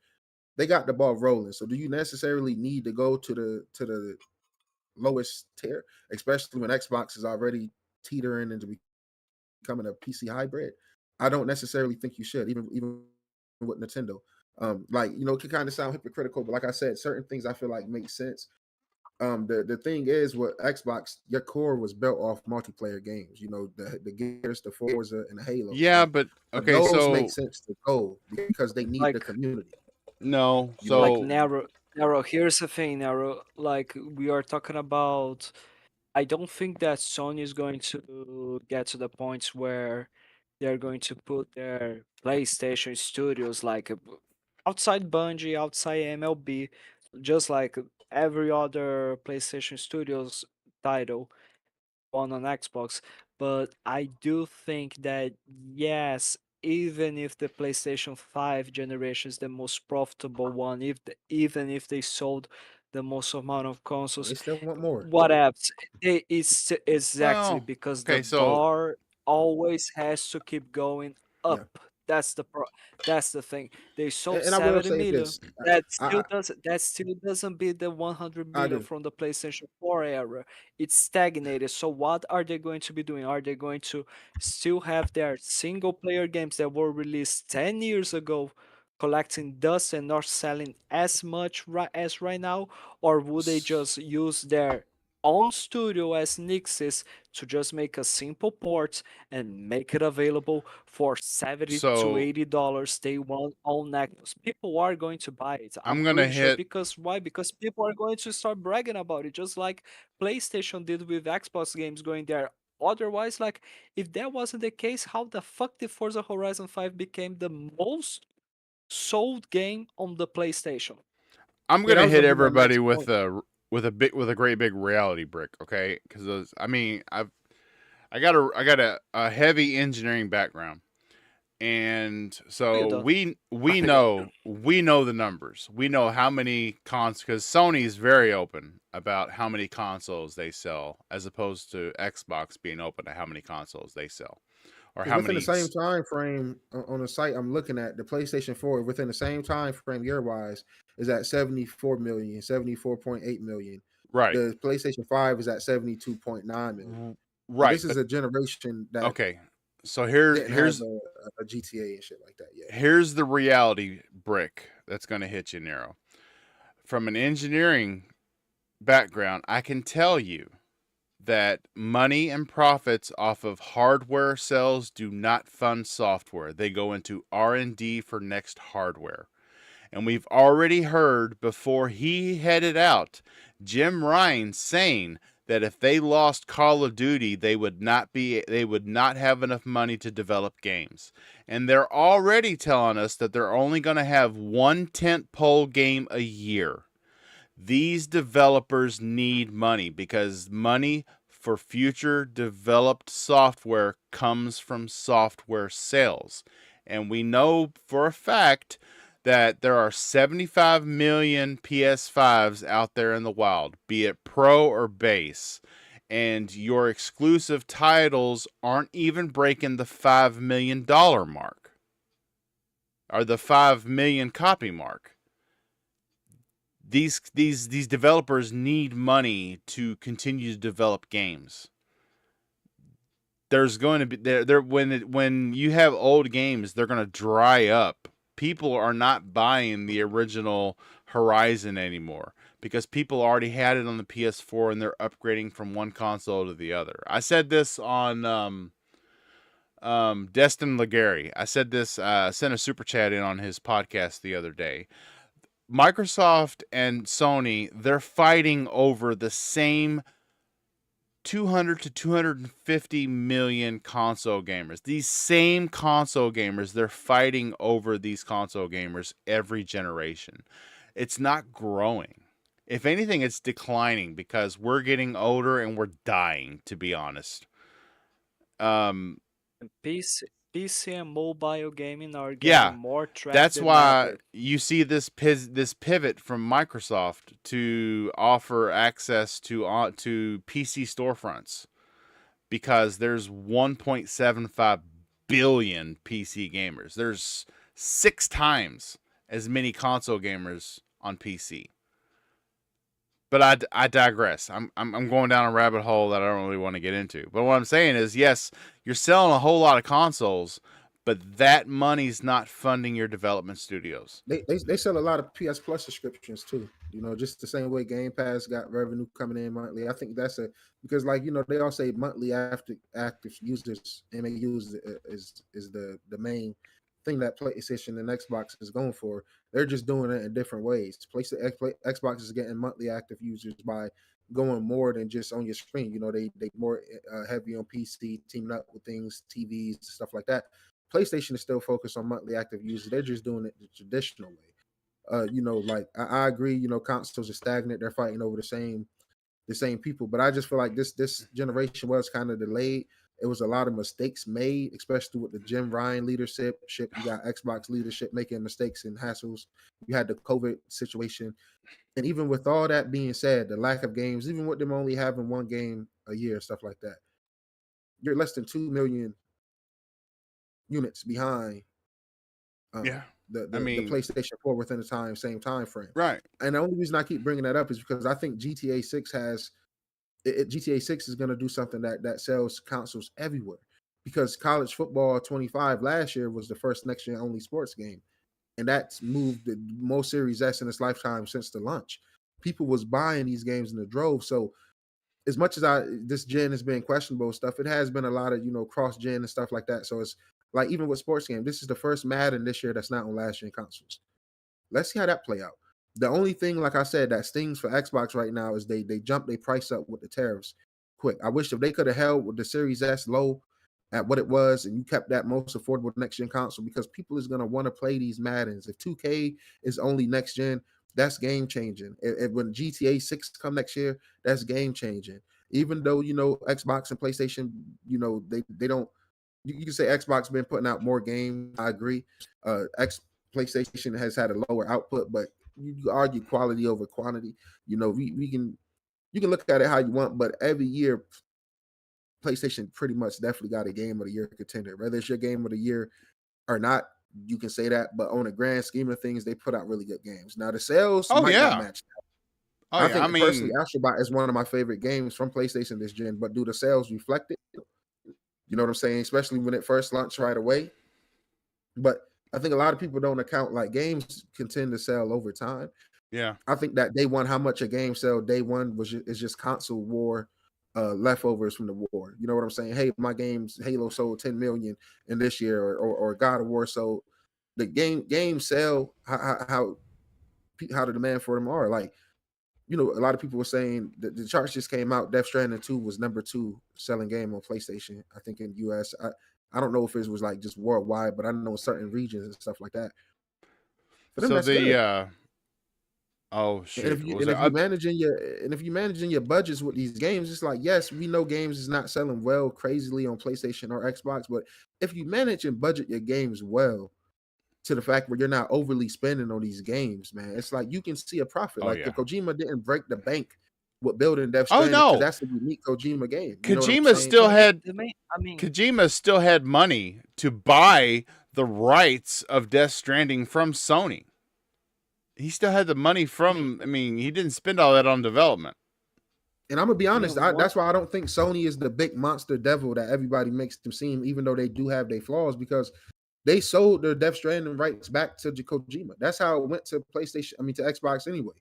S4: They got the ball rolling. So do you necessarily need to go to the lowest tier, especially when Xbox is already teetering into becoming a PC hybrid? I don't necessarily think you should, even with Nintendo. It can kind of sound hypocritical, but like I said, certain things I feel like make sense. The thing is with Xbox, your core was built off multiplayer games. The Gears, the Forza, and the Halos.
S1: Yeah,
S4: And
S1: but
S4: for
S1: okay,
S4: those make
S1: so
S4: sense to go because they need the
S2: Like
S4: community.
S1: no,
S4: You know,
S2: like
S1: so
S2: narrow. Here's the thing, narrow. Like we are talking about. I don't think that Sony is going to get to the points where they're going to put their PlayStation studios like outside Bungie, outside MLB, just like every other PlayStation Studios title on Xbox. But I do think that yes, even if the PlayStation 5 generation is the most profitable one, even if they sold the most amount of consoles,
S4: they still want more.
S2: what else? It's exactly
S1: well,
S2: because the
S1: okay, so
S2: bar always has to keep going
S4: Yeah,
S2: up. That's that's the thing. They sold
S4: and I will
S2: 70
S4: say
S2: million.
S4: this.
S2: That still doesn't beat the 100
S4: I
S2: million
S4: do.
S2: from the PlayStation 4 era. It's stagnated. So what are they going to be doing? Are they going to still have their single player games that were released 10 years ago collecting dust and not selling as much as right now? Or would they just use their own studio as Nix's to just make a simple port and make it available for 70 to
S1: so
S2: $80 day one on Xbox? People are going to buy it. I'm
S1: I'm gonna
S2: pretty sure
S1: hit.
S2: because why? Because people are going to start bragging about it, just like PlayStation did with Xbox games going there. Otherwise, like if that wasn't the case, how the fuck did Forza Horizon 5 became the most sold game on the PlayStation?
S1: I'm
S4: Yeah, that
S1: gonna
S4: was
S1: hit
S4: gonna be my
S1: everybody
S4: next point.
S1: with a great big reality brick, okay? Because I mean, I got a heavy engineering background, and
S2: Oh, you
S1: so
S2: don't.
S1: we
S2: I
S1: know we know the numbers. We know how many cons because Sony is very open about how many consoles they sell, as opposed to Xbox being open to how many consoles they sell or
S4: Because
S1: how
S4: within the
S1: many.
S4: same time frame on the site I'm looking at, the PlayStation 4 within the same time frame year wise is at 74 million, 74.8 million.
S1: Right,
S4: The PlayStation 5 is at 72.9 million. So
S1: right,
S4: this is
S1: but
S4: a generation that
S1: okay. So here's
S4: didn't have
S1: here's
S4: a GTA and shit like that yet.
S1: here's the reality brick that's going to hit you, Nero. From an engineering background, I can tell you that money and profits off of hardware sales do not fund software. They go into R&D for next hardware. And we've already heard before he headed out Jim Ryan saying that if they lost Call of Duty, they would not have enough money to develop games. And they're already telling us that they're only going to have one tentpole game a year. These developers need money because money for future developed software comes from software sales. And we know for a fact that there are 75 million PS5s out there in the wild, be it pro or base. And your exclusive titles aren't even breaking the $5 million mark or the 5 million copy mark. These developers need money to continue to develop games. There's going to be when you have old games, they're going to dry up. People are not buying the original Horizon anymore because people already had it on the PS4 and they're upgrading from one console to the other. I said this on Destin Legary. I said this, sent a super chat in on his podcast the other day. Microsoft and Sony, they're fighting over the same 200 to 250 million console gamers. These same console gamers, they're fighting over these console gamers every generation. It's not growing. If anything, it's declining because we're getting older and we're dying, to be honest.
S2: PC and mobile gaming are
S1: Yeah,
S2: getting more traction
S1: that's
S2: than
S1: why
S2: ever.
S1: you see this pivot from Microsoft to offer access to PC storefronts because there's 1.75 billion PC gamers. There's 6 times as many console gamers on PC. But I digress. I'm going down a rabbit hole that I don't really want to get into. But what I'm saying is, yes, you're selling a whole lot of consoles, but that money's not funding your development studios.
S4: They sell a lot of PS Plus subscriptions too. You know, just the same way Game Pass got revenue coming in monthly. I think that's because like they all say monthly active users, MAUs is the main thing that PlayStation and Xbox is going for. They're just doing it in different ways. Xbox is getting monthly active users by going more than just on your screen. They more heavy on PC, teaming up with things, TVs, stuff like that. PlayStation is still focused on monthly active users. They're just doing it the traditional way. Like I agree. Consoles are stagnant. They're fighting over the same people. But I just feel like this generation was kind of delayed. It was a lot of mistakes made, especially with the Jim Ryan leadership. You got Xbox leadership making mistakes and hassles. You had the COVID situation. And even with all that being said, the lack of games, even with them only having one game a year, stuff like that, you're less than 2 million units behind
S1: Yeah.
S4: the
S1: I mean,
S4: PlayStation 4 within the same time frame.
S1: right.
S4: And the only reason I keep bringing that up is because I think GTA 6 GTA 6 is going to do something that sells consoles everywhere. Because College Football 25 last year was the first next gen only sports game, and that's moved the most Series S in its lifetime since the launch. People was buying these games in the drove. So as much as this gen has been questionable stuff, it has been a lot of cross gen and stuff like that. So it's like even with sports games, this is the first Madden this year that's not on last gen consoles. Let's see how that play out. The only thing, like I said, that stings for Xbox right now is they jumped their price up with the tariffs quick. I wish if they could have held with the Series S low at what it was and you kept that most affordable next gen console, because people is going to want to play these Maddens. If 2K is only next gen, that's game changing. When GTA 6 come next year, that's game changing. Even though Xbox and PlayStation, they don't. You can say Xbox been putting out more games. I agree. PlayStation has had a lower output, but you argue quality over quantity. We can you can look at it how you want, but every year PlayStation pretty much definitely got a game of the year contender. Whether it's your game of the year or not, you can say that. But on a grand scheme of things, they put out really good games. Now the sales might not match that. I think personally, Astrobot is one of my favorite games from PlayStation this gen. But do the sales reflect it? You know what I'm saying? Especially when it first launched right away. But I think a lot of people don't account like games can tend to sell over time.
S1: Yeah.
S4: I think that day one, how much a game sell day one is just console war leftovers from the war. You know what I'm saying? Hey, my game's Halo sold 10 million in this year, or God of War sold. The game sell how the demand for them are. Like a lot of people were saying that the charts just came out. Death Stranding 2 was #2 selling game on PlayStation. I think in US. I don't know if it was like just worldwide, but I know in certain regions and stuff like that. For them,
S1: So
S4: that's good.
S1: oh
S4: And
S1: shoot,
S4: if you
S1: what was
S4: and
S1: it?
S4: if you managing your budgets with these games, it's like, yes, we know games is not selling well crazily on PlayStation or Xbox, but if you manage and budget your games well to the fact where you're not overly spending on these games, man, it's like you can see a profit.
S1: Oh
S4: Like the
S1: yeah.
S4: Kojima didn't break the bank with building Death
S1: Oh
S4: Stranding because
S1: no,
S4: that's a unique Kojima game. You know what I'm
S1: Kojima
S4: saying?
S1: still
S2: The main,
S1: had
S2: the main, I mean,
S1: Kojima still had money to buy the rights of Death Stranding from Sony. He still had the money from. I mean, he didn't spend all that on development.
S4: And I'm gonna be
S2: I
S4: honest,
S2: mean, one,
S4: that's why I don't think Sony is the big monster devil that everybody makes them seem, even though they do have their flaws, because they sold their Death Stranding rights back to Kojima. That's how it went to PlayStation. I mean, to Xbox anyway.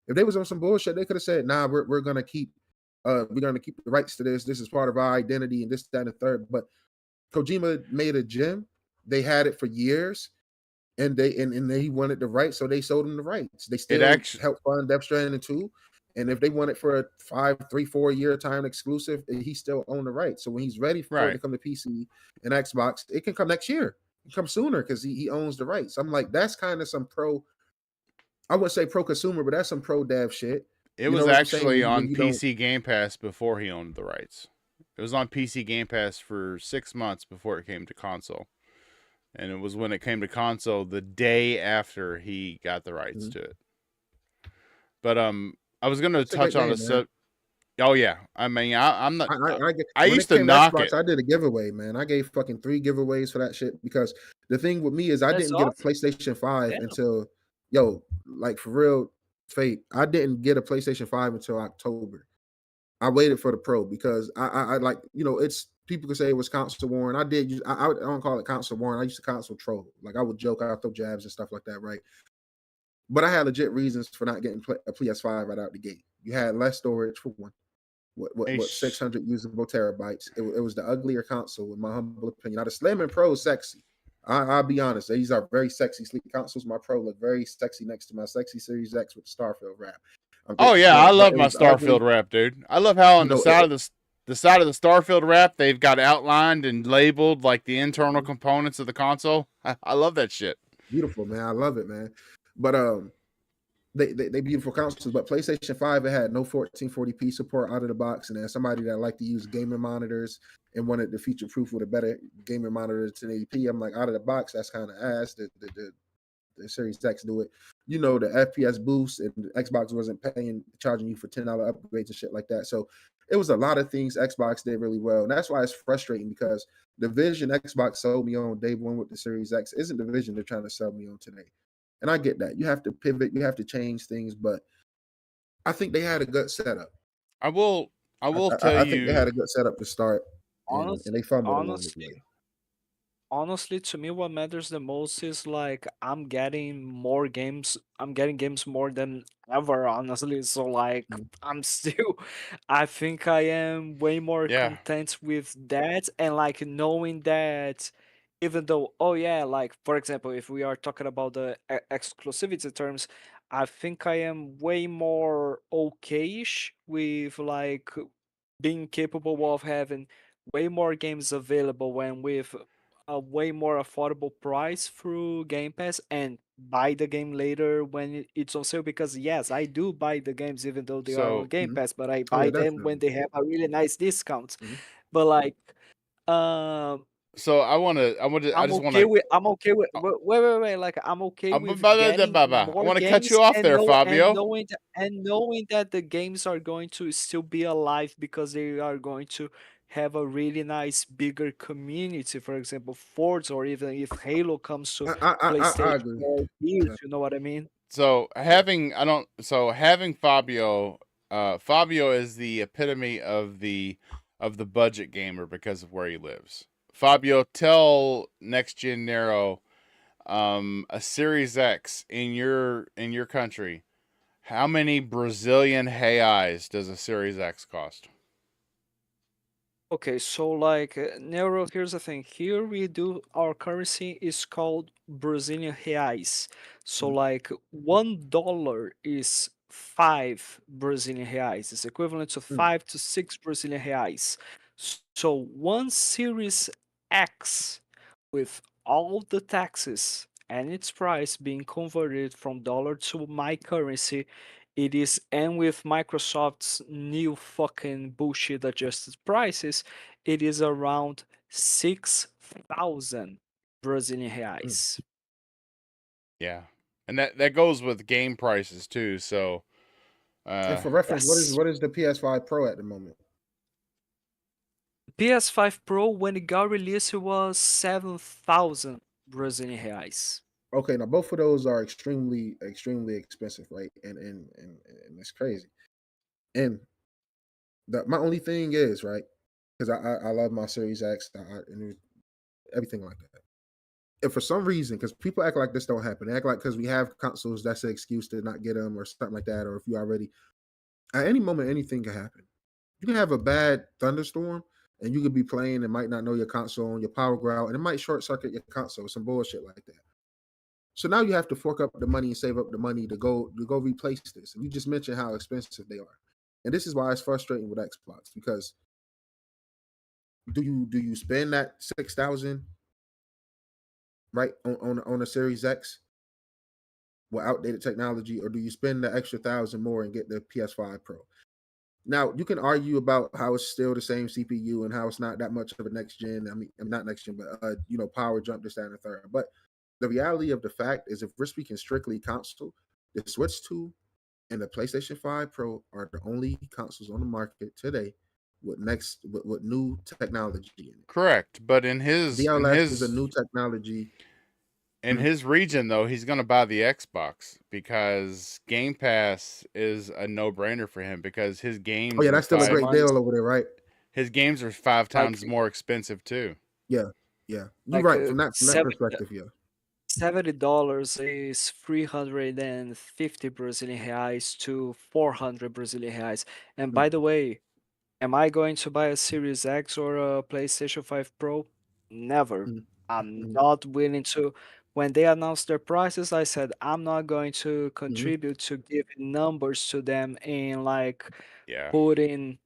S4: If they was on some bullshit, they could have said, "Nah, we're gonna keep the rights to this. This is part of our identity, and this, that, and the third." But Kojima made a gem. They had it for years, and he wanted the rights, so they sold him the rights. They
S1: It
S4: still
S1: actually,
S4: helped fund Death Stranding 2. And if they want it for a 4 year time exclusive, he still own the rights. So when he's ready for it to
S1: right.
S4: come to PC and Xbox, it can come next year. It can come sooner because he owns the rights. I'm like, that's kind of some I wouldn't say pro consumer, but that's some pro dev shit.
S1: It
S4: You know
S1: was
S4: what I'm saying?
S1: actually
S4: When
S1: on
S4: you don't,
S1: PC Game Pass before he owned the rights. It was on PC Game Pass for 6 months before it came to console. And it was when it came to console the day after he got the rights
S4: Mhm.
S1: to it. But I was going to
S4: It's a great
S1: touch on
S4: game, man.
S1: Oh yeah. I mean, I'm not I
S4: When
S1: used
S4: it
S1: to
S4: came to
S1: knock it.
S4: Xbox, I did a giveaway, man. I gave fucking 3 giveaways for that shit because the thing with me is I
S2: that's
S4: didn't get a
S2: awesome.
S4: PlayStation 5
S2: Yeah.
S4: until like for real, Fate. I didn't get a PlayStation 5 until October. I waited for the Pro because I like, it's people could say it was console war, and I did use I don't call it console war. I used to console troll. Like I would joke, I would throw jabs and stuff like that, right? But I had legit reasons for not getting a PS5 right out the gate. You had less storage for one. What
S1: Ish.
S4: 600 usable terabytes. It was the uglier console, in my humble opinion. Now the Slim and Pro is sexy. I'll be honest; these are very sexy, sleek consoles. My Pro look very sexy next to my sexy Series X with the Starfield wrap.
S1: Oh yeah, I
S4: But
S1: love
S4: it
S1: my
S4: was ugly.
S1: Starfield wrap, dude. I love how
S4: You
S1: on the
S4: know,
S1: side of the side of the Starfield wrap they've got outlined and labeled like the internal components of the console. I love that shit.
S4: beautiful, man. I love it, man. But they beautiful consoles. But PlayStation 5, it had no 1440p support out of the box. And as somebody that liked to use gaming monitors and wanted the feature proof with a better gaming monitor to 1080p, I'm like, out of the box, that's kind of ass. The Series X do it. The FPS boost, and the Xbox wasn't charging you for $10 upgrades and shit like that. So it was a lot of things Xbox did really well. And that's why it's frustrating because the vision Xbox sold me on day one with the Series X isn't the vision they're trying to sell me on today. And I get that. You have to pivot, you have to change things, but I think they had a good setup.
S1: I will tell
S4: I think they had
S1: you.
S4: a good setup to start, and
S2: Honestly,
S4: they fumbled along the
S2: honestly,
S4: way.
S2: honestly, to me, what matters the most is like I'm getting more games. I'm getting games more than ever, honestly. So like
S4: Mhm.
S2: I'm still, I think I am way more
S1: Yeah.
S2: content with that, and like knowing that even though, oh yeah, like for example, if we are talking about the exclusivity terms, I think I am way more okayish with like being capable of having way more games available when with a way more affordable price through Game Pass and buy the game later when it's on sale, because yes, I do buy the games even though they are on
S1: So
S2: Game
S4: Mhm.
S2: Pass, but I
S4: Oh yeah,
S2: buy them when
S4: definitely.
S2: they have a really nice discount.
S4: Mhm.
S2: But like um
S1: I just want to.
S2: I'm okay with wait, like I'm okay with getting
S1: I
S2: more
S1: want to cut
S2: games
S1: you off
S2: and
S1: there, Fabio.
S2: knowing that the games are going to still be alive because they are going to have a really nice bigger community. For example, Forza, or even if Halo comes to
S4: I
S2: PlayStation
S4: agree.
S2: or Gears,
S4: Yeah.
S2: you know what I mean?
S1: So having Fabio, Fabio is the epitome of the budget gamer because of where he lives. Fabio, tell NextGenNero, a Series X in your country, how many Brazilian reais does a Series X cost?
S2: Okay, so like Nero, here's the thing. Here we do our currency is called Brazilian reais. So
S4: Mhm.
S2: like $1 is 5 Brazilian reais. It's equivalent to
S4: Mm.
S2: 5 to 6 Brazilian reais. So one Series X with all the taxes and its price being converted from dollar to my currency, it is, and with Microsoft's new fucking bullshit adjusted prices, it is around 6,000 Brazilian
S4: Mm.
S2: reais.
S1: Yeah, and that goes with game prices too. So,
S4: And for reference,
S2: Yes.
S4: what is the PS5 Pro at the moment?
S2: PS5 Pro, when it got released, it was 7,000 Brazilian reais.
S4: Okay, now both of those are extremely expensive, right? And it's crazy. And my only thing is right because I love my Series X and everything like that. If for some reason, because people act like this don't happen, they act like because we have consoles, that's an excuse to not get them or something like that. Or if you already at any moment anything can happen. You can have a bad thunderstorm and you could be playing and might not know your console and your power go out and it might short circuit your console, some bullshit like that. So now you have to fork up the money and save up the money to go replace this. And you just mentioned how expensive they are. And this is why it's frustrating with Xbox because do you spend that 6,000 right on a Series X with outdated technology, or do you spend the extra 1,000 more and get the PS5 Pro? Now you can argue about how it's still the same CPU and how it's not that much of a next gen. I mean, not next gen, but power jump this, that, and the third. But the reality of the fact is, if we're speaking strictly console, the Switch 2 and the PlayStation 5 Pro are the only consoles on the market today with new technology in it.
S1: correct. But in his in
S4: DLS is a
S1: his
S4: new technology.
S1: in
S4: Mhm.
S1: his region though, he's gonna buy the Xbox because Game Pass is a no brainer for him because
S4: Oh yeah, that's still a
S2: It's a
S4: great
S2: month,
S4: deal over there, right?
S1: his games are five
S2: like
S1: times more expensive too.
S4: Yeah, yeah. You're
S2: like
S4: right from that
S2: 7
S4: perspective. Yeah.
S2: $70 is 350 Brazilian reais to 400 Brazilian reais. And
S4: Mm,
S2: by the way, am I going to buy a Series X or a PlayStation 5 Pro? Never.
S4: mm,
S2: I'm
S4: mm,
S2: not willing to. When they announced their prices, I said I'm not going to
S4: mhm,
S2: contribute to giving numbers to them and like
S1: Yeah.
S2: putting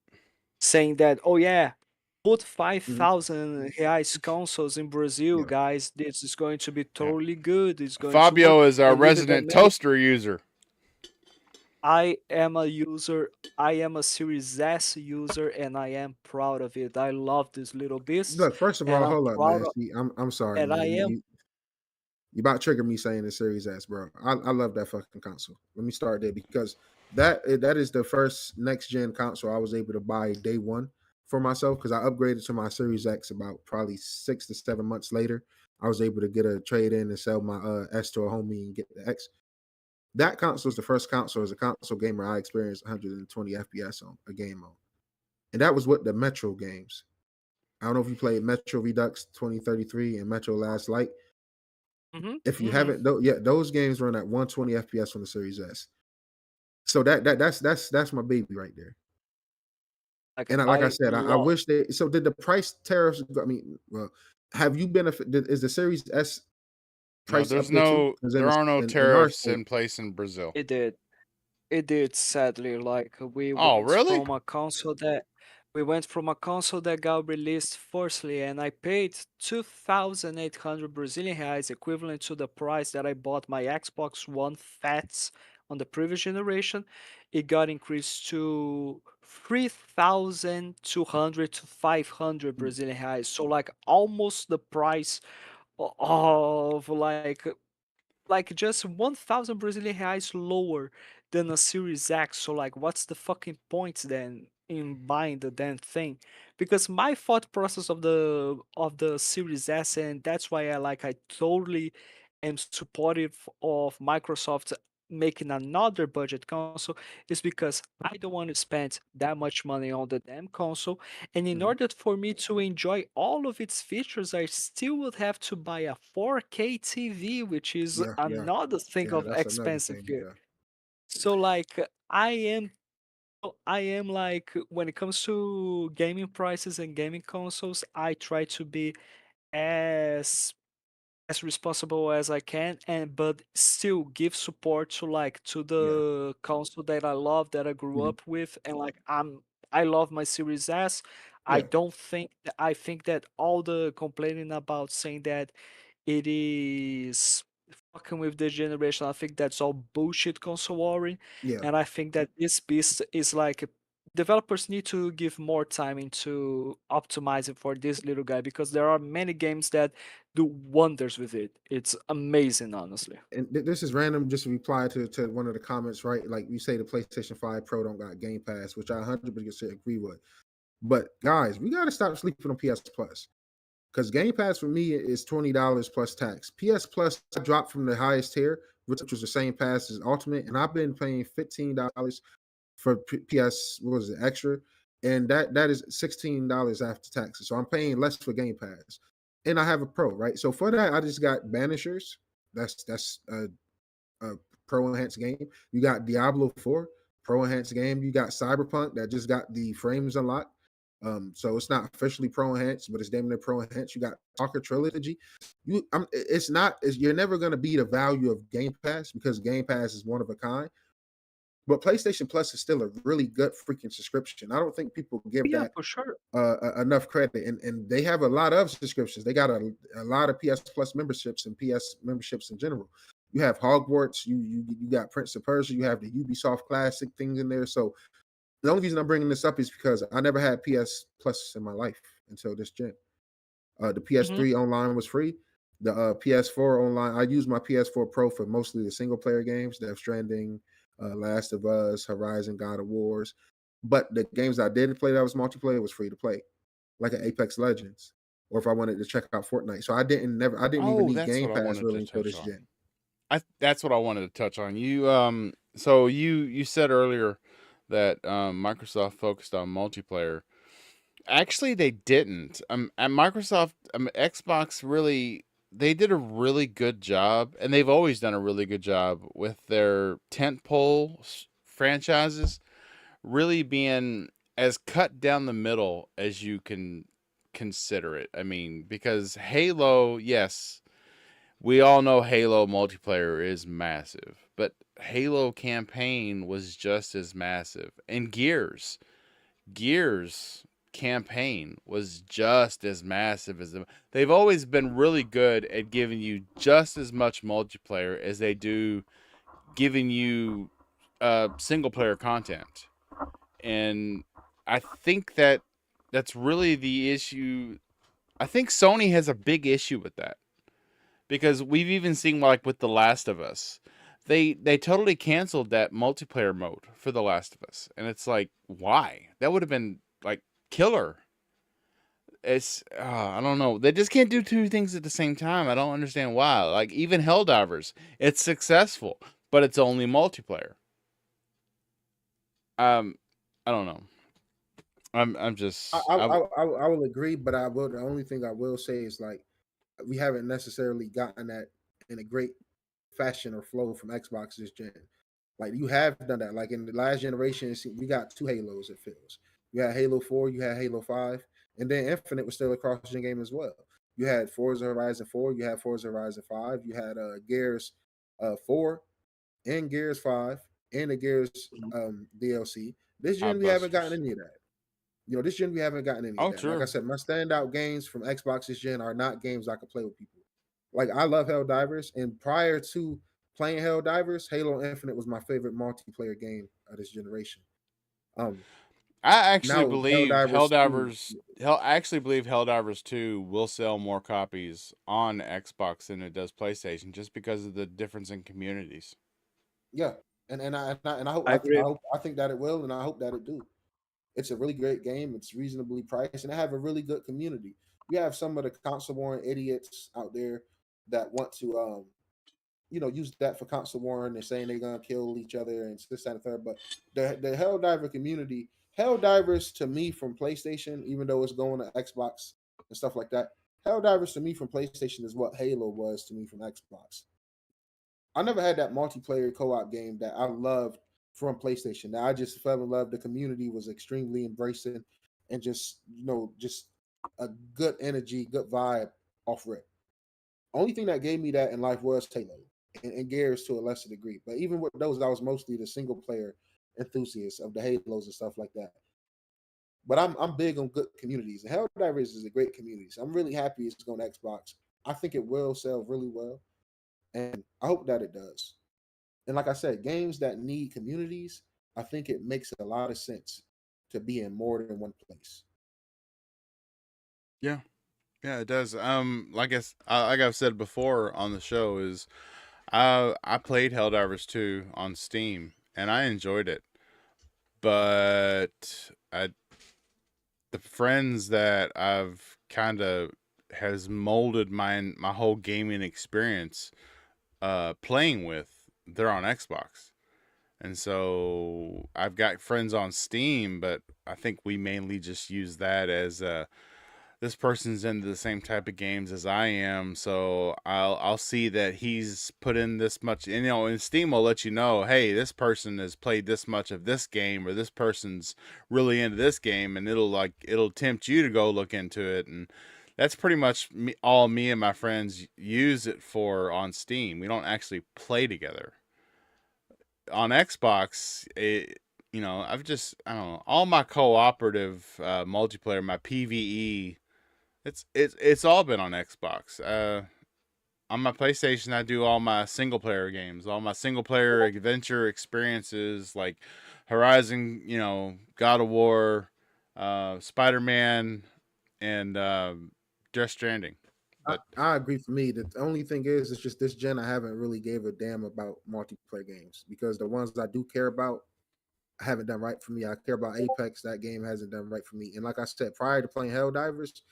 S2: saying that, oh yeah, put
S4: mhm.
S2: 5,000 reais consoles in Brazil,
S4: Yeah.
S2: guys. This is going to be
S1: Yeah.
S2: totally good. It's going to work.
S1: Fabio is our
S2: And leave it at
S1: resident
S2: many.
S1: toaster user.
S2: I am a user. I am a Series S user, and I am proud of it. I love these little beasts,
S4: Look, first of
S2: and
S4: all,
S2: I'm
S4: hold up,
S2: proud
S4: man.
S2: of,
S4: See, I'm sorry,
S2: and I
S4: man.
S2: am.
S4: You about trigger me saying the Series S, bro. I love that fucking console. Let me start there because that is the first next gen console I was able to buy day one for myself because I upgraded to my Series X about probably 6 to 7 months later. I was able to get a trade in and sell my S to a homie and get the X. That console is the first console as a console gamer I experienced 120 FPS on a game on, and that was with the Metro games. I don't know if you played Metro Redux 2033 and Metro Last Light.
S2: Hmm.
S4: If you
S2: Hmm.
S4: haven't, yeah, those games run at 120 FPS on the Series S. So that's my baby right there.
S2: Like
S4: And like I
S2: I
S4: said, I
S2: love.
S4: wish they. So did the price tariffs? I mean, well, have you benefit? Is the Series S
S1: No,
S4: price up there too? Because
S1: there are no
S4: in our
S1: tariffs
S4: state,
S1: in place in Brazil.
S2: It did. It did, sadly. Like
S1: Oh, really?
S2: we went from a console that got released firstly, and I paid 2,800 Brazilian reais, equivalent to the price that I bought my Xbox One Fats on the previous generation. It got increased to 3,200 to 500
S4: mm,
S2: Brazilian reais. So like almost the price of like just 1,000 Brazilian reais lower than a Series X. So like, what's the fucking point then in buying the damn thing? Because my thought process of the Series S, and that's why I totally am supportive of Microsoft making another budget console, is because I don't want to spend that much money on the damn console, and in
S4: mhm.
S2: order for me to enjoy all of its features, I still would have to buy a 4K TV, which is
S4: Yeah, yeah,
S2: another thing
S4: yeah.
S2: of
S4: That's another
S2: expensive
S4: thing.
S2: here.
S4: Yeah.
S2: So like I am like when it comes to gaming prices and gaming consoles, I try to be as as responsible as I can, and but still give support to like to
S4: Yeah.
S2: the console that I love, that I grew
S4: Mhm.
S2: up with, and like I love my Series S. I
S4: Yeah.
S2: don't think I think that all the complaining about saying that it is fucking with this generation, I think that's all bullshit console warring,
S4: Yeah.
S2: and I think that this beast is like developers need to give more time into optimizing for this little guy because there are many games that do wonders with it. It's amazing, honestly.
S4: And this is random, just a reply to one of the comments, right? Like you say, the PlayStation 5 Pro don't got Game Pass, which I 100% agree with. But guys, we got to stop sleeping on PS Plus because Game Pass for me is $20 plus tax. PS Plus dropped from the highest tier, which was the same pass as Ultimate, and I've been paying $15 for PS. What was it, extra? And that is $16 after taxes. So I'm paying less for Game Pass, and I have a Pro, right? So for that, I just got Banishers. That's a pro enhanced game. You got Diablo 4 pro enhanced game. You got Cyberpunk that just got the frames unlocked. So it's not officially pro enhanced, but it's damn near pro enhanced. You got Stalker Trilogy. It's not. You're never going to beat the value of Game Pass because Game Pass is one of a kind. But PlayStation Plus is still a really good freaking subscription. I don't think people give
S2: Yeah,
S4: that
S2: for sure.
S4: enough credit, and they have a lot of subscriptions. They got a lot of PS Plus memberships and PS memberships in general. You have Hogwarts, you got Prince of Persia, you have the Ubisoft Classic things in there. So the only reason I'm bringing this up is because I never had PS Plus in my life until this gen. The
S2: Hmm.
S4: PS3 online was free. The PS4 online, I use my PS4 Pro for mostly the single player games, Death Stranding, Last of Us, Horizon, God of Wars. But the games I did play that was multiplayer was free to play, like an Apex Legends, or if I wanted to check out Fortnite. So I didn't even
S1: Oh,
S4: need
S1: that's
S4: Game
S1: what I
S4: Pass
S1: wanted to
S4: really until
S1: touch
S4: this
S1: on.
S4: gen.
S1: That's what I wanted to touch on. So you said earlier that Microsoft focused on multiplayer. Actually, they didn't. At Microsoft, Xbox really they did a really good job, and they've always done a really good job with their tentpole franchises really being as cut down the middle as you can consider it. I mean, because Halo, yes, we all know Halo multiplayer is massive, but Halo campaign was just as massive. And Gears campaign was just as massive as them. They've always been really good at giving you just as much multiplayer as they do giving you single player content. And I think that's really the issue. I think Sony has a big issue with that because we've even seen like with The Last of Us, they totally canceled that multiplayer mode for The Last of Us, and it's like why? That would have been like killer. It's I don't know. They just can't do two things at the same time. I don't understand why. Like even Helldivers, it's successful, but it's only multiplayer. Um, I don't know. I'm
S4: I
S1: just
S4: I,
S1: I
S4: I I will agree, but I will. The only thing I will say is like we haven't necessarily gotten that in a great fashion or flow from Xbox this gen. Like you have done that. Like in the last generation, we got two Halos. It feels you had Halo 4, you had Halo 5, and then Infinite was still a cross-gen game as well. You had Forza Horizon 4, you had Forza Horizon 5, you had Gears 4 and Gears 5 and the Gears DLC. This gen we haven't gotten
S1: Busters.
S4: any of that. This gen we haven't gotten any of
S1: Oh,
S4: that. Like I
S1: true.
S4: said, my standout games from Xbox this gen are not games I could play with people. Like I love Helldivers, and prior to playing Helldivers, Halo Infinite was my favorite multiplayer game of this generation. Um,
S1: I actually
S4: Now
S1: believe
S4: Helldivers 2,
S1: I actually believe Helldivers 2 will sell more copies on Xbox than it does PlayStation just because of the difference in communities.
S4: yeah, and I hope
S2: I agree.
S4: I think that it will, and I hope that it do. It's a really great game. It's reasonably priced, and I have a really good community. You have some of the console warring idiots out there that want to use that for console warring. They're saying they're gonna kill each other and this, that, and third. But the Helldiver community, Helldivers to me from PlayStation, even though it's going to Xbox and stuff like that, Helldivers to me from PlayStation is what Halo was to me from Xbox. I never had that multiplayer co-op game that I loved from PlayStation. That I just fell in love. The community was extremely embracing and just just a good energy, good vibe off rip. Only thing that gave me that in life was Halo and Gears to a lesser degree. But even with those, I was mostly the single player enthusiast of the Halos and stuff like that. But I'm big on good communities. And Helldivers is a great community. So I'm really happy it's going to Xbox. I think it will sell really well, and I hope that it does. And like I said, games that need communities, I think it makes a lot of sense to be in more than one place.
S1: Yeah, yeah, it does. Like I've said before on the show, is I played Helldivers 2 on Steam and I enjoyed it, but the friends that I've kind of has molded my whole gaming experience playing with, they're on Xbox. And so I've got friends on Steam, but I think we mainly just use that as this person's into the same type of games as I am, so I'll see that he's put in this much. And, and Steam will let you know, hey, this person has played this much of this game, or this person's really into this game, and it'll tempt you to go look into it. And that's pretty much all me and my friends use it for on Steam. We don't actually play together. On Xbox, I don't know, all my cooperative multiplayer, my PvE. It's all been on Xbox. On my PlayStation, I do all my single player games, all my single player adventure experiences like Horizon, God of War, Spider-Man, and Death Stranding. But
S4: I agree. For me, the only thing is, it's just this gen I haven't really gave a damn about multiplayer games because the ones I do care about haven't done right for me. I care about Apex. That game hasn't done right for me. And like I said, prior to playing Helldivers,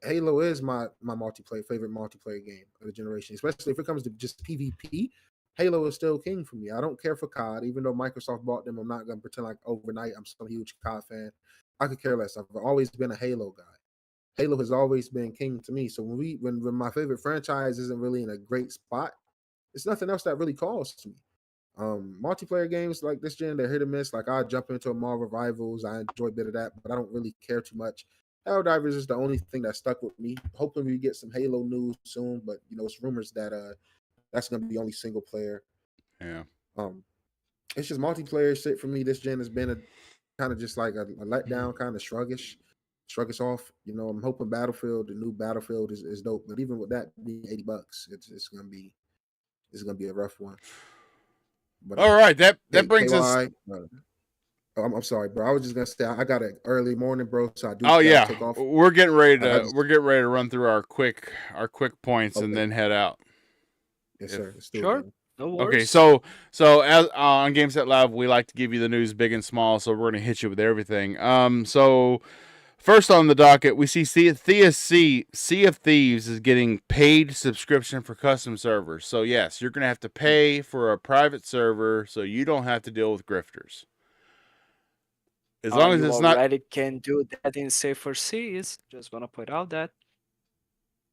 S4: Halo is my favorite multiplayer game of the generation. Especially if it comes to just PvP, Halo is still king for me. I don't care for COD, even though Microsoft bought them. I'm not gonna pretend like overnight I'm some huge COD fan. I could care less. I've always been a Halo guy. Halo has always been king to me. So when my favorite franchise isn't really in a great spot, it's nothing else that really calls to me. Multiplayer games like this gen, they're hit or miss. Like I jump into a Marvel Rivals, I enjoy a bit of that, but I don't really care too much. Helldivers is the only thing that stuck with me. Hoping we get some Halo news soon, but it's rumors that that's gonna be only single player.
S1: yeah,
S4: It's just multiplayer shit for me. This gen has been a kind of just like a letdown, kind of shrug us off. I'm hoping Battlefield, the new Battlefield is dope, but even with that being $80, it's gonna be a rough one. But
S1: all right, that brings us.
S4: I'm sorry, bro. I was just gonna say I got an early morning, bro. So I do.
S1: Oh yeah,
S4: take off.
S1: we're getting ready to run through our quick points and then head out.
S4: Yes, sir.
S2: Sure. No worries.
S1: Okay, so as on Games Set Live, we like to give you the news big and small, so we're gonna hit you with everything. So first on the docket, we see Sea of Thieves is getting paid subscription for custom servers. So yes, you're gonna have to pay for a private server, so you don't have to deal with grifters. As long as it's not.
S2: You already can do that in Safer Seas. Just wanna point out that.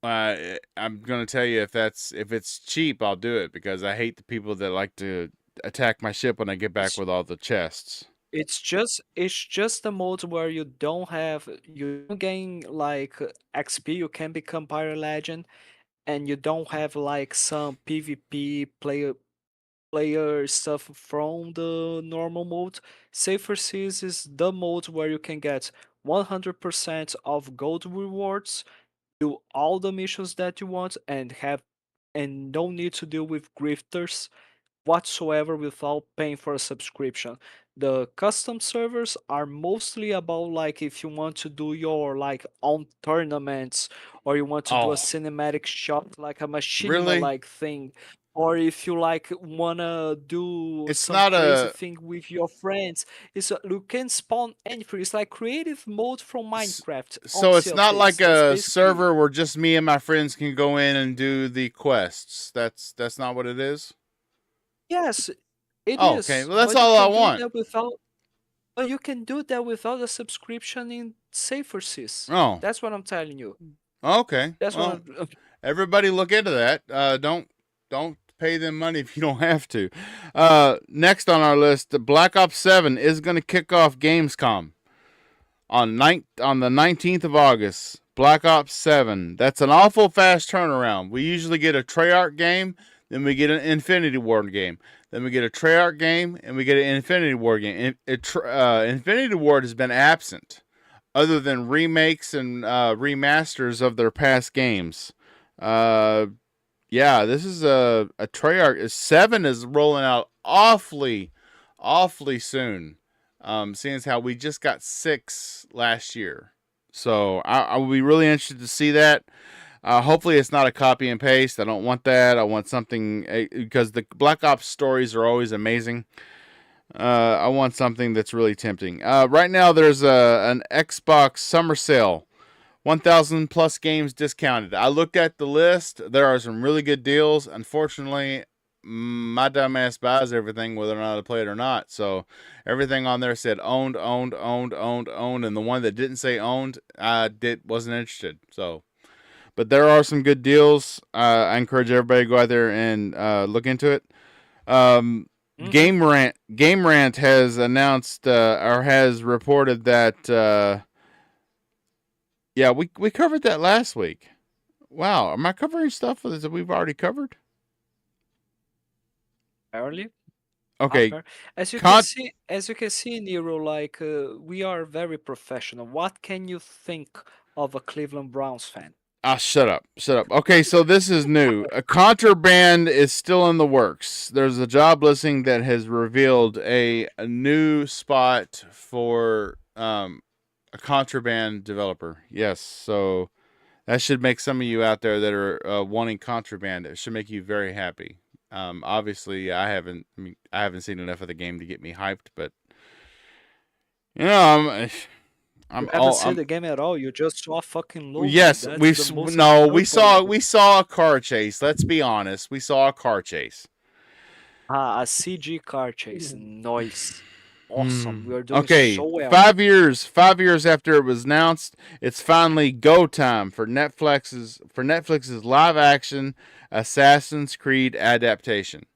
S1: I'm gonna tell you if it's cheap, I'll do it because I hate the people that like to attack my ship when I get back with all the chests.
S2: It's just the mode where you don't gain like XP. You can become Pirate Legend, and you don't have like some PvP player stuff from the normal mode. Safer Seas is the mode where you can get 100% of gold rewards, do all the missions that you want, and no need to deal with grifters whatsoever without paying for a subscription. The custom servers are mostly about like if you want to do your like own tournaments, or you want to do a cinematic shot like a machinima like thing, or if you like wanna do some crazy thing with your friends. You can spawn anything. It's like creative mode from Minecraft.
S1: So it's not like a server where just me and my friends can go in and do the quests. That's not what it is.
S2: Yes, it is.
S1: Okay, well that's all I want.
S2: You can do that without a subscription in Safer Seas.
S1: Oh,
S2: that's what I'm telling you.
S1: Okay,
S2: that's what.
S1: Everybody look into that. Don't pay them money if you don't have to. Next on our list, Black Ops 7 is going to kick off Gamescom on the 19th of August. Black Ops 7. That's an awful fast turnaround. We usually get a Treyarch game, then we get an Infinity Ward game. Then we get a Treyarch game, and we get an Infinity Ward game. Infinity Ward has been absent, other than remakes and remasters of their past games. Yeah, this is a Treyarch. 7 is rolling out awfully soon. Seeing as how we just got 6 last year. So I will be really interested to see that. Hopefully it's not a copy and paste. I don't want that. I want something, because the Black Ops stories are always amazing. I want something that's really tempting. Right now there's an Xbox summer sale. 1,000 plus games discounted. I looked at the list. There are some really good deals. Unfortunately, my dumbass buys everything whether or not I play it or not. So everything on there said owned, and the one that didn't say owned, I wasn't interested. So, but there are some good deals. I encourage everybody to go out there and look into it. Game Rant has announced or has reported that. Yeah, we covered that last week. Wow, am I covering stuff that we've already covered?
S2: Apparently.
S1: Okay.
S2: As you can see, Nero, like we are very professional. What can you think of a Cleveland Browns fan?
S1: Shut up. Okay, so this is new. A Contraband is still in the works. There's a job listing that has revealed a new spot for a Contraband developer. Yes, so that should make some of you out there that are wanting Contraband. It should make you very happy. Obviously, I haven't seen enough of the game to get me hyped, but you know,
S2: You haven't seen the game at all. You just saw a fucking logo.
S1: yes,
S2: That's
S1: we
S2: the most
S1: no, we
S2: important
S1: saw a car chase. Let's be honest, we saw a car chase.
S2: a CG car chase. Nice. Awesome. We are doing
S1: Okay,
S2: so well.
S1: 5 years after it was announced, it's finally go time for Netflix's live action Assassin's Creed adaptation.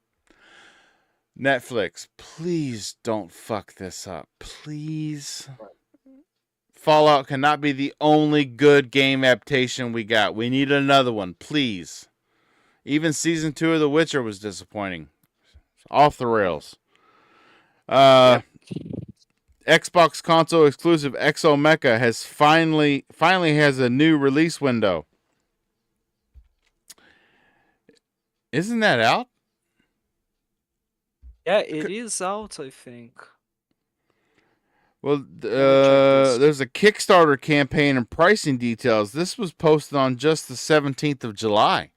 S1: Netflix, please don't fuck this up. Please. Fallout cannot be the only good game adaptation we got. We need another one, please. Even season 2 of The Witcher was disappointing. Off the rails. Xbox console exclusive Exomecha has finally has a new release window. Isn't that out?
S2: Yeah, it is out, I think.
S1: Well,
S2: me check this.
S1: there's a Kickstarter campaign and pricing details. This was posted on just the 17th of July.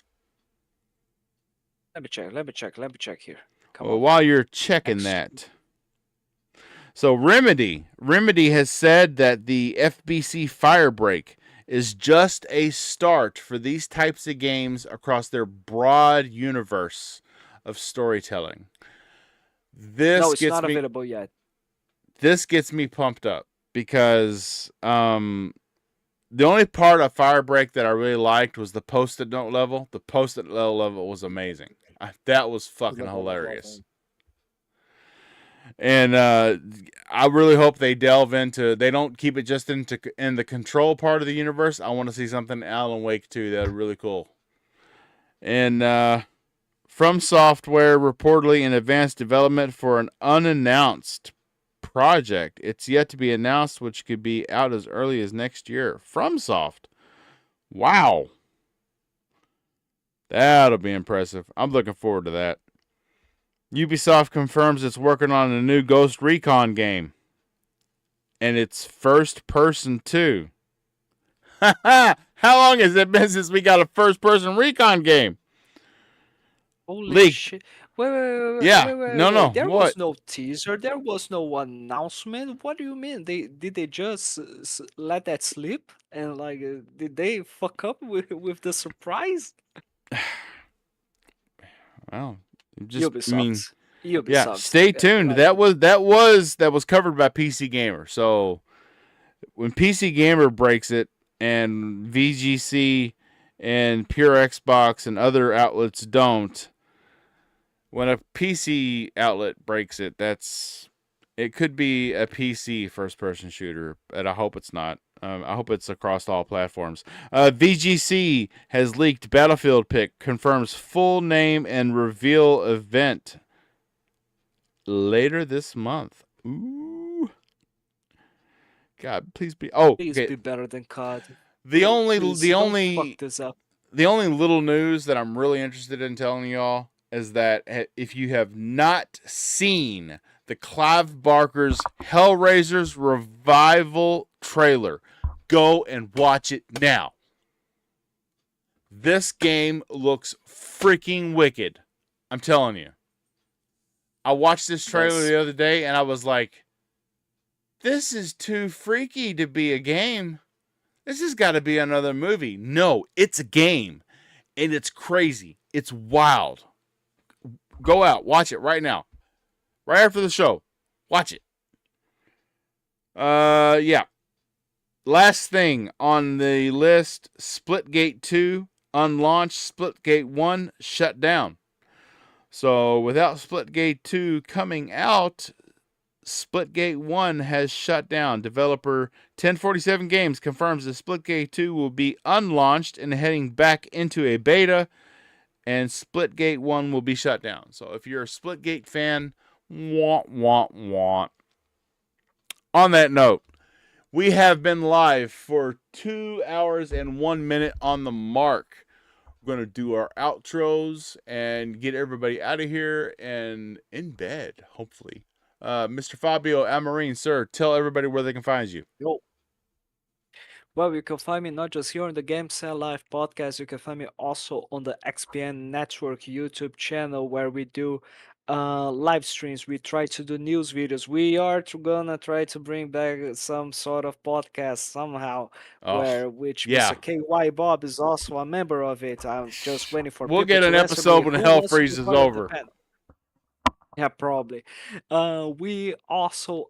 S2: Let me check here. Come
S1: Well,
S2: on.
S1: while you're checking that. So Remedy has said that the FBC Firebreak is just a start for these types of games across their broad universe of storytelling.
S2: No, it's not available yet.
S1: This gets me pumped up because the only part of Firebreak that I really liked was the post-it note level. The post-it note level was amazing. That was fucking hilarious. And I really hope they delve into. They don't keep it just in the control part of the universe. I want to see something Alan Wake 2 that's really cool. And From Software reportedly in advanced development for an unannounced project. It's yet to be announced, which could be out as early as next year. FromSoft. Wow. That'll be impressive. I'm looking forward to that. Ubisoft confirms it's working on a new Ghost Recon game. And it's first person too. How long has it been since we got a first person Recon game?
S2: Holy shit. Wait.
S1: Yeah. No.
S2: There
S1: What?
S2: was no teaser. There was no announcement. What do you mean? Did they just let that slip? And like, did they fuck up with the surprise?
S1: Well, just
S2: Ubisoft.
S1: yeah.
S2: Ubisoft.
S1: Stay tuned. That was covered by PC Gamer. So when PC Gamer breaks it, and VGC and Pure Xbox and other outlets don't. When a PC outlet breaks it, it could be a PC first-person shooter, but I hope it's not. I hope it's across all platforms. VGC has leaked Battlefield pick, confirms full name and reveal event later this month. Ooh. God, please be. Oh,
S2: Please
S1: okay.
S2: be better than COD.
S1: The only
S2: Please
S1: the
S2: don't fuck
S1: only
S2: this up.
S1: the only little news that I'm really interested in telling y'all is that if you have not seen the Clive Barker's Hellraiser's Revival trailer, go and watch it now. This game looks freaking wicked. I'm telling you. I watched this trailer the other day and I was like, this is too freaky to be a game. This has got to be another movie. No, it's a game. And it's crazy. It's wild. Go out. Watch it right now. Right after the show. Watch it. Yeah. Last thing on the list, Splitgate 2 unlaunched, Splitgate 1 shut down. So without Splitgate 2 coming out, Splitgate 1 has shut down. Developer 1047 Games confirms that Splitgate 2 will be unlaunched and heading back into a beta, and Splitgate 1 will be shut down. So if you're a Splitgate fan, want. On that note, we have been live for 2 hours and 1 minute on the mark. We're going to do our outros and get everybody out of here and in bed, hopefully. Mr. Fabio Amorin, sir, tell everybody where they can find you.
S2: Yo. Well, you can find me not just here on the Game Cell Live podcast. You can find me also on the XPN Network YouTube channel where we do live streams. We try to do news videos. We are gonna try to bring back some sort of podcast somehow, which
S1: yeah.
S2: Mr. KY Bob is also a member of it. I'm just waiting for
S1: we'll
S2: people
S1: get an
S2: to answer
S1: episode
S2: me.
S1: when
S2: Who
S1: hell
S2: wants to be
S1: freezes
S2: part of the
S1: over.
S2: panel? Yeah, probably. We also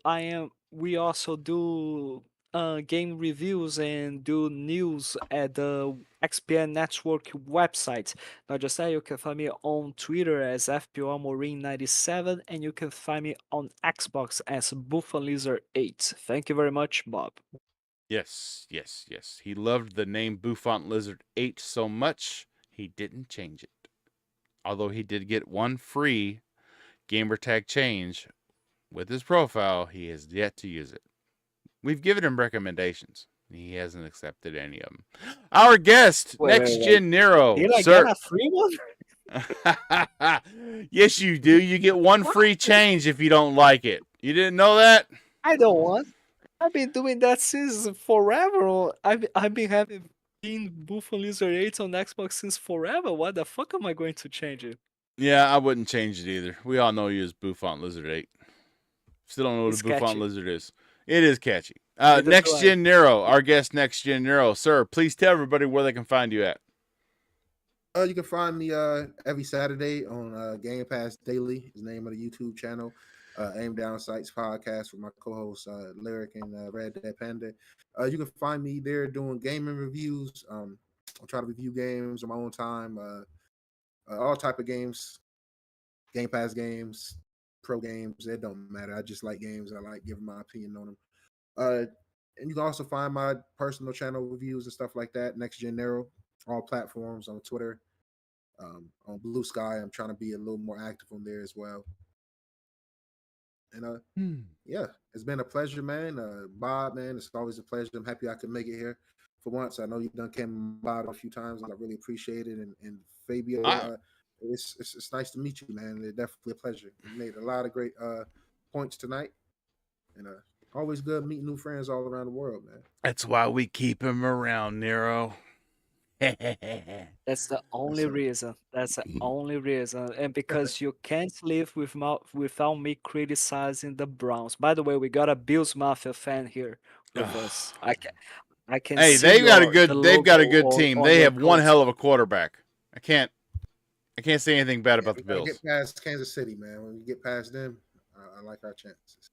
S2: do game reviews and do news at the XPN Network website. Not just that, you can find me on Twitter as FPOMorine97 and you can find me on Xbox as BuffonLizard8. Thank you very much, Bob.
S1: Yes. He loved the name Bouffant Lizard 8 so much, he didn't change it. Although he did get one free gamertag change with his profile, he has yet to use it. We've given him recommendations. He hasn't accepted any of them. Our guest, NextGenNero.
S2: Did I get a free one?
S1: Yes, you do. You get one free change if you don't like it. You didn't know that?
S2: I don't want. I've been doing that since forever. I've been having Buffon Lizard 8 on Xbox since forever. Why the fuck am I going to change it?
S1: Yeah, I wouldn't change it either. We all know you as Bouffant Lizard 8. Still don't know what a Bouffant Lizard is. It is catchy. NextGenNero, our guest NextGenNero. Sir, please tell everybody where they can find you at.
S4: You can find me every Saturday on Game Pass Daily, is the name of the YouTube channel. Aim Down Sights podcast with my co-hosts Lyric and Red Dead Panda. You can find me there doing gaming reviews. I'll try to review games on my own time. All type of games, Game Pass games, pro games. It don't matter. I just like games. I like giving my opinion on them. And you can also find my personal channel reviews and stuff like that. NextGenNero, all platforms, on Twitter, on Blue Sky. I'm trying to be a little more active on there as well. And yeah, it's been a pleasure, man. Bob, man, it's always a pleasure. I'm happy I could make it here for once. I know you done came by a few times. I really appreciate it. And Fabio, it's nice to meet you, man. It's definitely a pleasure. You made a lot of great points tonight, and always good meeting new friends all around the world, man.
S1: That's why we keep him around, Nero.
S2: That's the only reason. That's the only reason. And because you can't live without me criticizing the Browns. By the way, we got a Bills Mafia fan here with us. I can
S1: Hey,
S2: see
S1: they've got a good team. They have one hell of a quarterback. I can't say anything bad about the Bills.
S4: Get past Kansas City, man. When we get past them, I like our chances.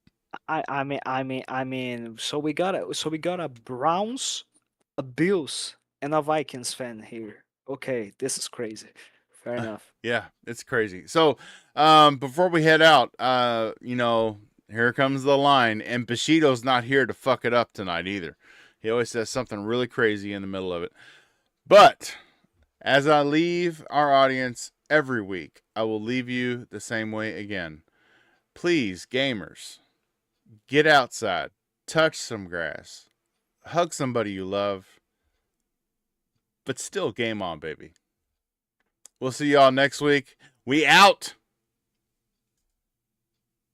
S2: I mean, so we got a Browns, a Bills, and a Vikings fan here. Okay, this is crazy. Fair enough.
S1: Yeah, it's crazy. So, before we head out, here comes the line, and Bushido's not here to fuck it up tonight either. He always says something really crazy in the middle of it. But as I leave our audience every week, I will leave you the same way again. Please, gamers, get outside, touch some grass, hug somebody you love, but still game on, baby. We'll see y'all next week. We out.